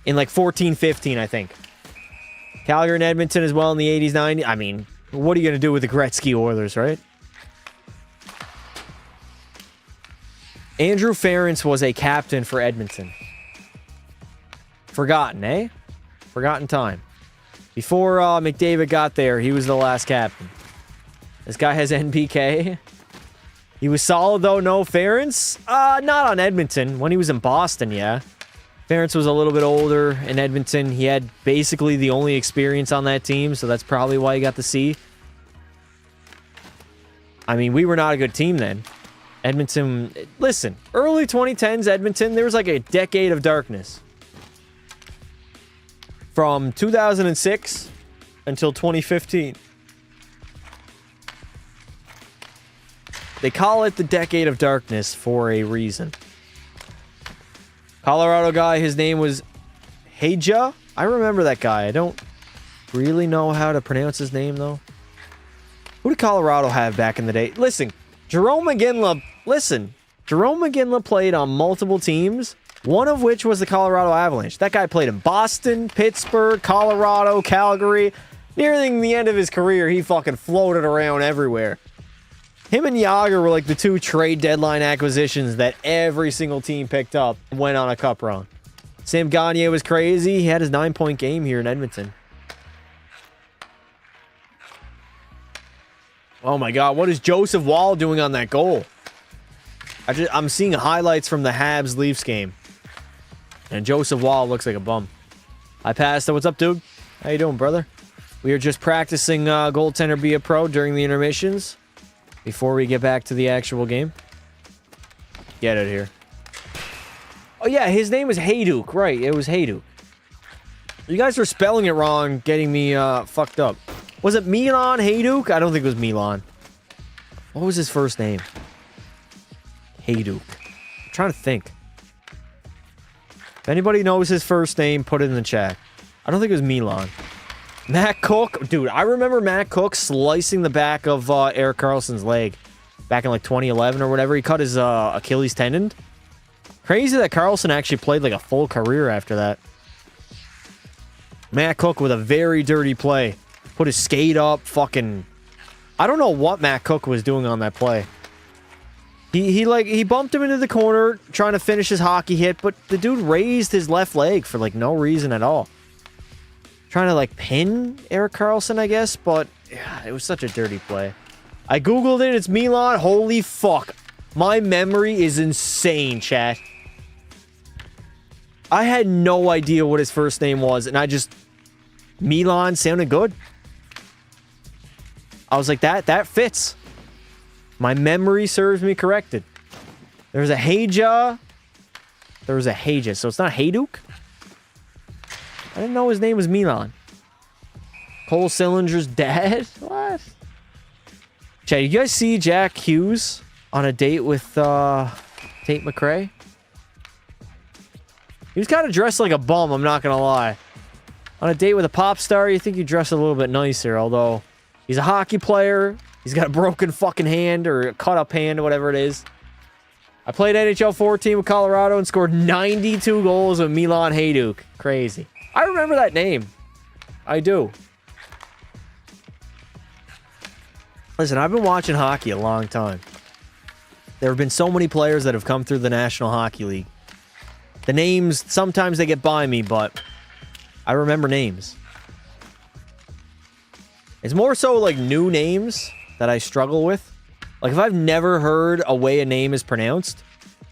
In like 14-15, I think. Calgary and Edmonton as well in the 80s, 90s. I mean, what are you going to do with the Gretzky Oilers, right? Andrew Ference was a captain for Edmonton. Forgotten, eh? Forgotten time. Before McDavid got there, he was the last captain. This guy has NPK. He was solid, though. No, Ference? Not on Edmonton. When he was in Boston, yeah. Ference was a little bit older in Edmonton. He had basically the only experience on that team, so that's probably why he got the C. I mean, we were not a good team then. Edmonton, listen, early 2010s Edmonton, there was like a decade of darkness. From 2006 until 2015. They call it the decade of darkness for a reason. Colorado guy, his name was Heja. I remember that guy. I don't really know how to pronounce his name, though. Who did Colorado have back in the day? Listen, Jerome McGinley played on multiple teams, one of which was the Colorado Avalanche. That guy played in Boston, Pittsburgh, Colorado, Calgary. Nearing the end of his career, he fucking floated around everywhere. Him and Yager were like the two trade deadline acquisitions that every single team picked up and went on a cup run. Sam Gagner was crazy. He had his 9-point game here in Edmonton. Oh my God, what is Joseph Wall doing on that goal? I'm seeing highlights from the Habs-Leafs game. And Joseph Wall looks like a bum. I passed it. What's up, dude? How you doing, brother? We are just practicing goaltender be a pro during the intermissions before we get back to the actual game. Get it here. Oh, yeah, his name was Hayduk. Right, it was Hayduk. You guys were spelling it wrong, getting me fucked up. Was it Milan Hayduk? I don't think it was Milan. What was his first name? Hayduk. I'm trying to think. If anybody knows his first name, put it in the chat. I don't think it was Milan. Matt Cook. Dude, I remember Matt Cook slicing the back of Erik Karlsson's leg back in like 2011 or whatever. He cut his Achilles tendon. Crazy that Karlsson actually played like a full career after that. Matt Cook with a very dirty play. Put his skate up, fucking... I don't know what Matt Cook was doing on that play. He bumped him into the corner trying to finish his hockey hit, but the dude raised his left leg for like no reason at all. Trying to like pin Erik Karlsson, I guess, but yeah, it was such a dirty play. I googled it, it's Milan. Holy fuck. My memory is insane, chat. I had no idea what his first name was, and I just... Milan sounded good. I was like, that fits. My memory serves me corrected. There's a Heja. There was a Heja, so it's not Hayduk? I didn't know his name was Milan. Cole Sillinger's dad? What? Chad, you guys see Jack Hughes on a date with Tate McRae? He was kind of dressed like a bum, I'm not going to lie. On a date with a pop star, you think you dress a little bit nicer, although he's a hockey player. He's got a broken fucking hand or a cut up hand or whatever it is. I played NHL 14 with Colorado and scored 92 goals with Milan Hayduk. Crazy. I remember that name. I do. Listen, I've been watching hockey a long time. There have been so many players that have come through the National Hockey League. The names, sometimes they get by me, but I remember names. It's more so like new names that I struggle with. Like if I've never heard a way a name is pronounced,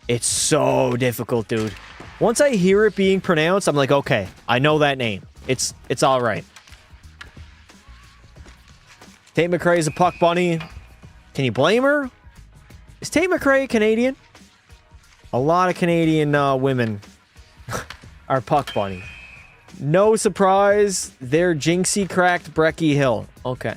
it's so difficult, dude. Once I hear it being pronounced, I'm like, okay, I know that name. It's all right. Tate McRae is a puck bunny. Can you blame her? Is Tate McRae Canadian? A lot of Canadian women are puck bunny. No surprise, they're Jinxie cracked Brecky Hill. Okay.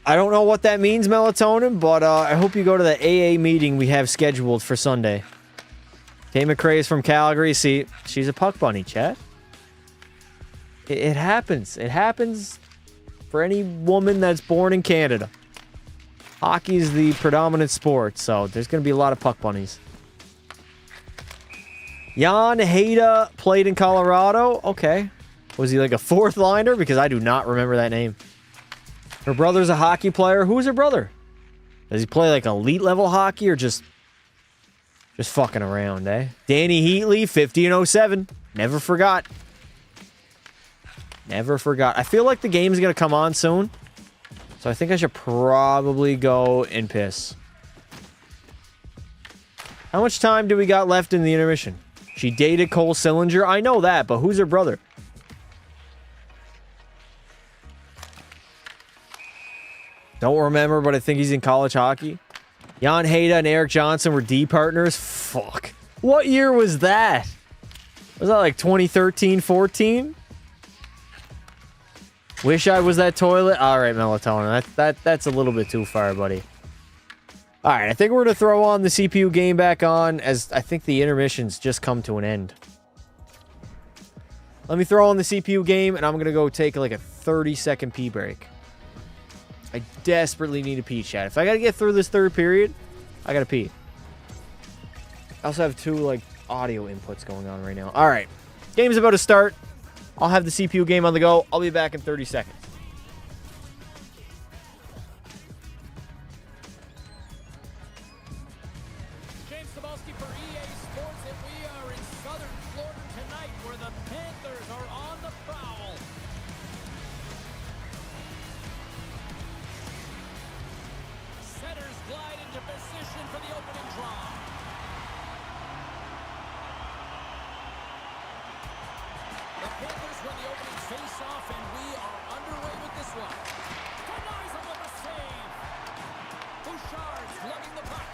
I don't know what that means, Melatonin, but I hope you go to the AA meeting we have scheduled for Sunday. Tate McRae is from Calgary. See, she's a puck bunny, chat. It happens. It happens for any woman that's born in Canada. Hockey is the predominant sport, so there's going to be a lot of puck bunnies. Jan Heda played in Colorado. Okay. Was he like a fourth liner? Because I do not remember that name. Her brother's a hockey player. Who's her brother? Does he play like elite level hockey or just fucking around, eh? Danny Heatley, 50-07. Never forgot. Never forgot. I feel like the game's going to come on soon. So I think I should probably go and piss. How much time do we got left in the intermission? She dated Cole Sillinger. I know that, but who's her brother? Don't remember, but I think he's in college hockey. Jan Heda and Eric Johnson were D partners. Fuck. What year was that? Was that like 2013, 14? Wish I was that toilet. All right, Melatonin. That's a little bit too far, buddy. All right, I think we're going to throw on the CPU game back on as I think the intermissions just come to an end. Let me throw on the CPU game, and I'm going to go take like a 30-second pee break. I desperately need a pee, chat. If I got to get through this third period, I got to pee. I also have two like audio inputs going on right now. All right, game's about to start. I'll have the CPU game on the go. I'll be back in 30 seconds. James Cebulski for EA Sports, and we are in southern Florida tonight where the Panthers are on the prowl. Setters glide into position for the opening draw. The Panthers win the opening face-off, and we are underway with this one. Denies him with a save. Bouchard's lugging the puck.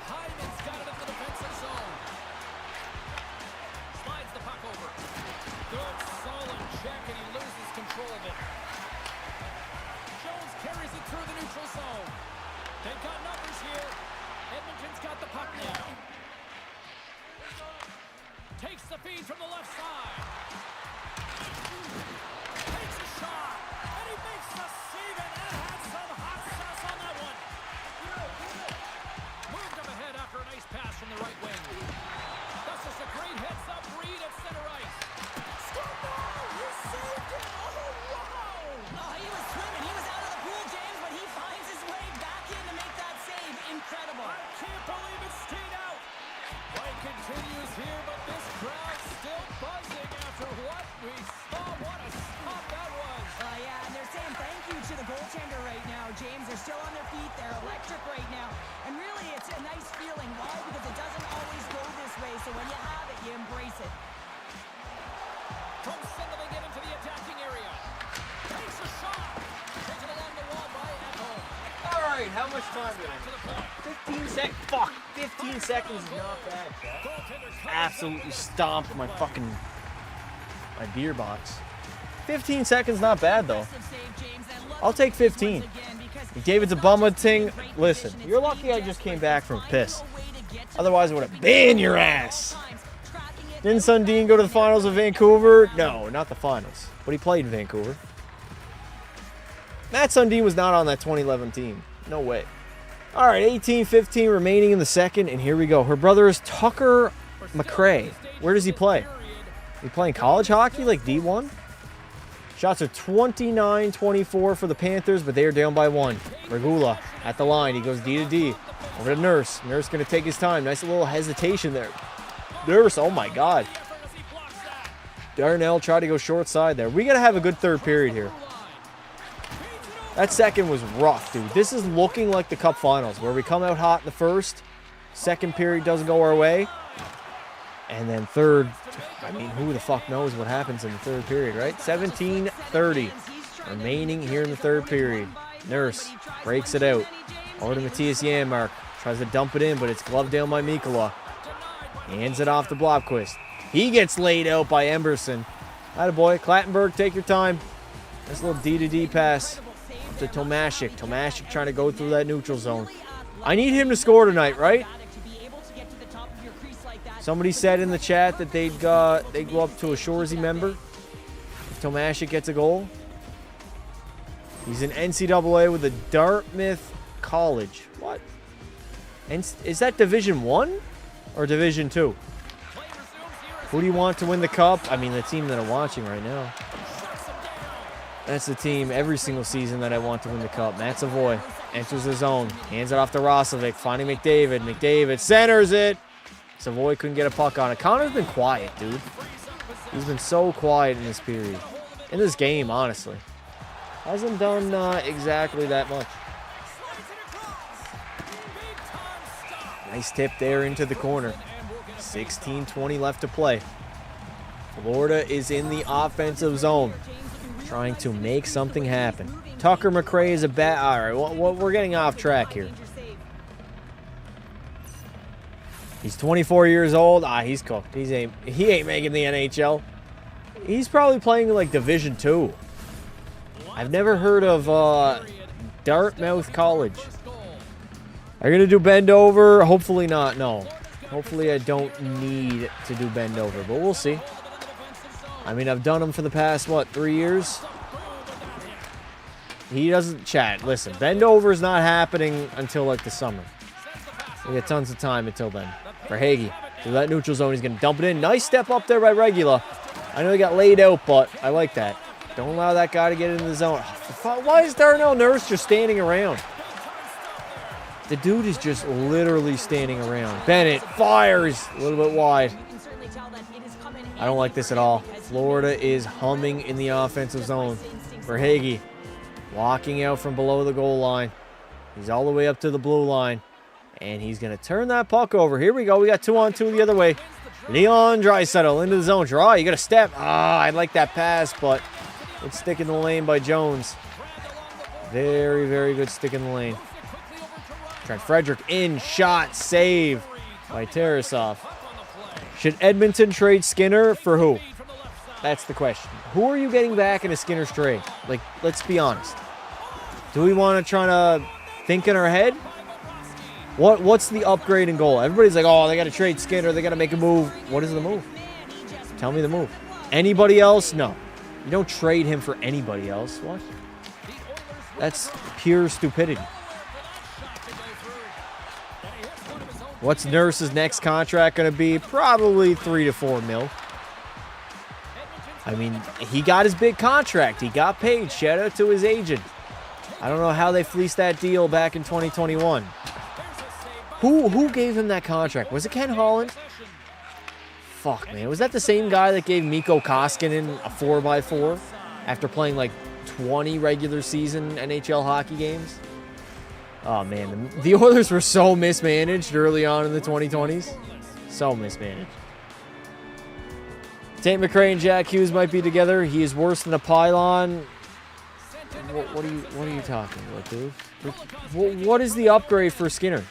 Hyman's got it in the defensive zone. Slides the puck over. Good, solid check, and he loses control of it. Jones carries it through the neutral zone. They've got numbers here. Edmonton's got the puck now. Takes the feed from the left side. Takes a shot. And he makes the save, and that had some hot sauce on that one. Moved up ahead after a nice pass from the right wing. That's just a great heads-up read at center ice. Score! He saved it! Oh, wow! Oh, he was swimming. He was out of the pool, James, but he finds his way back in to make that save. Incredible. I can't believe it stayed out. Play continues here, but this crowd still buzzing after what we saw. What a stop that was. Yeah, and they're saying thank you to the goaltender right now, James. They're still on their feet. They're electric right now. And really, it's a nice feeling. Why? Because it doesn't always go this way. So when you have it, you embrace it. From signaling it into the attacking area. Takes a shot. Taken along the wall by Edmonton. All right, how much time do Back to the point. 15 seconds. Fuck. 15 seconds is not bad. Goaltender Absolutely stomped my beer box. 15 seconds not bad though. I'll take 15. McDavid's a bum thing. Listen, you're lucky I just came back from piss. Otherwise I would have banned your ass. Didn't Sundin go to the finals of Vancouver? No, not the finals. But he played in Vancouver. Matt Sundin was not on that 2011 team. No way. All right, 18-15 remaining in the second, and here we go. Her brother is Tucker McRae. Where does he play? He playing college hockey, like D1? Shots are 29-24 for the Panthers, but they are down by one. Regula at the line. He goes D to D. Over to Nurse. Nurse going to take his time. Nice little hesitation there. Nurse, oh my God. Darnell tried to go short side there. We got to have a good third period here. That second was rough, dude. This is looking like the Cup Finals, where we come out hot in the first, second period doesn't go our way, and then third, I mean, who the fuck knows what happens in the third period, right? 17:30 remaining here in the third period. Nurse breaks it out. Over to Matthias Janmark. Tries to dump it in, but it's gloved down by Mikkola. Hands it off to Blomqvist. He gets laid out by Emberson. Attaboy. Clattenburg, take your time. Nice little D to D pass to Tomashik. Tomashik trying to go through that neutral zone. I need him to score tonight, right? Somebody said in the chat that they'd go up to a Shoresy member if Tomashik gets a goal. He's in NCAA with the Dartmouth College. What? Is that Division 1 or Division 2? Who do you want to win the Cup? I mean, the team that I'm watching right now. That's the team every single season that I want to win the Cup. Matt Savoy enters the zone. Hands it off to Rosovic. Finding McDavid. McDavid centers it. Savoy couldn't get a puck on it. Connor's been quiet, dude. He's been so quiet in this period. In this game, honestly. Hasn't done exactly that much. Nice tip there into the corner. 16:20 left to play. Florida is in the offensive zone, trying to make something happen. Tucker McRae is a bat. All right, well, we're getting off track here. He's 24 years old. He's cooked. He ain't making the NHL. He's probably playing like Division 2. I've never heard of Dartmouth College. Are you going to do bend over? Hopefully not, no. Hopefully I don't need to do bend over, but we'll see. I mean, I've done them for the past, 3 years? He doesn't chat. Listen, bend over is not happening until, like, the summer. We got tons of time until then. For Hagee, through that neutral zone, he's going to dump it in. Nice step up there by Regula. I know he got laid out, but I like that. Don't allow that guy to get into the zone. Why is Darnell Nurse just standing around? The dude is just literally standing around. Bennett fires a little bit wide. I don't like this at all. Florida is humming in the offensive zone. Verhaeghe walking out from below the goal line. He's all the way up to the blue line. And he's going to turn that puck over. Here we go. We got 2-on-2 the other way. Leon Draisaitl into the zone. Draw. You got to step. I like that pass, but it's stick in the lane by Jones. Very, very good stick in the lane. Trent Frederick in. Shot. Save by Tarasov. Should Edmonton trade Skinner for who? That's the question. Who are you getting back in a Skinner's trade? Like, let's be honest. Do we want to try to think in our head? What's the upgrade in goal? Everybody's like, oh, they got to trade Skinner. They got to make a move. What is the move? Tell me the move. Anybody else? No. You don't trade him for anybody else. What? That's pure stupidity. What's Nurse's next contract going to be? Probably 3 to 4 mil. I mean, he got his big contract. He got paid. Shout out to his agent. I don't know how they fleeced that deal back in 2021. Who gave him that contract? Was it Ken Holland? Fuck, man. Was that the same guy that gave Mikko Koskinen a 4x4 after playing like 20 regular season NHL hockey games? Oh, man. The Oilers were so mismanaged early on in the 2020s. So mismanaged. Tate McRae and Jack Hughes might be together. He is worse than a pylon. What are you talking about, dude? What is the upgrade for Skinner?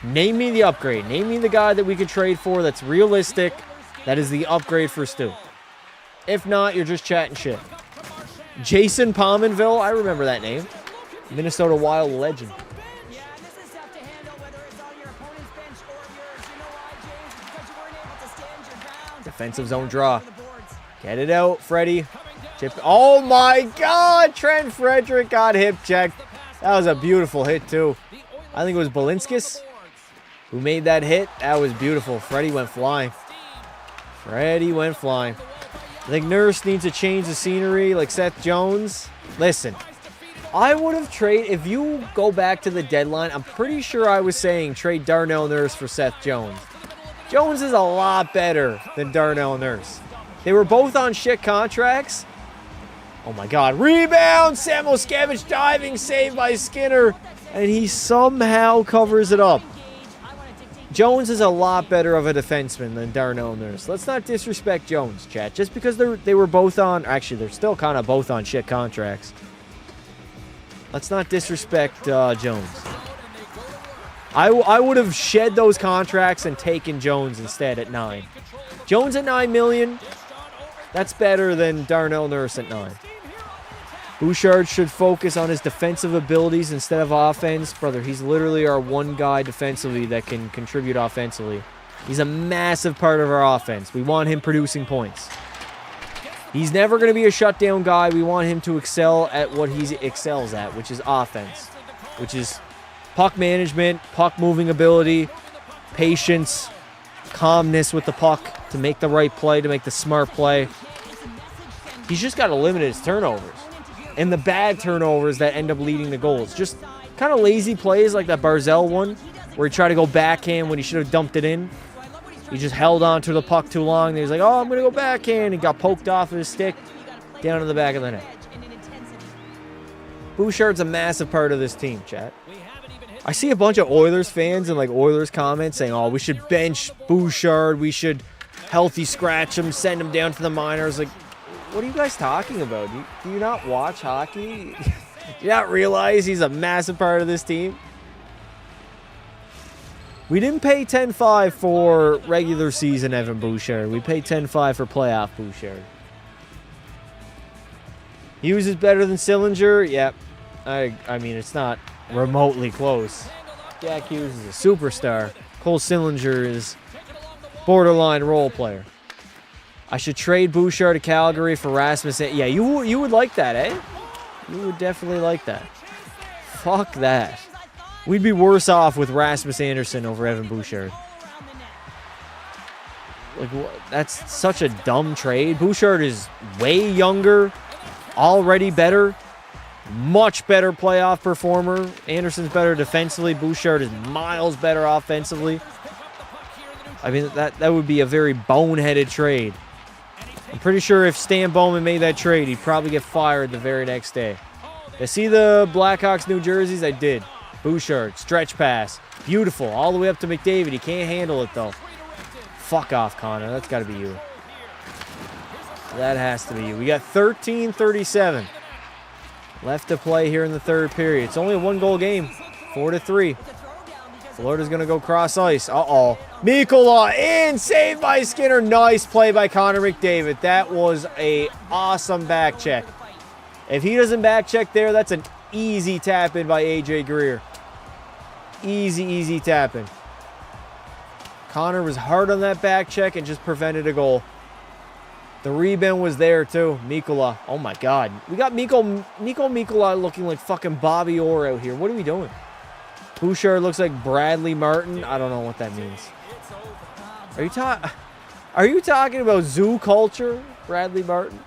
Name me the upgrade. Name me the guy that we could trade for that's realistic. That is the upgrade for Stu. If not, you're just chatting shit. Jason Pominville. I remember that name. Minnesota Wild legend. Yeah, and this is tough to handle, whether it's on your opponent's bench or yours. You know why, James? Because you weren't able to stand your ground. Defensive zone draw. Get it out, Freddie. Chip. Oh my God! Trent Frederick got hip checked. That was a beautiful hit too. I think it was Balinskis who made that hit. That was beautiful. Freddie went flying. Freddie went flying. I think Nurse needs to change the scenery like Seth Jones. Listen, I would have traded, if you go back to the deadline, I'm pretty sure I was saying trade Darnell Nurse for Seth Jones. Jones is a lot better than Darnell Nurse. They were both on shit contracts. Oh my God. Rebound! Sam Oskevich diving, saved by Skinner. And he somehow covers it up. Jones is a lot better of a defenseman than Darnell Nurse. Let's not disrespect Jones, chat. Just because they were both on... Actually, they're still kind of both on shit contracts. Let's not disrespect Jones. I would have shed those contracts and taken Jones instead at 9. Jones at $9 million. That's better than Darnell Nurse at 9. Bouchard should focus on his defensive abilities instead of offense. Brother, he's literally our one guy defensively that can contribute offensively. He's a massive part of our offense. We want him producing points. He's never going to be a shutdown guy. We want him to excel at what he excels at, which is offense, which is puck management, puck moving ability, patience, calmness with the puck to make the right play, to make the smart play. He's just got to limit his turnovers. And the bad turnovers that end up leading to goals. Just kind of lazy plays like that Barzell one, where he tried to go backhand when he should have dumped it in. He just held on to the puck too long. And he was like, oh, I'm going to go backhand. He got poked off of his stick down in the back of the net. Bouchard's a massive part of this team, chat. I see a bunch of Oilers fans and like Oilers comments saying, oh, we should bench Bouchard. We should healthy scratch him, send him down to the minors. Like, what are you guys talking about? Do you not watch hockey? Do you not realize he's a massive part of this team? We didn't pay 10-5 for regular season Evan Bouchard. We paid 10-5 for playoff Bouchard. Hughes is better than Sillinger? Yep. I mean, it's not remotely close. Jack Hughes is a superstar. Cole Sillinger is borderline role player. I should trade Bouchard to Calgary for Rasmus. Yeah, you would like that, eh? You would definitely like that. Fuck that. We'd be worse off with Rasmus Anderson over Evan Bouchard. Like, that's such a dumb trade. Bouchard is way younger, already better. Much better playoff performer. Anderson's better defensively. Bouchard is miles better offensively. I mean, that would be a very boneheaded trade. I'm pretty sure if Stan Bowman made that trade, he'd probably get fired the very next day. You see the Blackhawks New Jerseys? I did. Bouchard, stretch pass. Beautiful. All the way up to McDavid. He can't handle it, though. Fuck off, Connor. That's got to be you. That has to be you. We got 13:37 left to play here in the third period. It's only a one-goal game. 4-3. Florida's going to go cross ice. Uh-oh. Mikkola in. Saved by Skinner. Nice play by Connor McDavid. That was a awesome back check. If he doesn't back check there, that's an easy tap in by A.J. Greer. Easy tap in. Connor was hard on that back check and just prevented a goal. The rebound was there too. Mikkola. Oh my God. We got Mikkola looking like fucking Bobby Orr out here. What are we doing? Bouchard looks like Bradley Martin. I don't know what that means. Are you talking about zoo culture, Bradley Martin?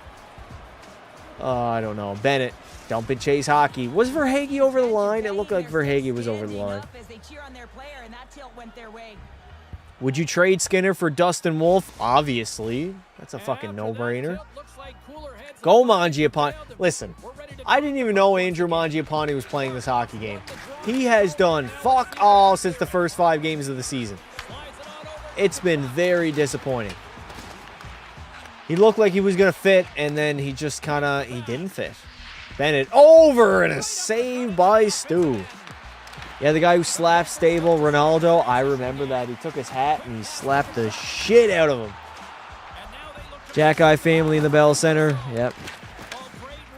I don't know. Bennett. Dump and chase hockey. Was Verhaeghe over the line? It looked like Verhaeghe was over the line. Would you trade Skinner for Dustin Wolf? Obviously. That's a fucking no-brainer. Go Mangiapane. Listen, I didn't even know Andrew Mangiapane was playing this hockey game. He has done fuck all since the first 5 games of the season. It's been very disappointing. He looked like he was going to fit, and then he just he didn't fit. Bennett over, and a save by Stu. Yeah, the guy who slapped Stable, Ronaldo, I remember that. He took his hat and he slapped the shit out of him. Jack-Eye family in the Bell Center. Yep.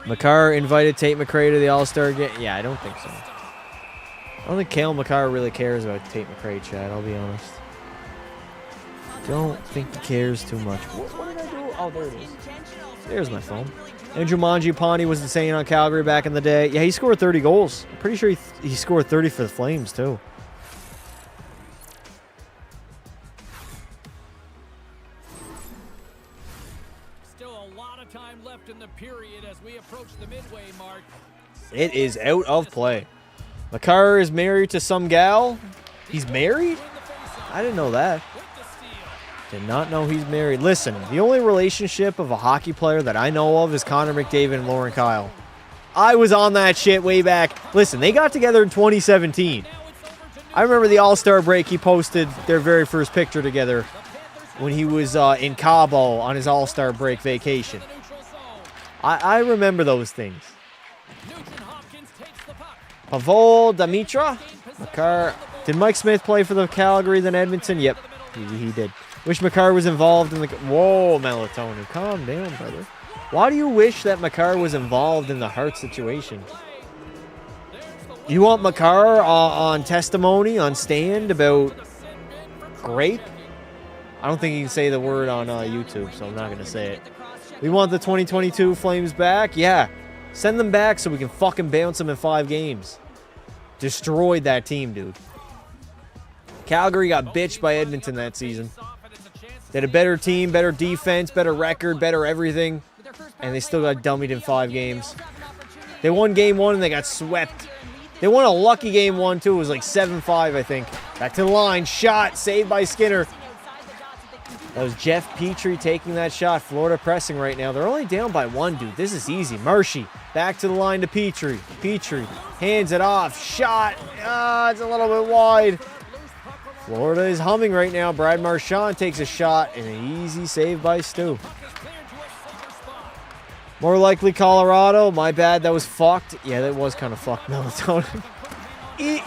Makar invited Tate McRae to the All-Star game. Yeah, I don't think so. I don't think Cale Makar really cares about Tate McRae, Chad. I'll be honest. Don't think he cares too much. What did I do? Oh, there it is. There's my phone. Andrew Mangiapane was insane on Calgary back in the day. Yeah, he scored 30 goals. I'm pretty sure he scored 30 for the Flames, too. Still a lot of time left in the period as we approach the midway mark. It is out of play. Makar is married to some gal. He's married? I didn't know that. Did not know he's married. Listen, the only relationship of a hockey player that I know of is Connor McDavid and Lauren Kyle. I was on that shit way back. Listen, they got together in 2017. I remember the All-Star break. He posted their very first picture together when he was in Cabo on his All-Star break vacation. I remember those things. Pavol, Dimitra, Makar. Did Mike Smith play for the Calgary then Edmonton? Yep, he did. Wish Makar was involved in the... Whoa, Melatonin. Calm down, brother. Why do you wish that Makar was involved in the Hart situation? You want Makar on testimony, on stand about grape? I don't think you can say the word on YouTube, so I'm not going to say it. We want the 2022 Flames back? Yeah. Send them back so we can fucking bounce them in 5 games. Destroyed that team, dude. Calgary got bitched by Edmonton that season. They had a better team, better defense, better record, better everything. And they still got dummied in 5 games. They won game 1 and they got swept. They won a lucky game 1 too. It was like 7-5, I think. Back to the line. Shot. Saved by Skinner. That was Jeff Petrie taking that shot. Florida pressing right now. They're only down by 1, dude. This is easy. Marshy. Back to the line to Petrie. Petrie hands it off. Shot. It's a little bit wide. Florida is humming right now. Brad Marchand takes a shot and an easy save by Stu. More likely Colorado. My bad. That was fucked. Yeah, that was kind of fucked, Melatonin.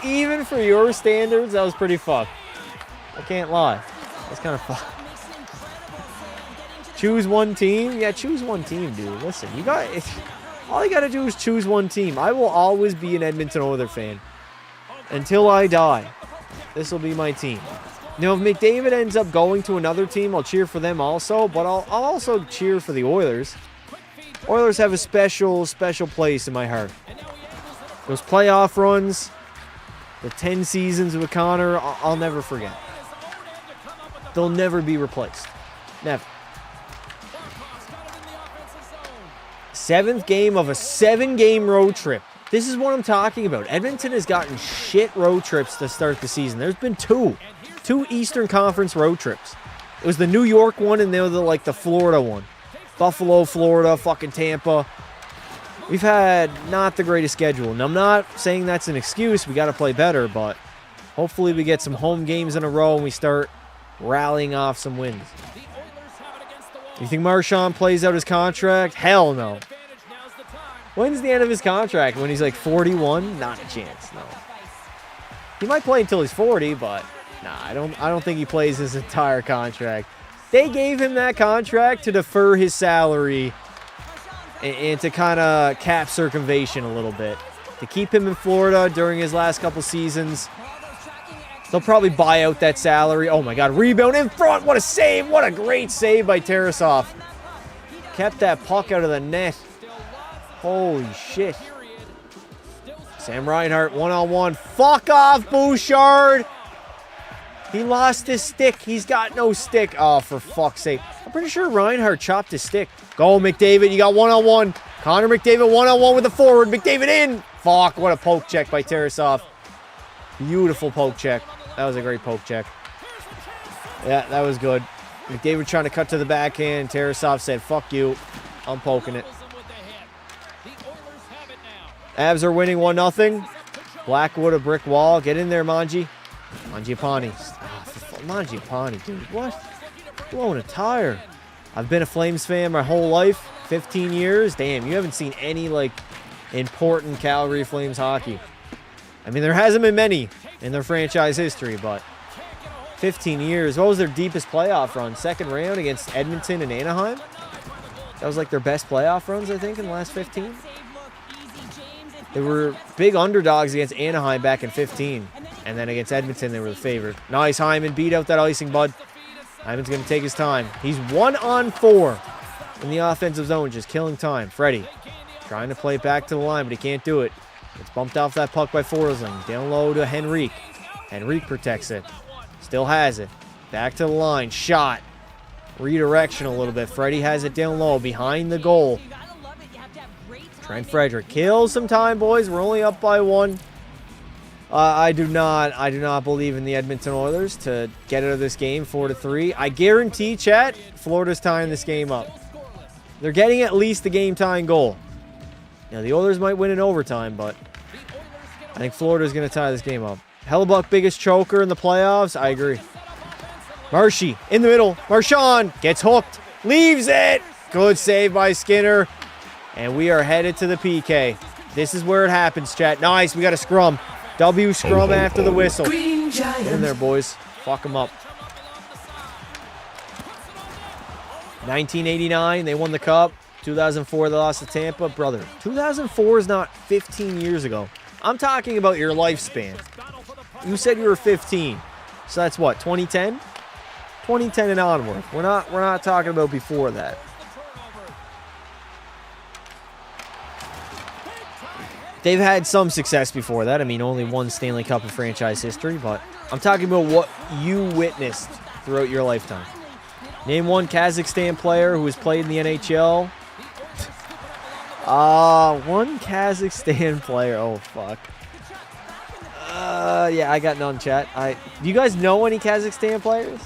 Even for your standards, that was pretty fucked. I can't lie. That's kind of fucked. Choose one team? Yeah, choose one team, dude. Listen, all you got to do is choose one team. I will always be an Edmonton Oilers fan. Until I die. This will be my team. Now, if McDavid ends up going to another team, I'll cheer for them also, but I'll also cheer for the Oilers. Oilers have a special place in my heart. Those playoff runs, the 10 seasons with Connor, I'll never forget. They'll never be replaced. Never. 7th game of a 7-game road trip. This is what I'm talking about. Edmonton has gotten shit road trips to start the season. There's been two Eastern Conference road trips. It was the New York one and the Florida one. Buffalo, Florida, fucking Tampa. We've had not the greatest schedule. And I'm not saying that's an excuse. We got to play better, but hopefully we get some home games in a row and we start rallying off some wins. You think Marchand plays out his contract? Hell no. When's the end of his contract? When he's like 41? Not a chance, no. He might play until he's 40, but nah, I don't think he plays his entire contract. They gave him that contract to defer his salary and to kind of cap circumvention a little bit. To keep him in Florida during his last couple seasons. They'll probably buy out that salary. Oh my God, rebound in front. What a save. What a great save by Tarasov. Kept that puck out of the net. Holy shit. Sam Reinhart, one-on-one. Fuck off, Bouchard. He lost his stick. He's got no stick. Oh, for fuck's sake. I'm pretty sure Reinhart chopped his stick. Go, McDavid. You got one-on-one. Connor McDavid, one-on-one with the forward. McDavid in. Fuck, what a poke check by Tarasov. Beautiful poke check. That was a great poke check. Yeah, that was good. McDavid trying to cut to the backhand. Tarasov said, fuck you. I'm poking it. Avs are winning 1-0. Blackwood, a brick wall. Get in there, Manji. Mangiapane. Mangiapane, dude. What? Blowing a tire. I've been a Flames fan my whole life. 15 years. Damn, you haven't seen any, important Calgary Flames hockey. I mean, there hasn't been many in their franchise history, but 15 years. What was their deepest playoff run? Second round against Edmonton and Anaheim? That was their best playoff runs, I think, in the last 15. They were big underdogs against Anaheim back in 15. And then against Edmonton, they were the favorite. Nice, Hyman. Beat out that icing, bud. Hyman's going to take his time. He's 1-on-4 in the offensive zone, just killing time. Freddie trying to play it back to the line, but he can't do it. It's bumped off that puck by Forsling. Down low to Henrique. Henrique protects it. Still has it. Back to the line. Shot. Redirection a little bit. Freddie has it down low behind the goal. Trent Frederick kills some time, boys. We're only up by 1. I do not believe in the Edmonton Oilers to get out of this game 4-3. I guarantee, chat, Florida's tying this game up. They're getting at least the game-tying goal. Now, the Oilers might win in overtime, but I think Florida's going to tie this game up. Hellebuck, biggest choker in the playoffs. I agree. Marshy in the middle. Marchand gets hooked. Leaves it. Good save by Skinner. And we are headed to the PK. This is where it happens, chat. Nice. We got a scrum. W scrum after the whistle. Get in there, boys. Fuck them up. 1989, they won the Cup. 2004, they lost to Tampa. Brother, 2004 is not 15 years ago. I'm talking about your lifespan. You said you were 15. So that's what, 2010? 2010 and onward. We're not talking about before that. They've had some success before that. I mean, only one Stanley Cup in franchise history, but I'm talking about what you witnessed throughout your lifetime. Name one Kazakhstan player who has played in the NHL. One Kazakhstan player. Oh, fuck. Yeah, I got none, chat. Do you guys know any Kazakhstan players?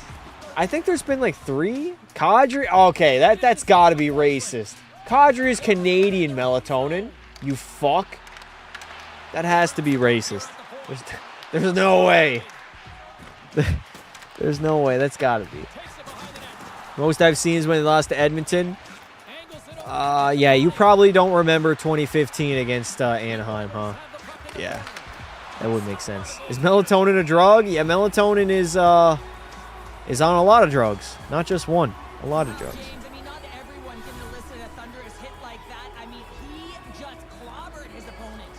I think there's been 3. Kadri? Okay, that's got to be racist. Kadri is Canadian, Melatonin. You fuck. That has to be racist. There's no way. There's no way. That's got to be. Most I've seen is when they lost to Edmonton. Yeah, you probably don't remember 2015 against Anaheim, huh? Yeah, that would make sense. Is melatonin a drug? Yeah, melatonin is on a lot of drugs, not just one. A lot of drugs. I mean, not everyone can elicit a thunderous hit like that. I mean, he just clobbered his opponent.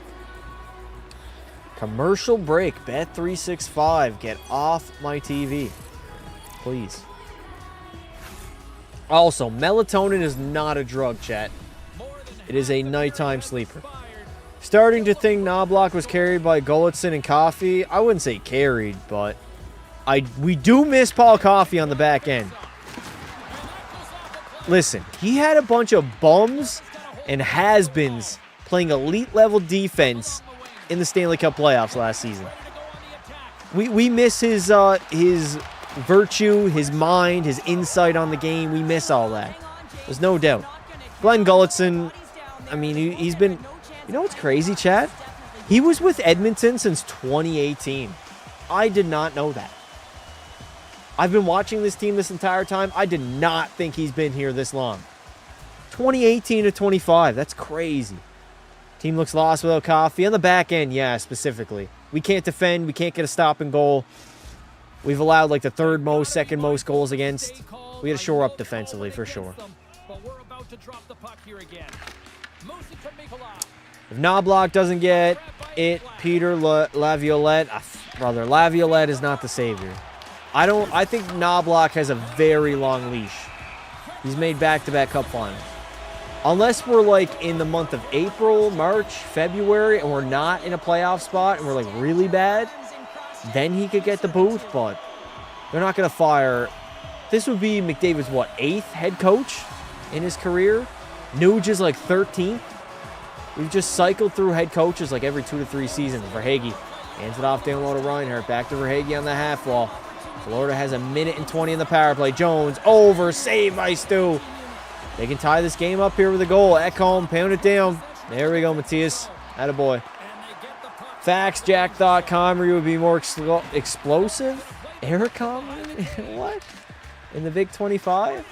Commercial break. Bet365. Get off my TV, please. Also, melatonin is not a drug, chat. It is a nighttime sleeper. Starting to think Knobloch was carried by Golitzin and Coffey. I wouldn't say carried, but we do miss Paul Coffey on the back end. Listen, he had a bunch of bums and has-beens playing elite level defense in the Stanley Cup playoffs last season. We miss his virtue, his mind, his insight on the game. We miss all that. There's no doubt. Glenn Gulletson, I mean, he's been... You know what's crazy, Chad? He was with Edmonton since 2018. I did not know that. I've been watching this team this entire time. I did not think he's been here this long. 2018 to 25. That's crazy. Team looks lost without Coffee. On the back end, yeah, specifically. We can't defend. We can't get a stop and goal. We've allowed like the third most, second most goals against. We got to shore up defensively for sure. But we're about to drop the puck here again. If Knobloch doesn't get it, Peter Laviolette, brother, Laviolette is not the savior. I think Knobloch has a very long leash. He's made back-to-back cup finals. Unless we're like in the month of April, March, February, and we're not in a playoff spot and we're like really bad, then he could get the boot, but they're not going to fire. This would be McDavid's, what, 8th head coach in his career? Nuge is like 13th. We've just cycled through head coaches like every 2 to 3 seasons. Verhaeghe hands it off down low to Reinhardt. Back to Verhaeghe on the half wall. Florida has a minute and 20 in the power play. Jones over. Save by Stu. They can tie this game up here with a goal. Ekholm, pound it down. There we go, Matthias. Attaboy. Facts, Jack thought Comrie would be more explosive. Eric Comrie? What? In the Big 25?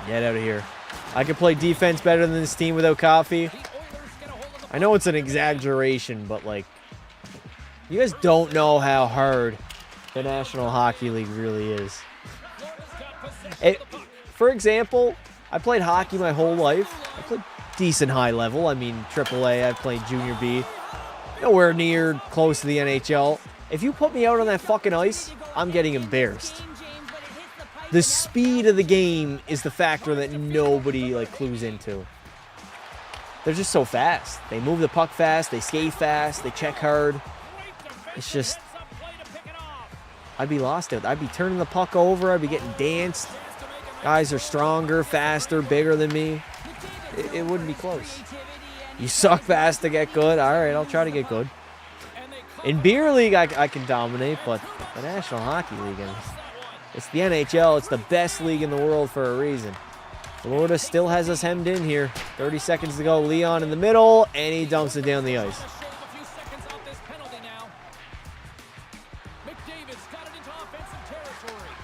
Get out of here. I could play defense better than this team without Coffee. I know it's an exaggeration, but like, you guys don't know how hard the National Hockey League really is. For example, I played hockey my whole life. I played decent high level. I mean, AAA, I played Junior B. Nowhere near close to the NHL. If you put me out on that fucking ice, I'm getting embarrassed. The speed of the game is the factor that nobody like clues into. They're just so fast. They move the puck fast. They skate fast. They check hard. It's just... I'd be lost out. I'd be turning the puck over. I'd be getting danced. Guys are stronger, faster, bigger than me. It wouldn't be close. You suck fast to get good. All right, I'll try to get good. In Beer League, I can dominate, but the National Hockey League... It's the NHL. It's the best league in the world for a reason. Florida still has us hemmed in here. 30 seconds to go. Leon in the middle, and he dumps it down the ice.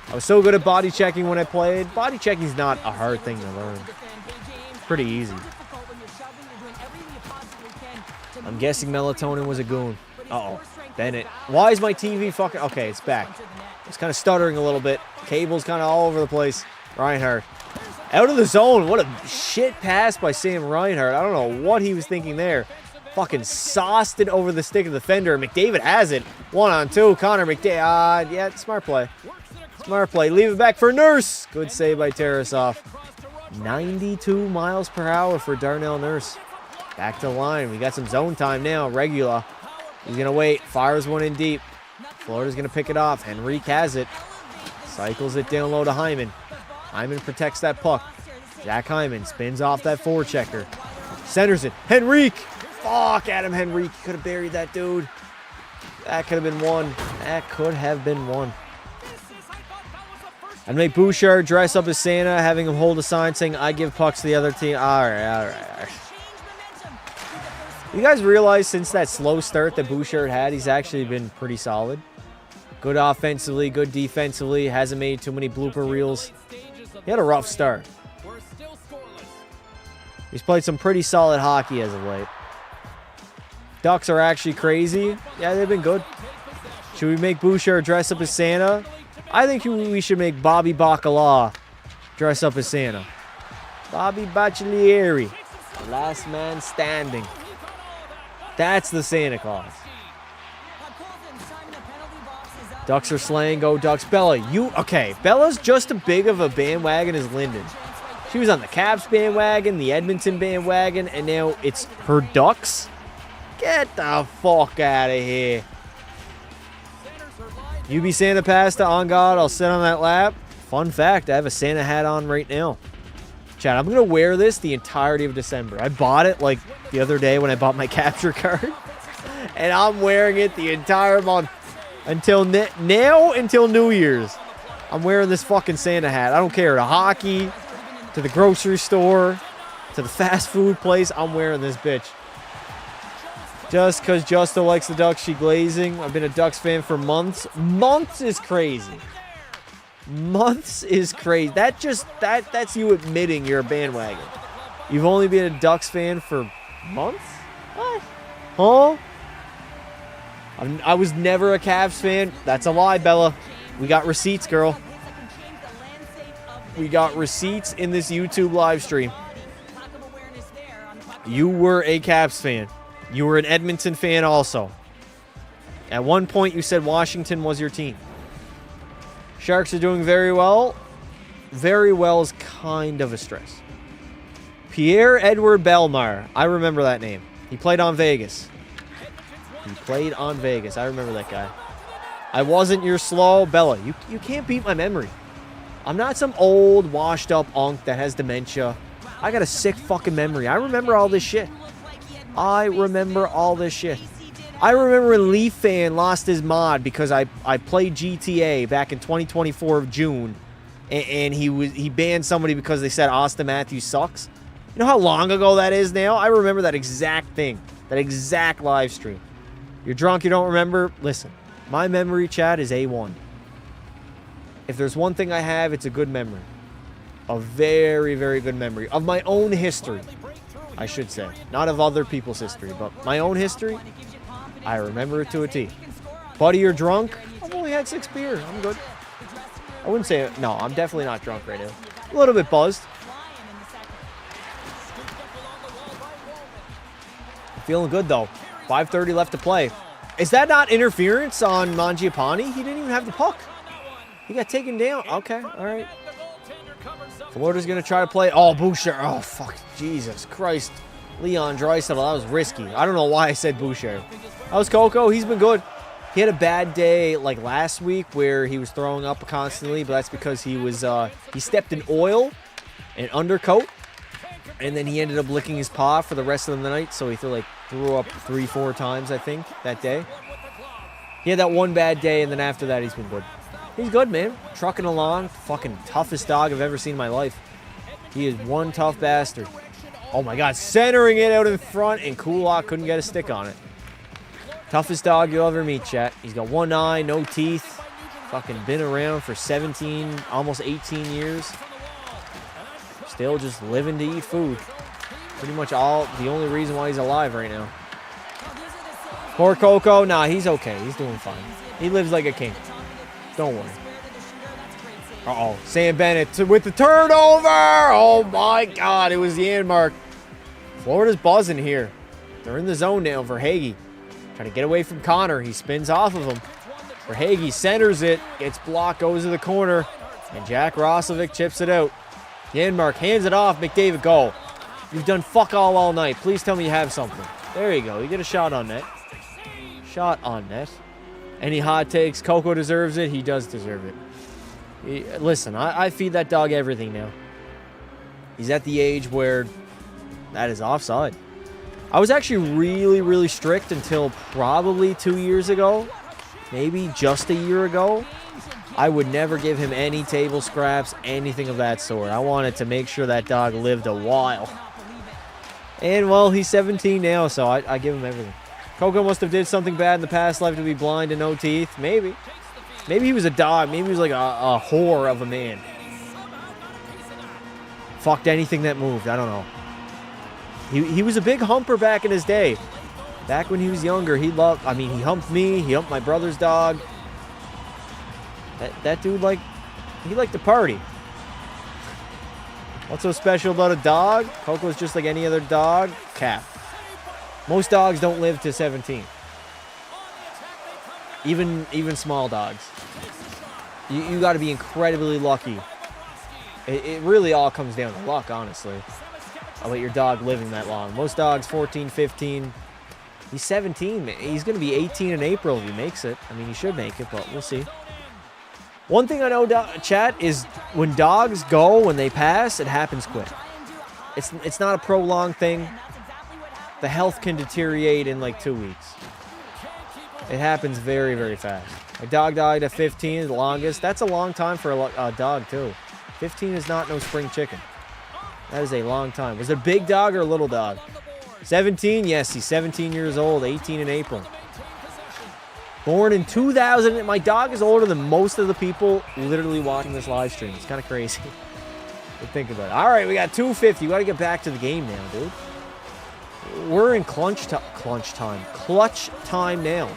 I was so good at body checking when I played. Body checking is not a hard thing to learn. It's pretty easy. I'm guessing Melatonin was a goon. Uh-oh. Bennett. Why is my TV fucking... Okay, it's back. It's kind of stuttering a little bit. Cable's kind of all over the place. Reinhardt. Out of the zone. What a shit pass by Sam Reinhardt. I don't know what he was thinking there. Fucking sauced it over the stick of the defender. McDavid has it. 1-on-2. Connor McDavid. Yeah, smart play. Smart play. Leave it back for Nurse. Good save by Tarasov. 92 miles per hour for Darnell Nurse. Back to the line. We got some zone time now. Regula. He's going to wait. Fires one in deep. Florida's going to pick it off. Henrique has it. Cycles it down low to Hyman. Hyman protects that puck. Jack Hyman spins off that forechecker. Centers it. Henrique! Fuck, Adam Henrique. Could have buried that dude. That could have been one. That could have been one. I'd make Bouchard dress up as Santa, having him hold a sign saying, I give pucks to the other team. All right. You guys realize since that slow start that Bouchard had, he's actually been pretty solid. Good offensively, good defensively. Hasn't made too many blooper reels. He had a rough start. He's played some pretty solid hockey as of late. Ducks are actually crazy. Yeah, they've been good. Should we make Bouchard dress up as Santa? I think we should make Bobby Bacala dress up as Santa. Bobby Bacalieri. The last man standing. That's the Santa Claus. Ducks are slaying. Go Ducks. Bella, okay. Bella's just as big of a bandwagon as Linden. She was on the Caps bandwagon, the Edmonton bandwagon, and now it's her Ducks? Get the fuck out of here. You be Santa Pasta, on God, I'll sit on that lap. Fun fact, I have a Santa hat on right now. Chad, I'm going to wear this the entirety of December. I bought it like the other day when I bought my capture card. And I'm wearing it the entire month until until New Year's. I'm wearing this fucking Santa hat. I don't care. To hockey, to the grocery store, to the fast food place. I'm wearing this bitch. Just because Justo likes the Ducks, she glazing. I've been a Ducks fan for months. Months is crazy. Months is crazy. That's you admitting you're a bandwagon. You've only been a Ducks fan for months? What? Huh? I was never a Cavs fan. That's a lie, Bella. We got receipts, girl. We got receipts in this YouTube live stream. You were a Cavs fan. You were an Edmonton fan also. At one point, you said Washington was your team. Sharks are doing very well. Very well is kind of a stress. Pierre-Edouard Bellemare. I remember that name. He played on Vegas. I remember that guy. I wasn't your slow Bella. You can't beat my memory. I'm not some old, washed-up unk that has dementia. I got a sick fucking memory. I remember all this shit. I remember when Leaf Fan lost his mod because I played GTA back in 2024 of June, and he banned somebody because they said Austin Matthews sucks. You know how long ago that is now? I remember that exact thing, that exact live stream. You're drunk, you don't remember? Listen, my memory, Chad, is A1. If there's one thing I have, it's a good memory. A very, very good memory of my own history, I should say. Not of other people's history, but my own history, I remember it to a T. Buddy, you're drunk? I've only had 6 beers. I'm good. I wouldn't say it. No, I'm definitely not drunk right now. A little bit buzzed. Feeling good, though. 5:30 left to play. Is that not interference on Mangiapane? He didn't even have the puck. He got taken down. Okay, all right. Florida's going to try to play. Oh, Boucher. Oh, fuck. Jesus Christ. Leon Draisaitl. That was risky. I don't know why I said Boucher. That was Coco. He's been good. He had a bad day like last week where he was throwing up constantly, but that's because he was he stepped in oil and undercoat, and then he ended up licking his paw for the rest of the night, so he threw up 3-4 times, I think, that day. He had that one bad day, and then after that, he's been good. He's good, man. Trucking along. Fucking toughest dog I've ever seen in my life. He is one tough bastard. Oh, my God. Centering it out in front, and Kulak couldn't get a stick on it. Toughest dog you'll ever meet, chat. He's got one eye, no teeth. Fucking been around for 17, almost 18 years. Still just living to eat food. Pretty much the only reason why he's alive right now. Poor Coco. Nah, he's okay. He's doing fine. He lives like a king. Don't worry. Uh-oh. Sam Bennett with the turnover. Oh, my God. It was the end mark. Florida's buzzing here. They're in the zone now for Hagee. Trying to get away from Connor. He spins off of him. For Hagee, centers it. Gets blocked, goes to the corner. And Jack Roslovic chips it out. Janmark hands it off. McDavid, go. You've done fuck all night. Please tell me you have something. There you go. You get a shot on net. Shot on net. Any hot takes? Coco deserves it. He does deserve it. Listen, I feed that dog everything now. He's at the age where that is offside. I was actually really, really strict until probably 2 years ago. Maybe just a year ago. I would never give him any table scraps, anything of that sort. I wanted to make sure that dog lived a while. And, well, he's 17 now, so I give him everything. Coco must have did something bad in the past life to be blind and no teeth. Maybe. Maybe he was a dog. Maybe he was like a whore of a man. Fucked anything that moved. I don't know. He was a big humper back in his day. Back when he was younger, he humped me. He humped my brother's dog. That dude, he liked to party. What's so special about a dog? Coco's just like any other dog. Cap. Most dogs don't live to 17. Even small dogs. You got to be incredibly lucky. It really all comes down to luck, honestly. I'll let your dog living that long. Most dogs, 14, 15. He's 17. He's going to be 18 in April if he makes it. I mean, he should make it, but we'll see. One thing I know, chat, is when dogs go, when they pass, it happens quick. It's not a prolonged thing. The health can deteriorate in like 2 weeks. It happens very, very fast. My dog died at 15, the longest. That's a long time for a dog, too. 15 is not no spring chicken. That is a long time. Was it a big dog or a little dog? 17? Yes, he's 17 years old, 18 in April. Born in 2000. My dog is older than most of the people literally watching this live stream. It's kind of crazy to think about it. All right, we got 250. We got to get back to the game now, dude. We're in clutch time now.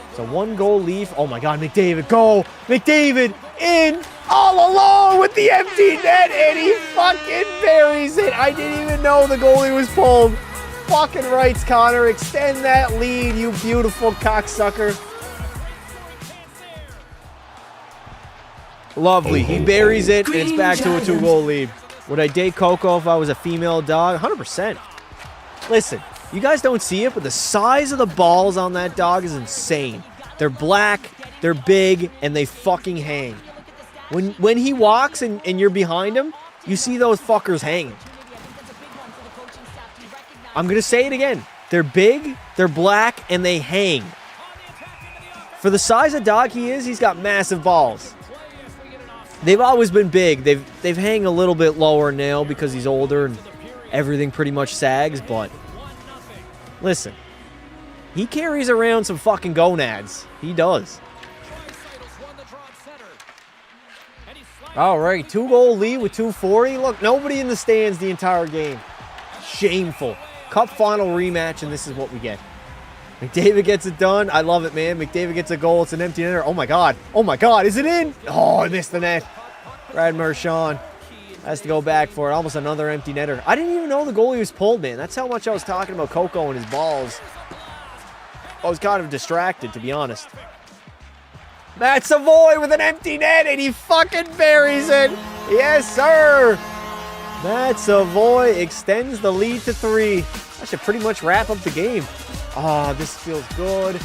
It's a 1-goal lead. Oh, my God, McDavid, go. McDavid in all alone with the empty net, and he fucking buries it. I didn't even know the goalie was pulled. Fucking rights, Connor. Extend that lead, you beautiful cocksucker. Lovely. He buries it, and it's back to a 2-goal lead. Would I date Coco if I was a female dog? 100%. Listen, you guys don't see it, but the size of the balls on that dog is insane. They're black, they're big, and they fucking hang. When he walks and you're behind him, you see those fuckers hanging. I'm going to say it again. They're big, they're black, and they hang. For the size of dog he is, he's got massive balls. They've always been big. They've hang a little bit lower now because he's older and everything pretty much sags, but listen, he carries around some fucking gonads. He does. All right, 2-goal lead with 2:40. Look, nobody in the stands the entire game. Shameful. Cup final rematch, and this is what we get. McDavid gets it done. I love it, man. McDavid gets a goal. It's an empty netter. Oh, my God. Oh, my God. Is it in? Oh, I missed the net. Brad Marchand has to go back for it. Almost another empty netter. I didn't even know the goalie was pulled, man. That's how much I was talking about Coco and his balls. I was kind of distracted, to be honest. Matt Savoy with an empty net, and he fucking buries it. Yes, sir. Matt Savoy extends the lead to 3. That should pretty much wrap up the game. Oh, this feels good.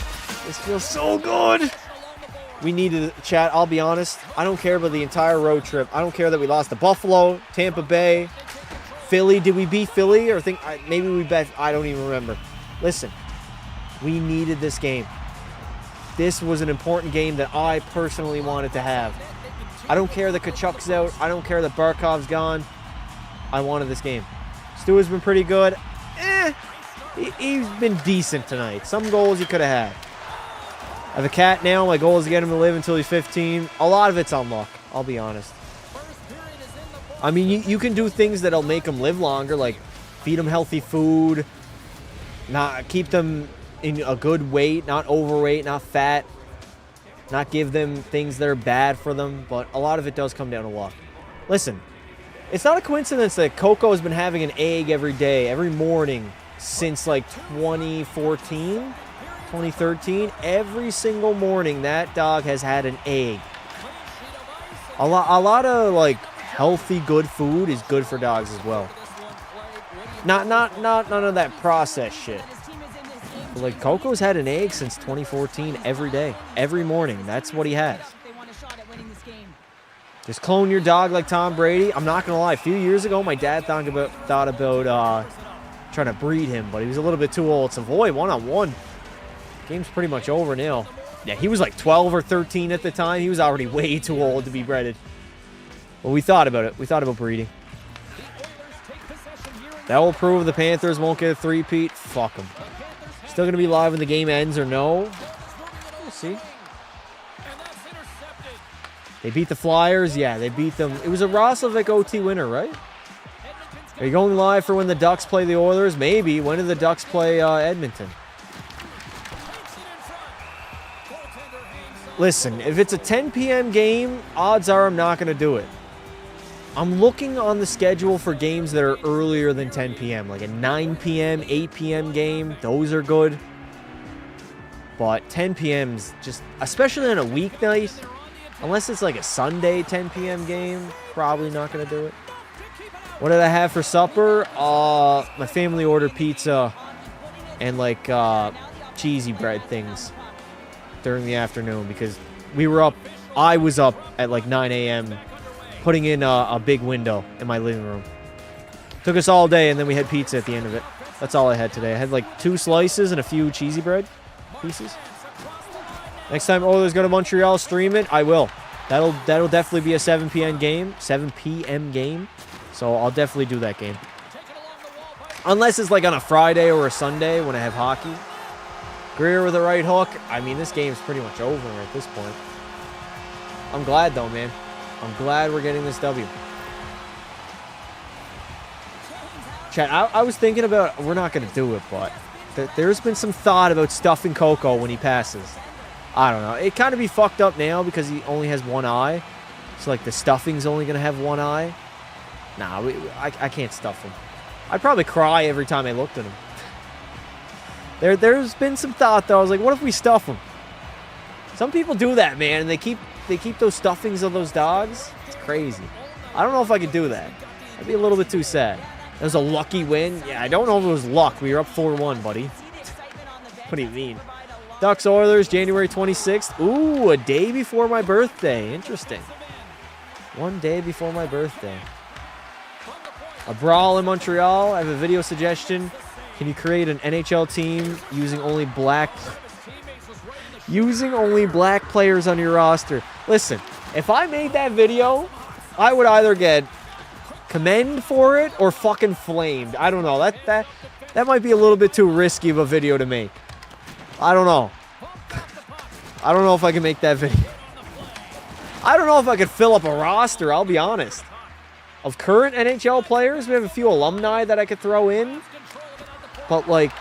This feels so good. We needed a chat. I'll be honest. I don't care about the entire road trip. I don't care that we lost to Buffalo, Tampa Bay, Philly. Did we beat Philly? Or maybe we bet. I don't even remember. Listen, we needed this game. This was an important game that I personally wanted to have. I don't care that Kachuk's out. I don't care that Barkov's gone. I wanted this game. Stu has been pretty good. He's been decent tonight. Some goals he could have had. I have a cat now. My goal is to get him to live until he's 15. A lot of it's on luck, I'll be honest. I mean, you can do things that'll make them live longer, like feed them healthy food, not keep them in a good weight, not overweight, not fat, not give them things that are bad for them, but a lot of it does come down to luck. Listen, it's not a coincidence that Coco has been having an egg every day, every morning, since like 2014, 2013. Every single morning, that dog has had an egg. A lot of like healthy, good food is good for dogs as well. Not none of that processed shit. But like Coco's had an egg since 2014 every day, every morning. That's what he has. Just clone your dog like Tom Brady. I'm not gonna lie. A few years ago, my dad thought about trying to breed him, but he was a little bit too old. Savoy 1-on-1. Game's pretty much over now. Yeah, he was like 12 or 13 at the time. He was already way too old to be bred. But we thought about it. We thought about breeding. That will prove the Panthers won't get a three-peat. Fuck them. Still going to be live when the game ends or no? We'll see. They beat the Flyers. Yeah, they beat them. It was a Roslovic OT winner, right? Are you going live for when the Ducks play the Oilers? Maybe. When do the Ducks play Edmonton? Listen, if it's a 10 p.m. game, odds are I'm not going to do it. I'm looking on the schedule for games that are earlier than 10 p.m., like a 9 p.m., 8 p.m. game. Those are good. But 10 p.m.'s just, especially on a weeknight, unless it's like a Sunday 10 p.m. game, probably not going to do it. What did I have for supper? My family ordered pizza and like cheesy bread things during the afternoon because I was up at like 9 a.m. putting in a big window in my living room. Took us all day, and then we had pizza at the end of it. That's all I had today. I had like 2 slices and a few cheesy bread pieces. Next time Oilers go to Montreal, stream it. I will. That'll definitely be a 7 p.m. game. 7 p.m. game. So I'll definitely do that game. Unless it's like on a Friday or a Sunday when I have hockey. Greer with the right hook. I mean, this game's pretty much over at this point. I'm glad, though, man. I'm glad we're getting this W. Chat, I was thinking about, we're not going to do it, but there's been some thought about stuffing Coco when he passes. I don't know. It kind of be fucked up now because he only has one eye. So, like, the stuffing's only going to have one eye. Nah, I can't stuff him. I'd probably cry every time I looked at him. There's been some thought, though. I was like, what if we stuff him? Some people do that, man, and they keep those stuffings of those dogs. It's crazy. I don't know if I could do that. That'd be a little bit too sad. It was a lucky win. Yeah, I don't know if it was luck. We were up 4-1, buddy. What do you mean? Ducks Oilers, January 26th. Ooh, a day before my birthday. Interesting. 1 day before my birthday. A brawl in Montreal. I have a video suggestion. Can you create an NHL team using only black players on your roster? Listen, if I made that video, I would either get commend for it or fucking flamed. I don't know. That might be a little bit too risky of a video to make. I don't know. I don't know if I can make that video. I don't know if I could fill up a roster, I'll be honest. Of current NHL players, we have a few alumni that I could throw in. But, like,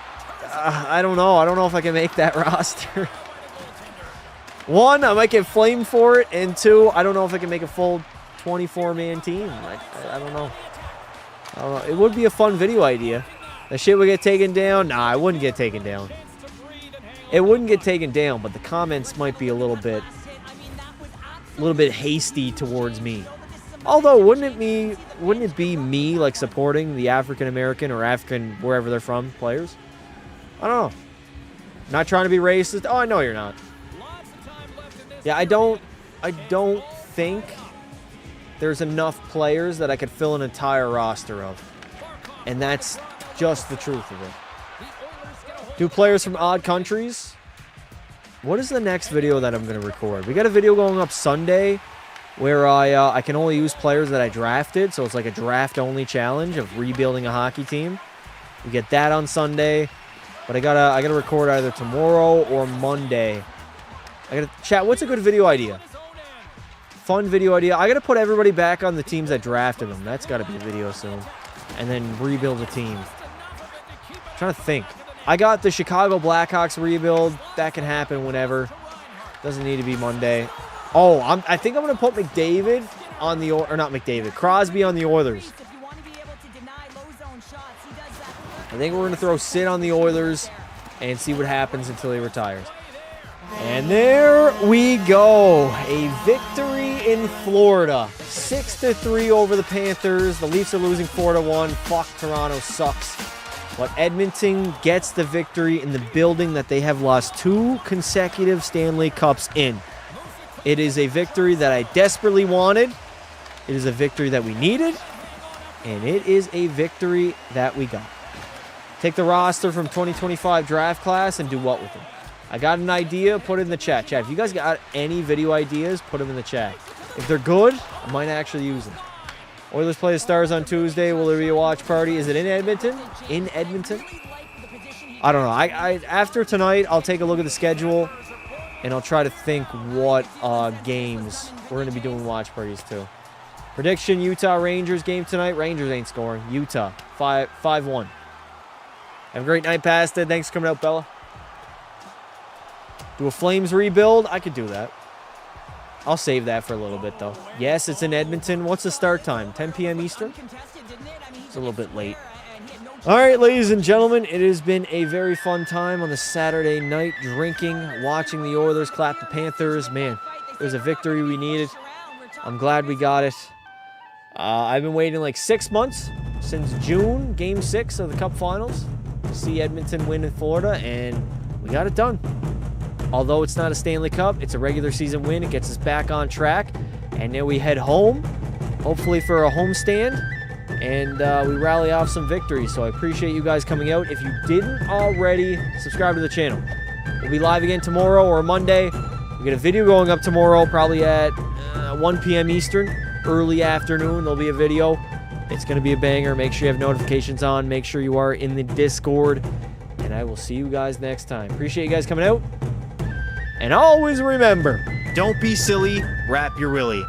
I don't know. I don't know if I can make that roster. 1, I might get flamed for it. And 2, I don't know if I can make a full 24-man team. I don't know. I don't know. It would be a fun video idea. The shit would get taken down. Nah, it wouldn't get taken down. It wouldn't get taken down, but the comments might be a little bit hasty towards me. Although, wouldn't it be me like supporting the African American or African wherever they're from players? I don't know. Not trying to be racist. Oh, I know you're not. Yeah, I don't think there's enough players that I could fill an entire roster of. And that's just the truth of it. Do players from odd countries? What is the next video that I'm going to record? We got a video going up Sunday where I can only use players that I drafted. So it's like a draft-only challenge of rebuilding a hockey team. We get that on Sunday. But I gotta record either tomorrow or Monday. I gotta chat. What's a good video idea? Fun video idea. I gotta put everybody back on the teams that drafted them. That's gotta be a video soon. And then rebuild a team. I'm trying to think. I got the Chicago Blackhawks rebuild. That can happen whenever. Doesn't need to be Monday. Oh, I think I'm going to put McDavid on the... Or not McDavid. Crosby on the Oilers. I think we're going to throw Sid on the Oilers and see what happens until he retires. And there we go. A victory in Florida. 6-3 over the Panthers. The Leafs are losing 4-1. Fuck, Toronto sucks. But Edmonton gets the victory in the building that they have lost 2 consecutive Stanley Cups in. It is a victory that I desperately wanted. It is a victory that we needed. And it is a victory that we got. Take the roster from 2025 draft class and do what with it? I got an idea, put it in the chat. Chat, if you guys got any video ideas, put them in the chat. If they're good, I might actually use them. Oilers play the Stars on Tuesday. Will there be a watch party? Is it in Edmonton? In Edmonton? I don't know. After tonight, I'll take a look at the schedule, and I'll try to think what games we're going to be doing watch parties to. Prediction, Utah Rangers game tonight. Rangers ain't scoring. Utah, 5-1. Have a great night, Pasta. Thanks for coming out, Bella. Do a Flames rebuild? I could do that. I'll save that for a little bit, though. Yes, it's in Edmonton. What's the start time? 10 p.m. Eastern? It's a little bit late. All right, ladies and gentlemen, it has been a very fun time on the Saturday night, drinking, watching the Oilers clap the Panthers. Man, it was a victory we needed. I'm glad we got it. I've been waiting like 6 months, since June, Game 6 of the Cup Finals, to see Edmonton win in Florida, and we got it done. Although it's not a Stanley Cup, it's a regular season win. It gets us back on track. And now we head home, hopefully for a homestand. and we rally off some victories. So I appreciate you guys coming out. If you didn't already, subscribe to the channel. We'll be live again tomorrow or Monday. We get a video going up tomorrow, probably at 1 p.m. Eastern, early afternoon. There'll be a video. It's going to be a banger. Make sure you have notifications on. Make sure you are in the Discord. And I will see you guys next time. Appreciate you guys coming out. And always remember, don't be silly, wrap your willy.